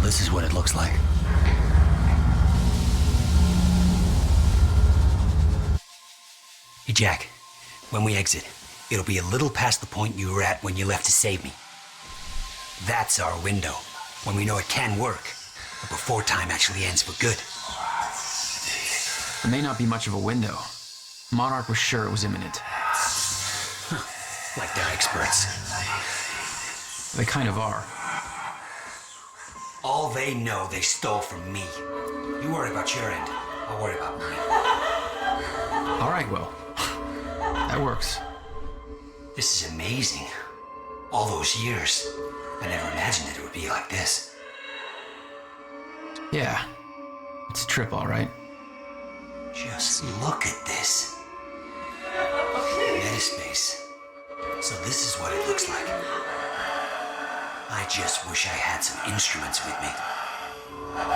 This is what it looks like. Hey, Jack. When we exit, it'll be a little past the point you were at when you left to save me. That's our window, when we know it can work, but before time actually ends for good.
There may not be much of a window. Monarch was sure it was imminent.
Like they're experts.
They kind of are.
All they know they stole from me. You worry about your end, I'll worry about mine.
All right, well, that works.
This is amazing. All those years, I never imagined it would be like this.
Yeah, it's a trip, all right.
Just look at this. Metaspace. So this is what it looks like. I just wish I had some instruments with me.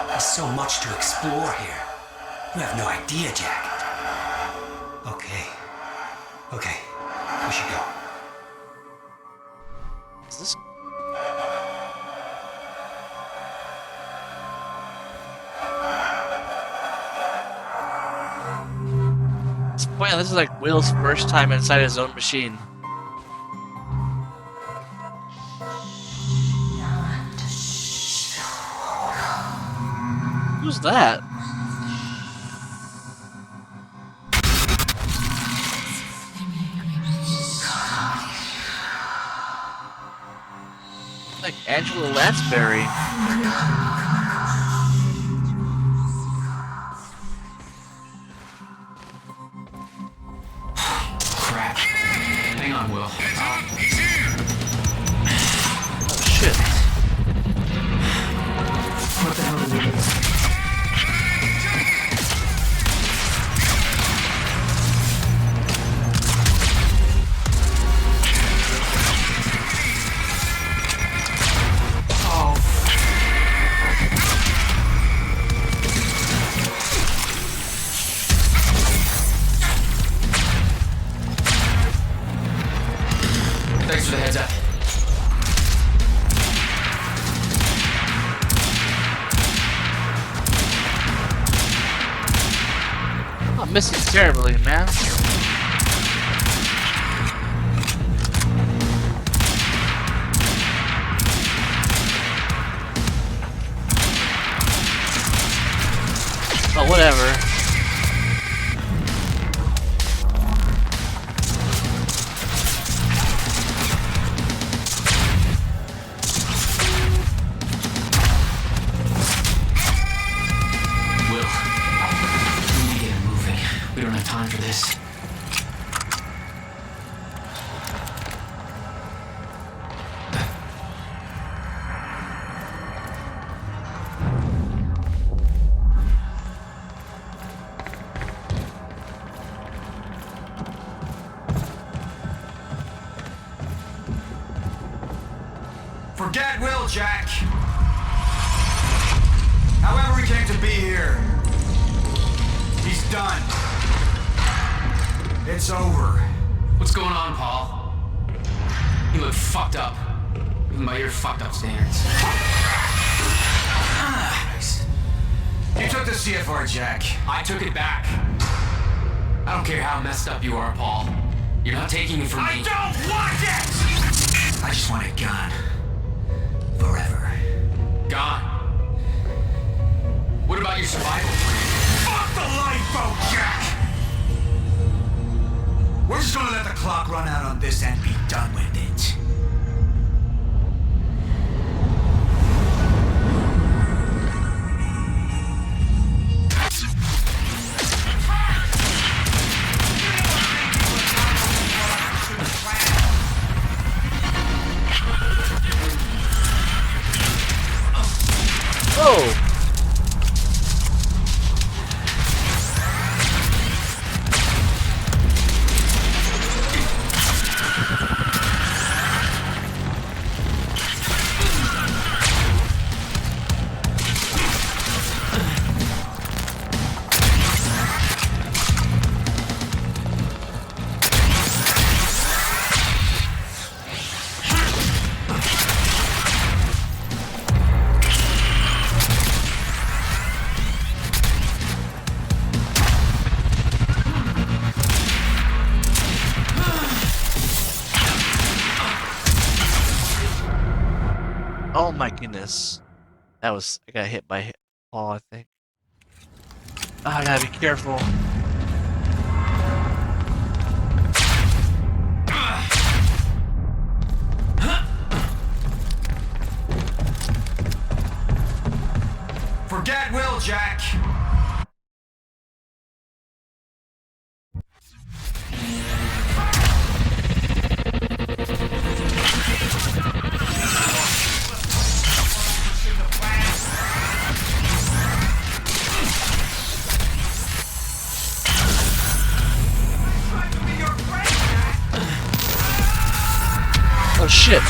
There's so much to explore here. You have no idea, Jack. Okay, we should go.
Is this? Wow, this is like Will's first time inside his own machine. Who's that? Like Angela Lansbury.
Crap. Hang on, Will.
Oh shit.
What the hell is it?
missing terribly, man. Oh, whatever.
Will, we need to get moving. We don't have time for this.
Forget Will, Jack. However he came to be here, he's done. It's over.
What's going on, Paul? You look fucked up. Even by your fucked up standards. Nice.
You took the CFR, Jack.
I took it back. I don't care how messed up you are, Paul. You're not taking it from me.
I don't want it! I just want it gone. Forever.
Gone. What about your survival plan?
Fuck the lifeboat, Jack! We're just gonna let the clock run out on this and be done with it.
Oh! Oh my goodness. That was, I got hit by Paul, I think. Oh, I gotta be careful.
Forget Will, Jack.
Oh shit.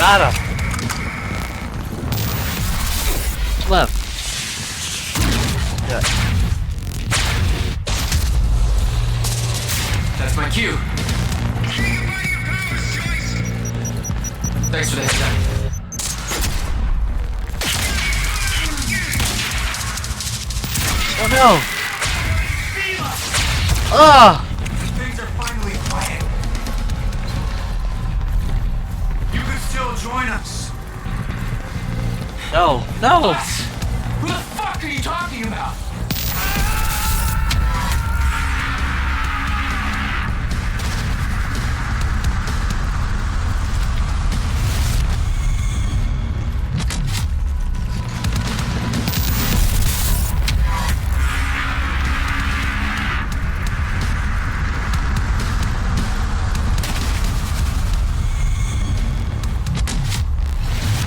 Got him. Left. Yeah.
That's my cue. Thanks for the heads up.
Oh no! Ah!
Things are finally quiet. You could still join us.
No, no!
Who the fuck are you talking about?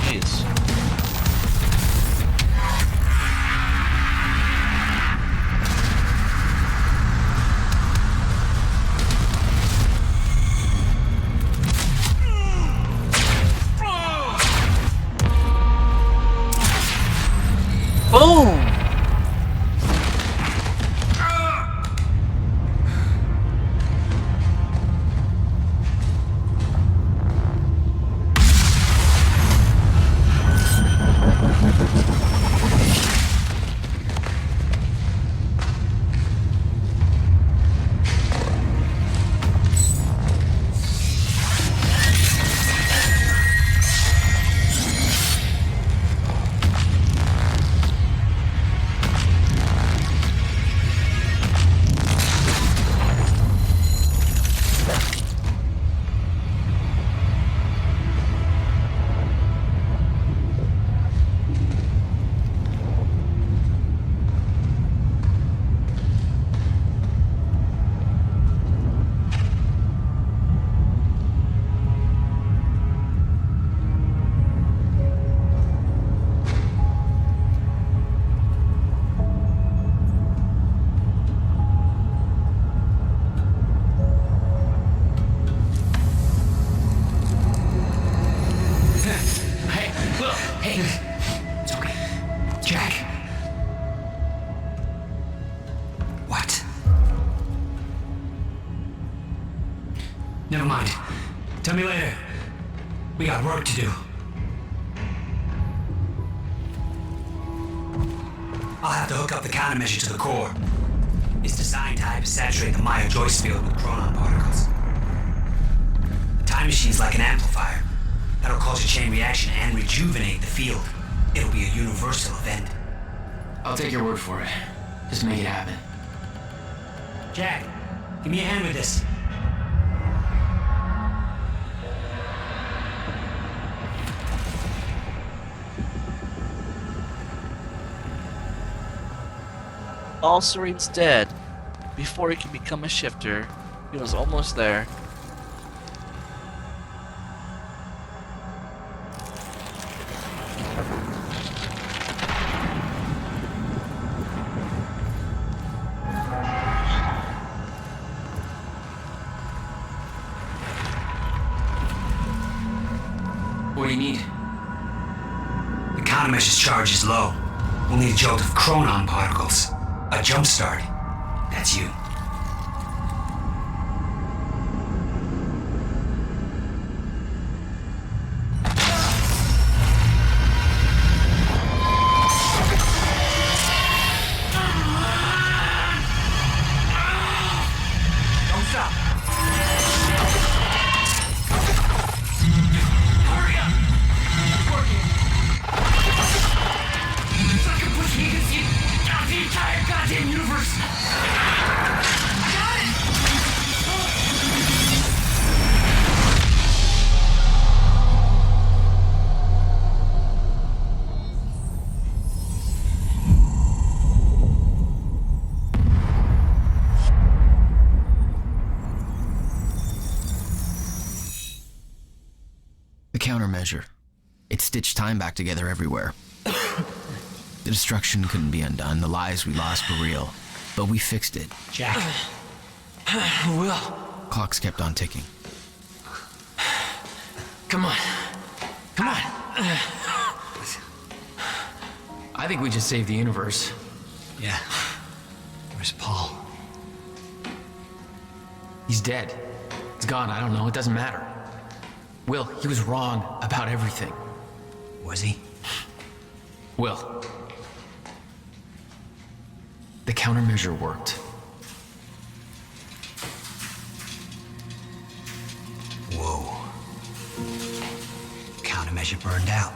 Jeez. Boom!
Hey, it's okay. Jack.
What?
Never mind. Tell me later. We got work to do.
I'll have to hook up the countermeasure to the core. It's designed to hypersaturate the Maya-Joyce field with chronon particles. The time machine's like an amplifier. That'll cause a chain reaction and rejuvenate the field. It'll be a universal event.
I'll take your word for it. Just make it happen.
Jack, give me a hand with this.
All Serene's dead. Before he can become a shifter, he was almost there.
What do you need?
The countermeasure's charge is low. We'll need a jolt of chronon particles. A jump start. That's you. Don't stop.
Hurry up! It's working. It's like I'm pushing against the entire goddamn universe. Got it!
The countermeasure. It stitched time back together everywhere. The destruction couldn't be undone. The lives we lost were real. But we fixed it.
Jack.
Will.
Clocks kept on ticking.
Come on. Come on. I think we just saved the universe.
Yeah. Where's Paul?
He's dead. It's gone, I don't know, it doesn't matter. Will, he was wrong about everything.
Was he?
Will. The countermeasure worked.
Whoa. Countermeasure burned out.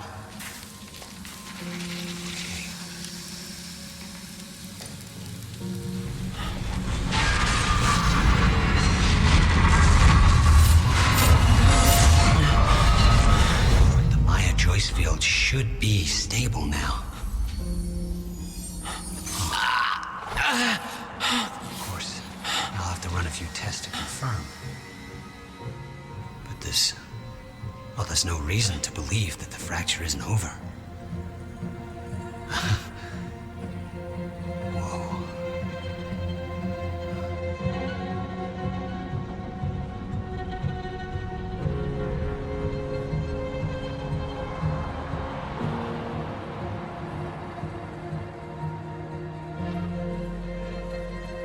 The Maya Joyce field should be stable now. Of course, I'll have to run a few tests to confirm. But there's no reason to believe that the fracture isn't over. Whoa.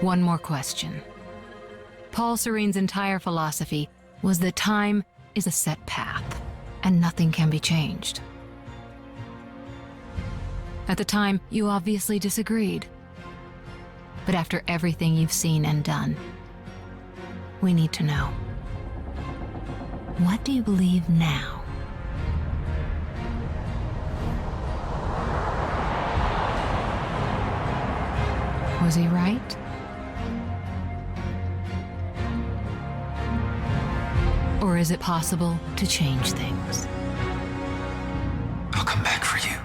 One more question. Paul Serene's entire philosophy was that time is a set path, and nothing can be changed. At the time, you obviously disagreed. But after everything you've seen and done, we need to know. What do you believe now? Was he right? Or is it possible to change things?
I'll come back for you.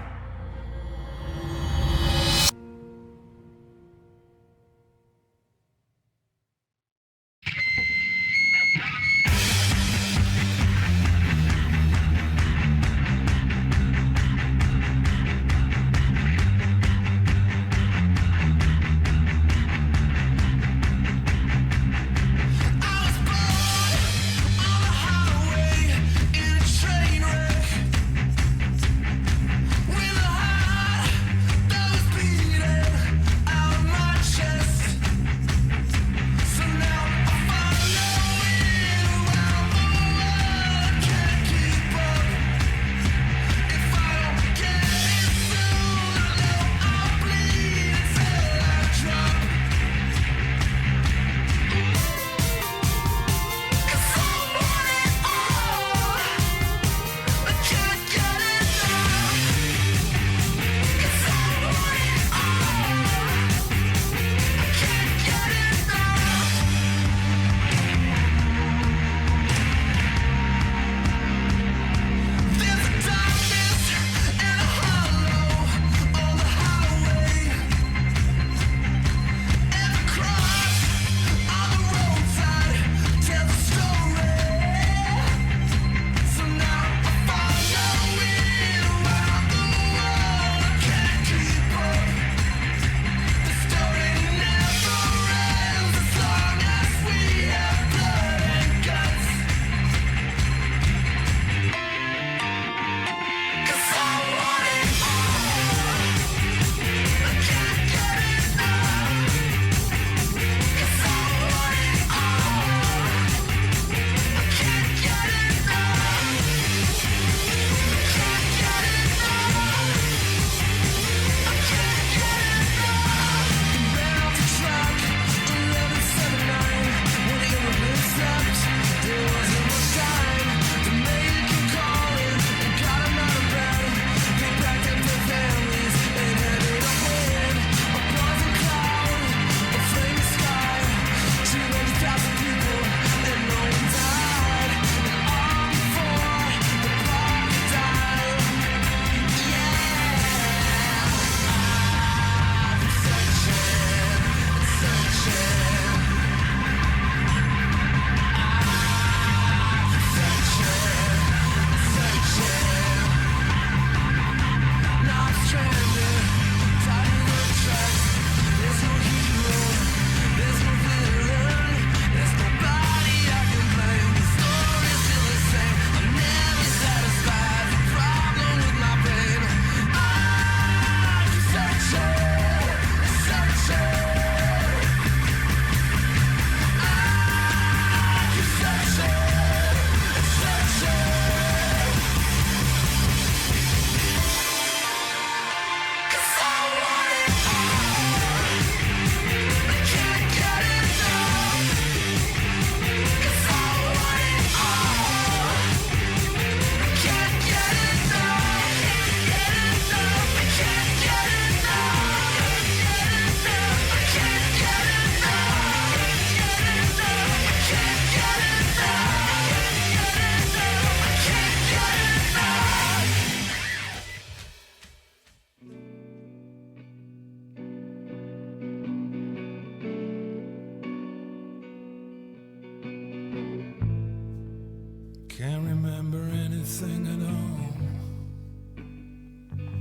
anything at all.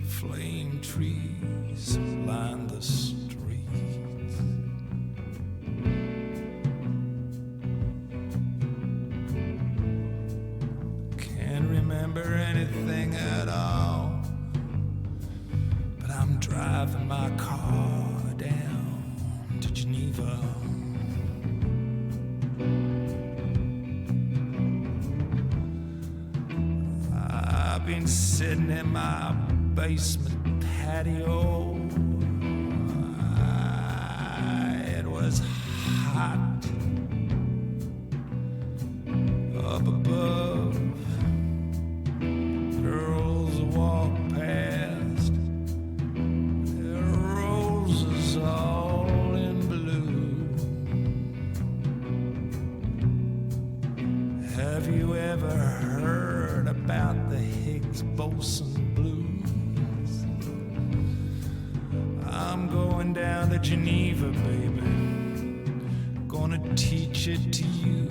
Flame trees line the streets. Can't remember anything at all, but I'm driving my car down to Geneva. I've been sitting in my basement patio. It was hot up above. Girls walk past, their roses all in blue. Have you ever heard about the Higgs Boson blues? I'm going down to Geneva, baby. Gonna teach it to you.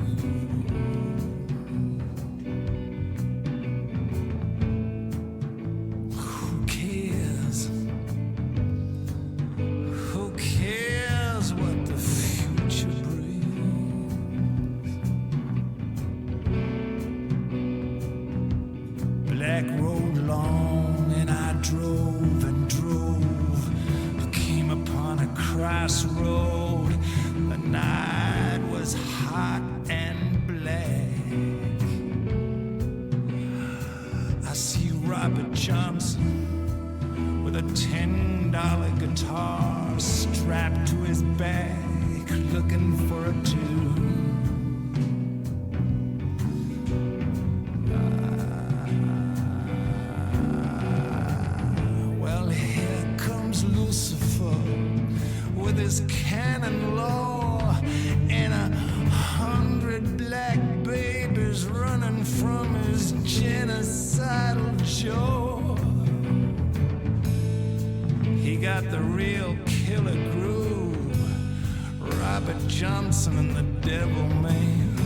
Who cares? Who cares what the future brings? Black road long, and I drove and drove. I came upon a crossroad. The night was hot and black. I see Robert Johnson with a $10 guitar strapped to his back, looking for a tune. Well, here comes Lucifer with his canon law and 100 black babies running from his genocidal jaw. He got the real killer groove, Robert Johnson and the Devil Man.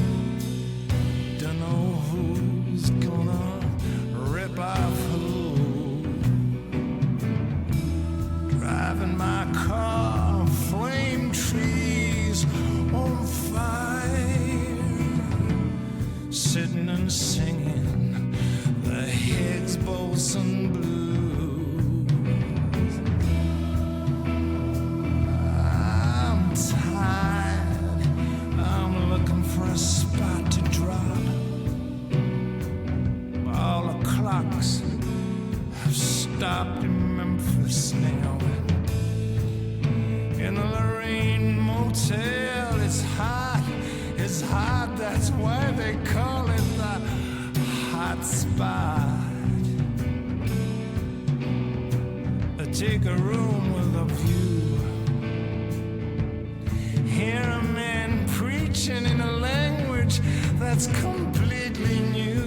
Dunno who's gonna rip off who. Driving my car, flame trees on fire, sitting and singing the Higgs Boson blues. I'm tired, I'm looking for a spot to drop. All the clocks have stopped in Memphis now. In the Lorraine Motel, it's hot, that's why they call it the hot spot. I take a room with a view, hear a man preaching in a language that's completely new.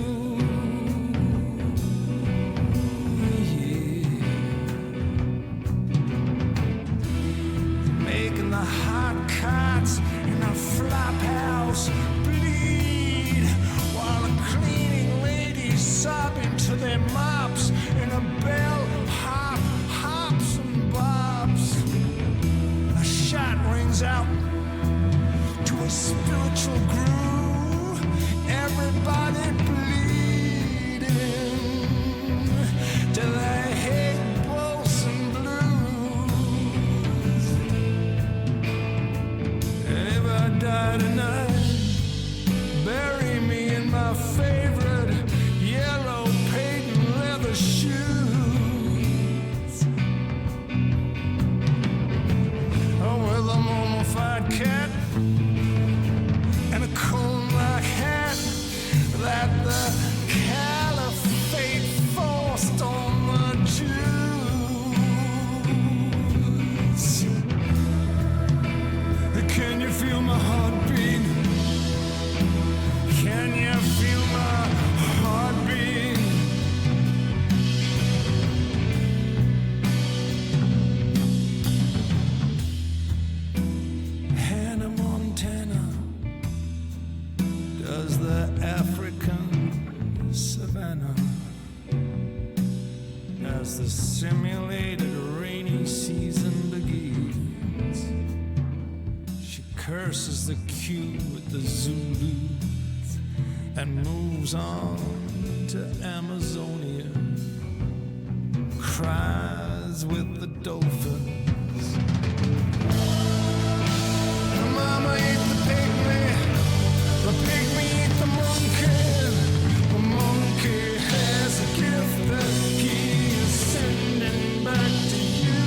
The hot cots in a flop house bleed, while the cleaning ladies sobbing to their mops in a bell hop, hops and bobs. A shot rings out to a spiritual groove, everybody bleeding to the Higgs Boson blues. If I die tonight, as the simulated rainy season begins. She curses the queue with the Zulus and moves on to Amazonia. Cries with the dolphins. Mama ate the pygmy ate the monkey. The monkey has a gift that he is sending back to you.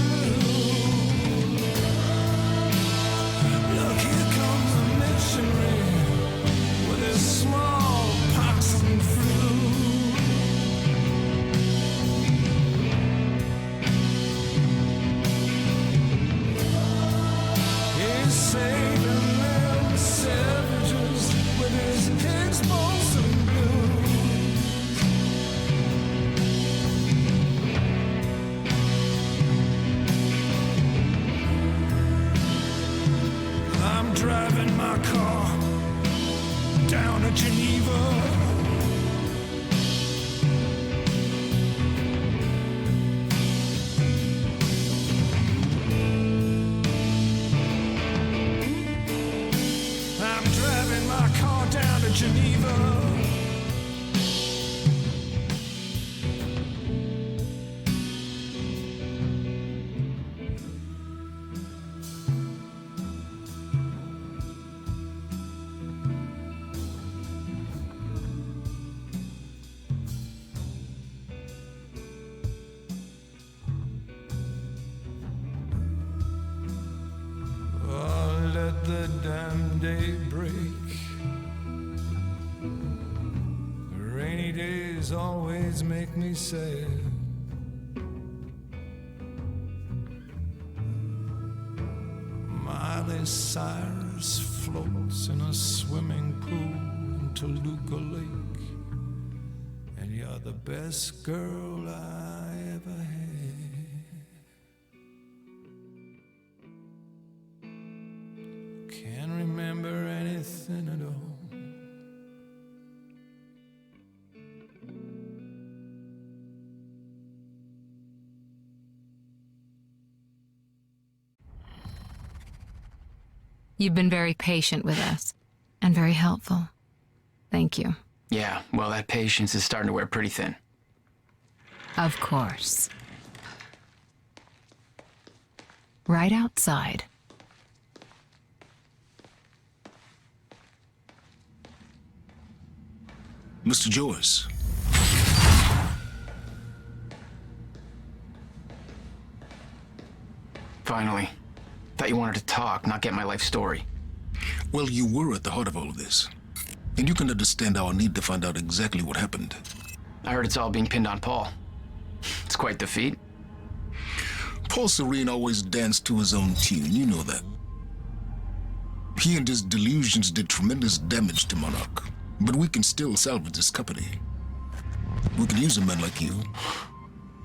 Look, here comes the missionary with his smallpox and flu. He's saving them savages with his Higgs Boson blues. I'm driving my car down to Geneva. I'm driving my car down to Geneva. Oh, let the damn day break. Rainy days always make me sad. Miley Cyrus floats in a swimming pool in Toluca Lake. And you're the best girl I ever had. Can't remember anything at all.
You've been very patient with us, and very helpful. Thank you.
Yeah, well, that patience is starting to wear pretty thin.
Of course. Right outside.
Mr. Joyce.
Finally. Thought you wanted to talk, not get my life story.
Well, you were at the heart of all of this. And you can understand our need to find out exactly what happened.
I heard it's all being pinned on Paul. It's quite the feat.
Paul Serene always danced to his own tune, you know that. He and his delusions did tremendous damage to Monarch, but we can still salvage this company. We can use a man like you.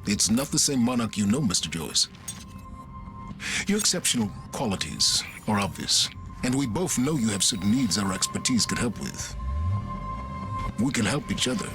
It's not the same Monarch you know, Mr. Joyce. Your exceptional qualities are obvious, and we both know you have certain needs our expertise could help with. We can help each other.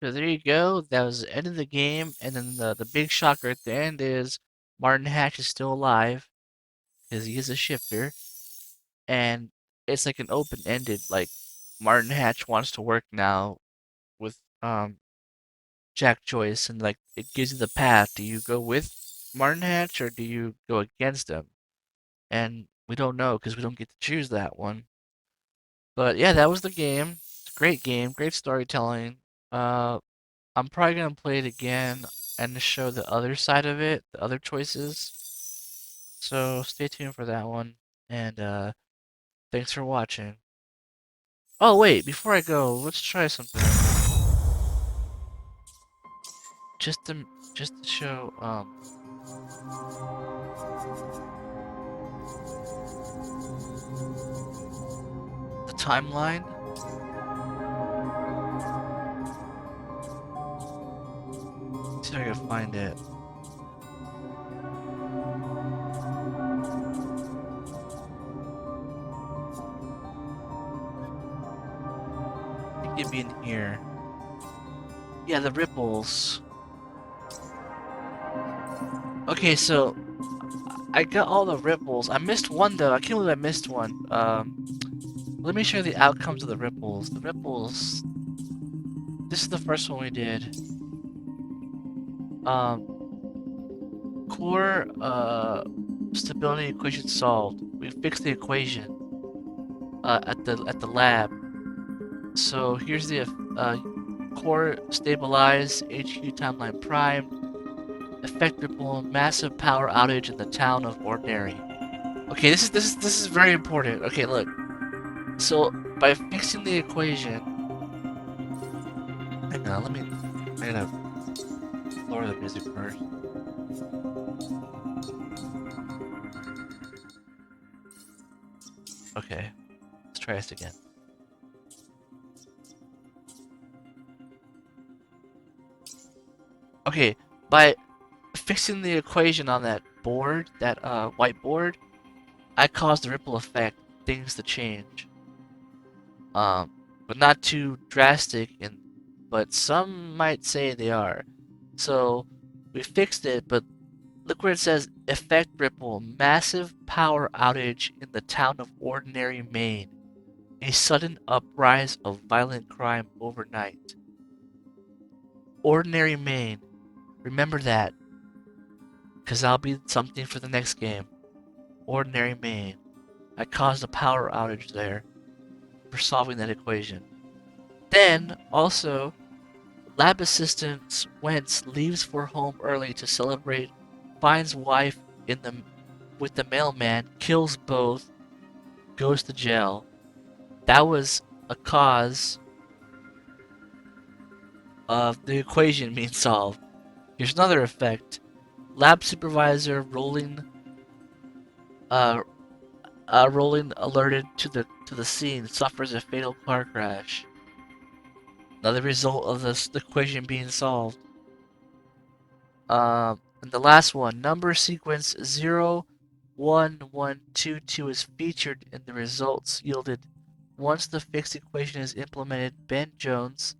So there you go. That was the end of the game, and then the big shocker at the end is Martin Hatch is still alive because he is a shifter, and it's like an open-ended. Like Martin Hatch wants to work now with Jack Joyce, and like it gives you the path. Do you go with Martin Hatch or do you go against him? And we don't know because we don't get to choose that one. But yeah, that was the game. It's a great game, great storytelling. I'm probably gonna play it again and show the other side of it, the other choices. So stay tuned for that one, and thanks for watching. Oh wait, before I go, let's try something. Just to show the timeline. see if I can find it. I think it'd be in here. Yeah, the ripples. Okay, so I got all the ripples. I missed one though. I can't believe I missed one. Let me show you the outcomes of the ripples. The ripples. This is the first one we did. Core stability equation solved. We fixed the equation at the lab. So here's the core stabilized, HQ timeline primed, effect ripple, massive power outage in the town of Ordinary. Okay, this is very important. Okay, look. So by fixing the equation, hang on, I gotta lower the music first. Okay, let's try this again. Okay, by fixing the equation on that board, that whiteboard, I caused the ripple effect, things to change. But not too drastic, but some might say they are. So we fixed it, but look where it says effect ripple, massive power outage in the town of Ordinary, Maine. A sudden uprise of violent crime overnight. Ordinary, Maine. Remember that, because that'll be something for the next game. Ordinary, Maine. I caused a power outage there for solving that equation. Then, also, lab assistant Wentz leaves for home early to celebrate, finds wife with the mailman, kills both, goes to jail. That was a cause of the equation being solved. Here's another effect. Lab supervisor rolling alerted to the scene suffers a fatal car crash. Another result of the equation being solved. And the last one, number sequence 01122 is featured in the results yielded. Once the fixed equation is implemented, Ben Jones,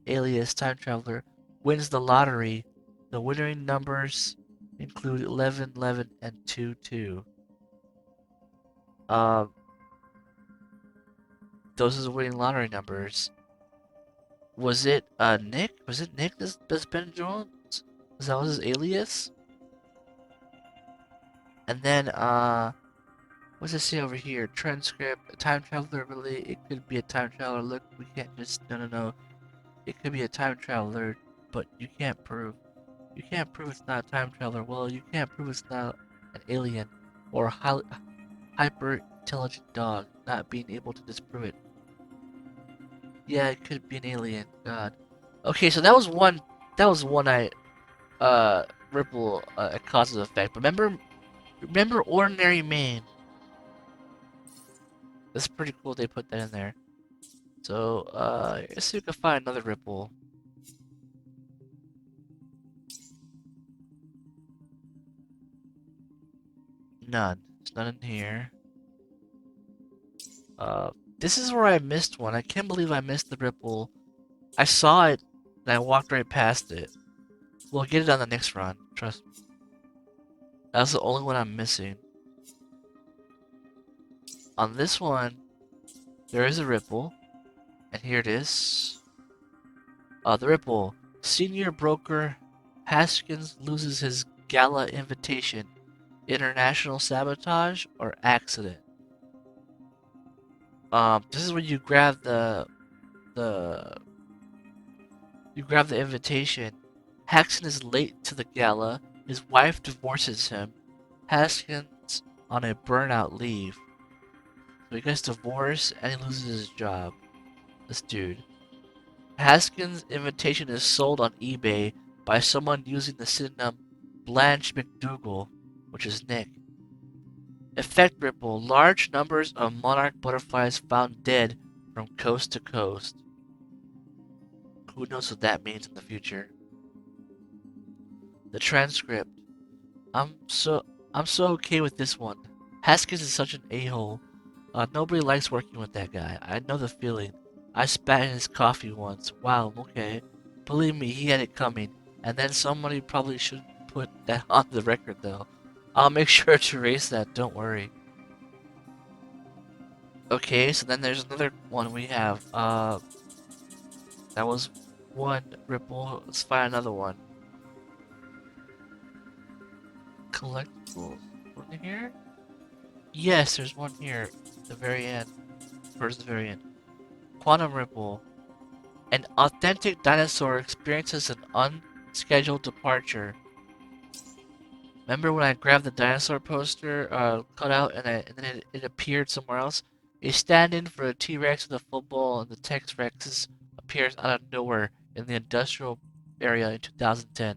alias Time Traveler, wins the lottery. The winning numbers include 11, 11, and 2, 2. Those are the winning lottery numbers. Was it Nick? Was it Nick that's Ben Jones? Was that his alias? And then what's it say over here? Transcript, time traveler. Really, it could be a time traveler. Look, we can't just no. It could be a time traveler, but you can't prove. You can't prove it's not a time traveler. Well, you can't prove it's not an alien or a hyper intelligent dog. Not being able to disprove it. Yeah, it could be an alien. God. Okay, so that was one. That was one ripple causes effect. But remember Ordinary Maine. That's pretty cool. They put that in there. So let's see if we can find another ripple. None. There's none in here. This is where I missed one. I can't believe I missed the ripple. I saw it, and I walked right past it. We'll get it on the next run. Trust me. That's the only one I'm missing. On this one, there is a ripple. And here it is. The ripple. Senior broker Haskins loses his gala invitation. International sabotage or accident? This is when you grab the invitation. Haskins is late to the gala. His wife divorces him. Haskins on a burnout leave. So he gets divorced and he loses his job. This dude. Haskins' invitation is sold on eBay by someone using the pseudonym Blanche McDougal, which is Nick. Effect ripple. Large numbers of monarch butterflies found dead from coast to coast. Who knows what that means in the future? The transcript. I'm so okay with this one. Haskins is such an a-hole. Nobody likes working with that guy. I know the feeling. I spat in his coffee once. Wow, okay. Believe me, he had it coming. And then somebody probably should put that on the record, though. I'll make sure to erase that, don't worry. Okay, so then there's another one we have. That was one ripple. Let's find another one. Collectibles. One here? Yes, there's one here. At the very end. Towards the very end. Quantum Ripple. An authentic dinosaur experiences an unscheduled departure. Remember when I grabbed the dinosaur poster, cut out, and then it appeared somewhere else? A stand-in for a T-Rex with a football and the Tex Rexes appears out of nowhere in the industrial area in 2010.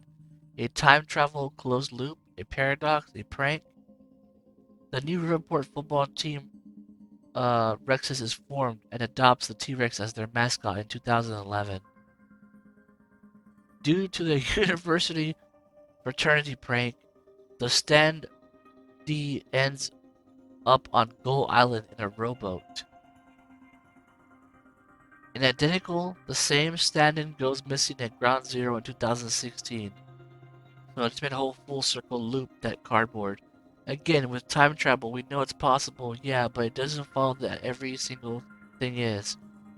A time travel closed loop, a paradox, a prank. The new Riverport football team, Rexes, is formed and adopts the T-Rex as their mascot in 2011. Due to the university fraternity prank, the stand-D ends up on Gull Island in a rowboat. In Identical, the same stand-in goes missing at Ground Zero in 2016. So it's made a whole full circle loop, that cardboard. Again, with time travel, we know it's possible, yeah, but it doesn't follow that every single thing is.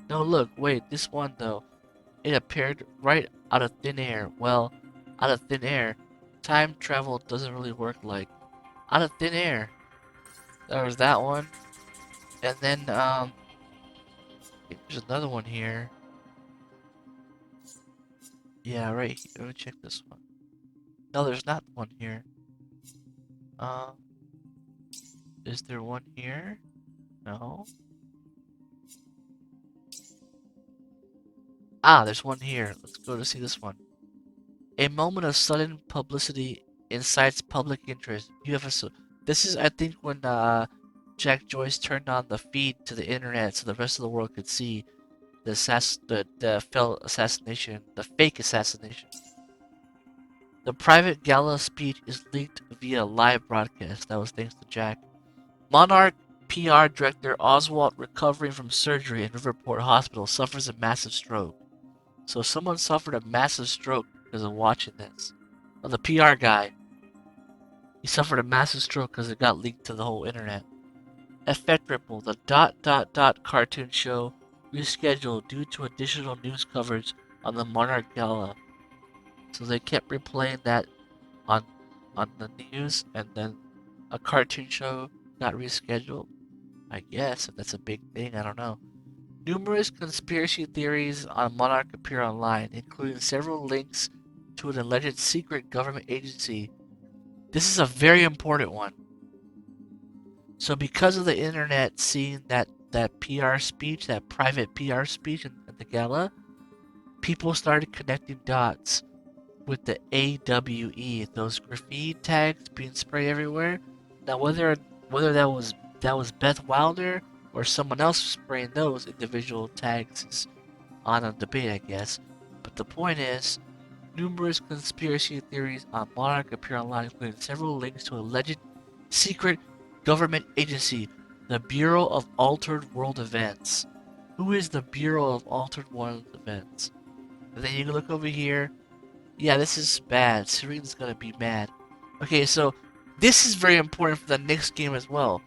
No, look, wait, this one though. It appeared right out of thin air. Well, out of thin air, time travel doesn't really work like. Out of thin air. There was that one. And then, there's another one here. Yeah, right here. Let me check this one. No, there's not one here. Is there one here? No. Ah, there's one here. Let's go to see this one. A moment of sudden publicity incites public interest. This is, I think, when Jack Joyce turned on the feed to the internet so the rest of the world could see the failed assassination, the fake assassination. The private gala speech is leaked via live broadcast. That was thanks to Jack. Monarch PR director Oswald, recovering from surgery in Riverport Hospital, suffers a massive stroke. So someone suffered a massive stroke because of watching this. Oh, the PR guy. He suffered a massive stroke because it got leaked to the whole internet. Effect Ripple, the ... cartoon show rescheduled due to additional news coverage on the Monarch Gala. So they kept replaying that on the news, and then a cartoon show got rescheduled. I guess if that's a big thing, I don't know. Numerous conspiracy theories on Monarch appear online, including several links to an alleged secret government agency. This is a very important one. So because of the internet seeing that PR speech, that private PR speech at the gala, people started connecting dots with the AWE, those graffiti tags being sprayed everywhere. Now whether that was Beth Wilder or someone else spraying those individual tags is on a debate, I guess. But the point is, numerous conspiracy theories on Monarch appear online, including several links to alleged secret government agency, the Bureau of Altered World Events. Who is the Bureau of Altered World Events? And then you can look over here. Yeah, this is bad. Serene's gonna be mad. Okay, so this is very important for the next game as well.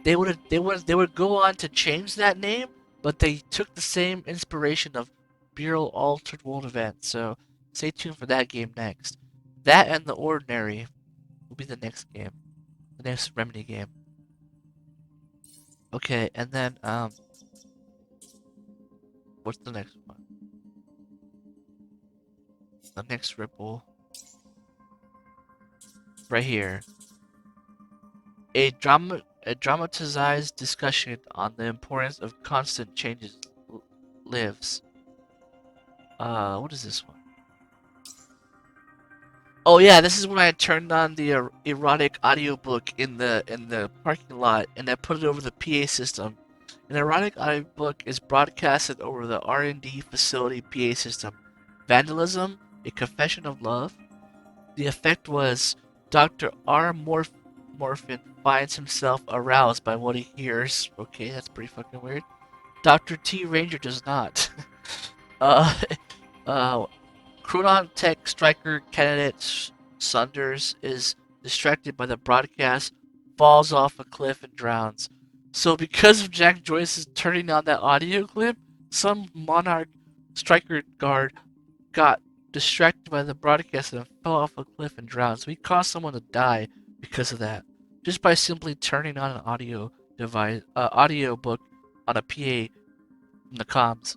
They would go on to change that name, but they took the same inspiration of Bureau Altered World Events. So stay tuned for that game next. That and The Ordinary will be the next game, the next Remedy game. Okay, and then what's the next one? The next Ripple. Right here. A dramatized discussion on the importance of constant changes lives. What is this one? Oh yeah, this is when I turned on the erotic audiobook in the parking lot, and I put it over the PA system. An erotic audiobook is broadcasted over the R&D facility PA system. Vandalism, a confession of love. The effect was Dr. R. Morphin finds himself aroused by what he hears. Okay, that's pretty fucking weird. Dr. T. Ranger does not. uh, uh, Crunon Tech Striker candidate Saunders is distracted by the broadcast, falls off a cliff, and drowns. So, because of Jack Joyce's turning on that audio clip, some Monarch Striker guard got distracted by the broadcast and fell off a cliff and drowned. So, he caused someone to die because of that, just by simply turning on an audio device, audio book on a PA in the comms.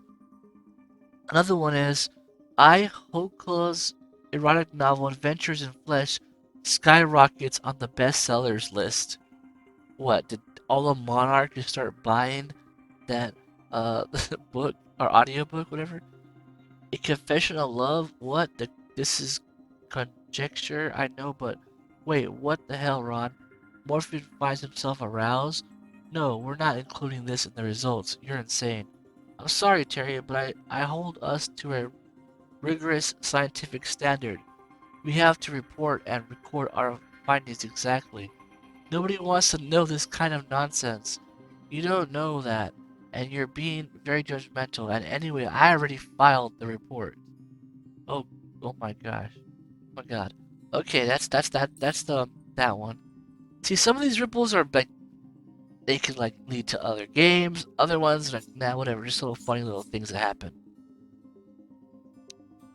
Another one is I. Hokla's erotic novel Adventures in Flesh skyrockets on the bestsellers list. What, did all of Monarch just start buying that book or audiobook, whatever? A Confession of Love? What? This is conjecture, I know, but wait, what the hell, Ron? Morphin finds himself aroused? No, we're not including this in the results. You're insane. I'm sorry, Terry, but I hold us to a rigorous scientific standard. We have to report and record our findings exactly. Nobody wants to know this kind of nonsense. You don't know that, and you're being very judgmental. And anyway, I already filed the report. Oh, oh my gosh, oh my god. Okay, that's that one. See, some of these ripples are like they can like lead to other games. Other ones are like, nah, whatever, just little funny little things that happen.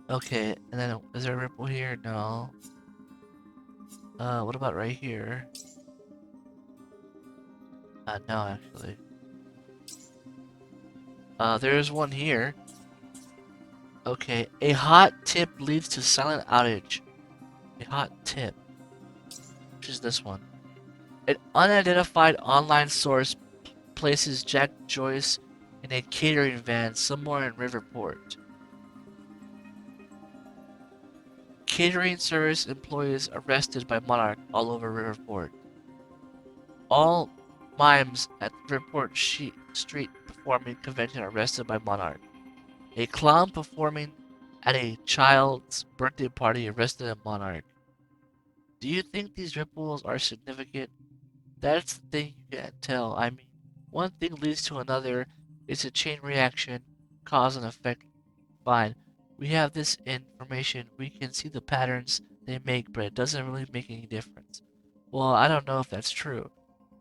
Okay, and then is there a ripple here? No. What about right here? No, actually. There's one here. Okay, a hot tip leads to silent outage. A hot tip. Which is this one? An unidentified online source places Jack Joyce in a catering van somewhere in Riverport. Catering service employees arrested by Monarch all over Riverport. All mimes at Riverport Street performing convention arrested by Monarch. A clown performing at a child's birthday party arrested at Monarch. Do you think these ripples are significant? That's the thing you can't tell. I mean, one thing leads to another. It's a chain reaction, cause and effect. Fine. We have this information. We can see the patterns they make, but it doesn't really make any difference. Well, I don't know if that's true.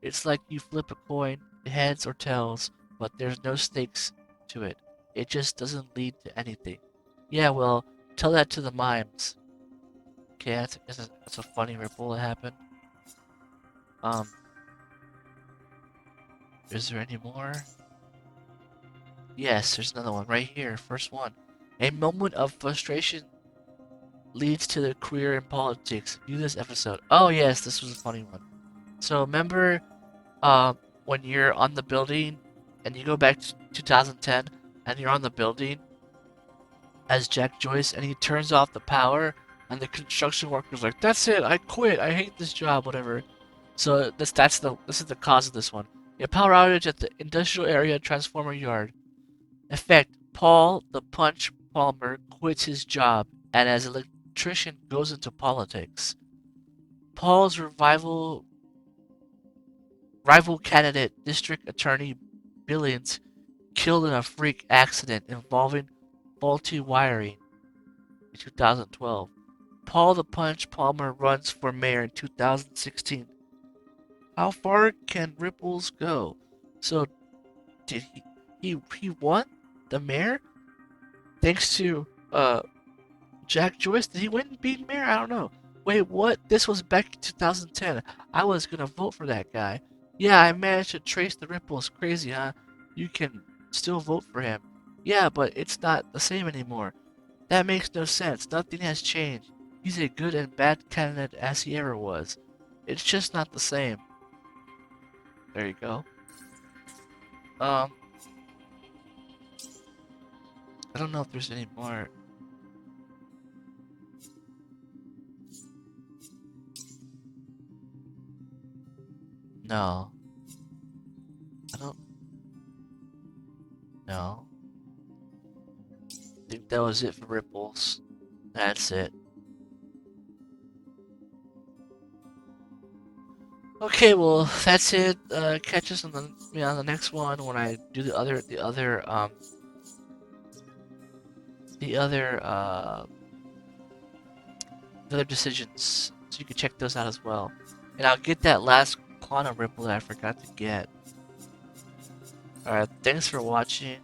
It's like you flip a coin, heads or tails, but there's no stakes to it. It just doesn't lead to anything. Yeah, well, tell that to the mimes. Okay, that's a funny ripple that happened. Is there any more? Yes, there's another one right here. First one. A moment of frustration leads to the career in politics. View this episode. Oh yes, this was a funny one. So remember, when you're on the building, and you go back to 2010, and you're on the building as Jack Joyce, and he turns off the power, and the construction worker's like, "That's it, I quit. I hate this job, whatever." So this is the cause of this one. A power outage at the industrial area transformer yard. Effect: Paul the Punch Palmer quits his job, and as electrician goes into politics. Paul's rival candidate, District Attorney Billings, killed in a freak accident involving faulty wiring in 2012. Paul the Punch Palmer runs for mayor in 2016. How far can ripples go? So, did he won the mayor? Thanks to Jack Joyce? Did he win being mayor? I don't know. Wait, what? This was back in 2010. I was gonna vote for that guy. Yeah, I managed to trace the ripples. Crazy, huh? You can still vote for him. Yeah, but it's not the same anymore. That makes no sense. Nothing has changed. He's a good and bad candidate as he ever was. It's just not the same. There you go. I don't know if there's any more. No. I don't. No. I think that was it for ripples. That's it. Okay, well that's it. Catch us on the next one when I do the other decisions. So you can check those out as well. And I'll get that last quantum ripple that I forgot to get. Alright, thanks for watching.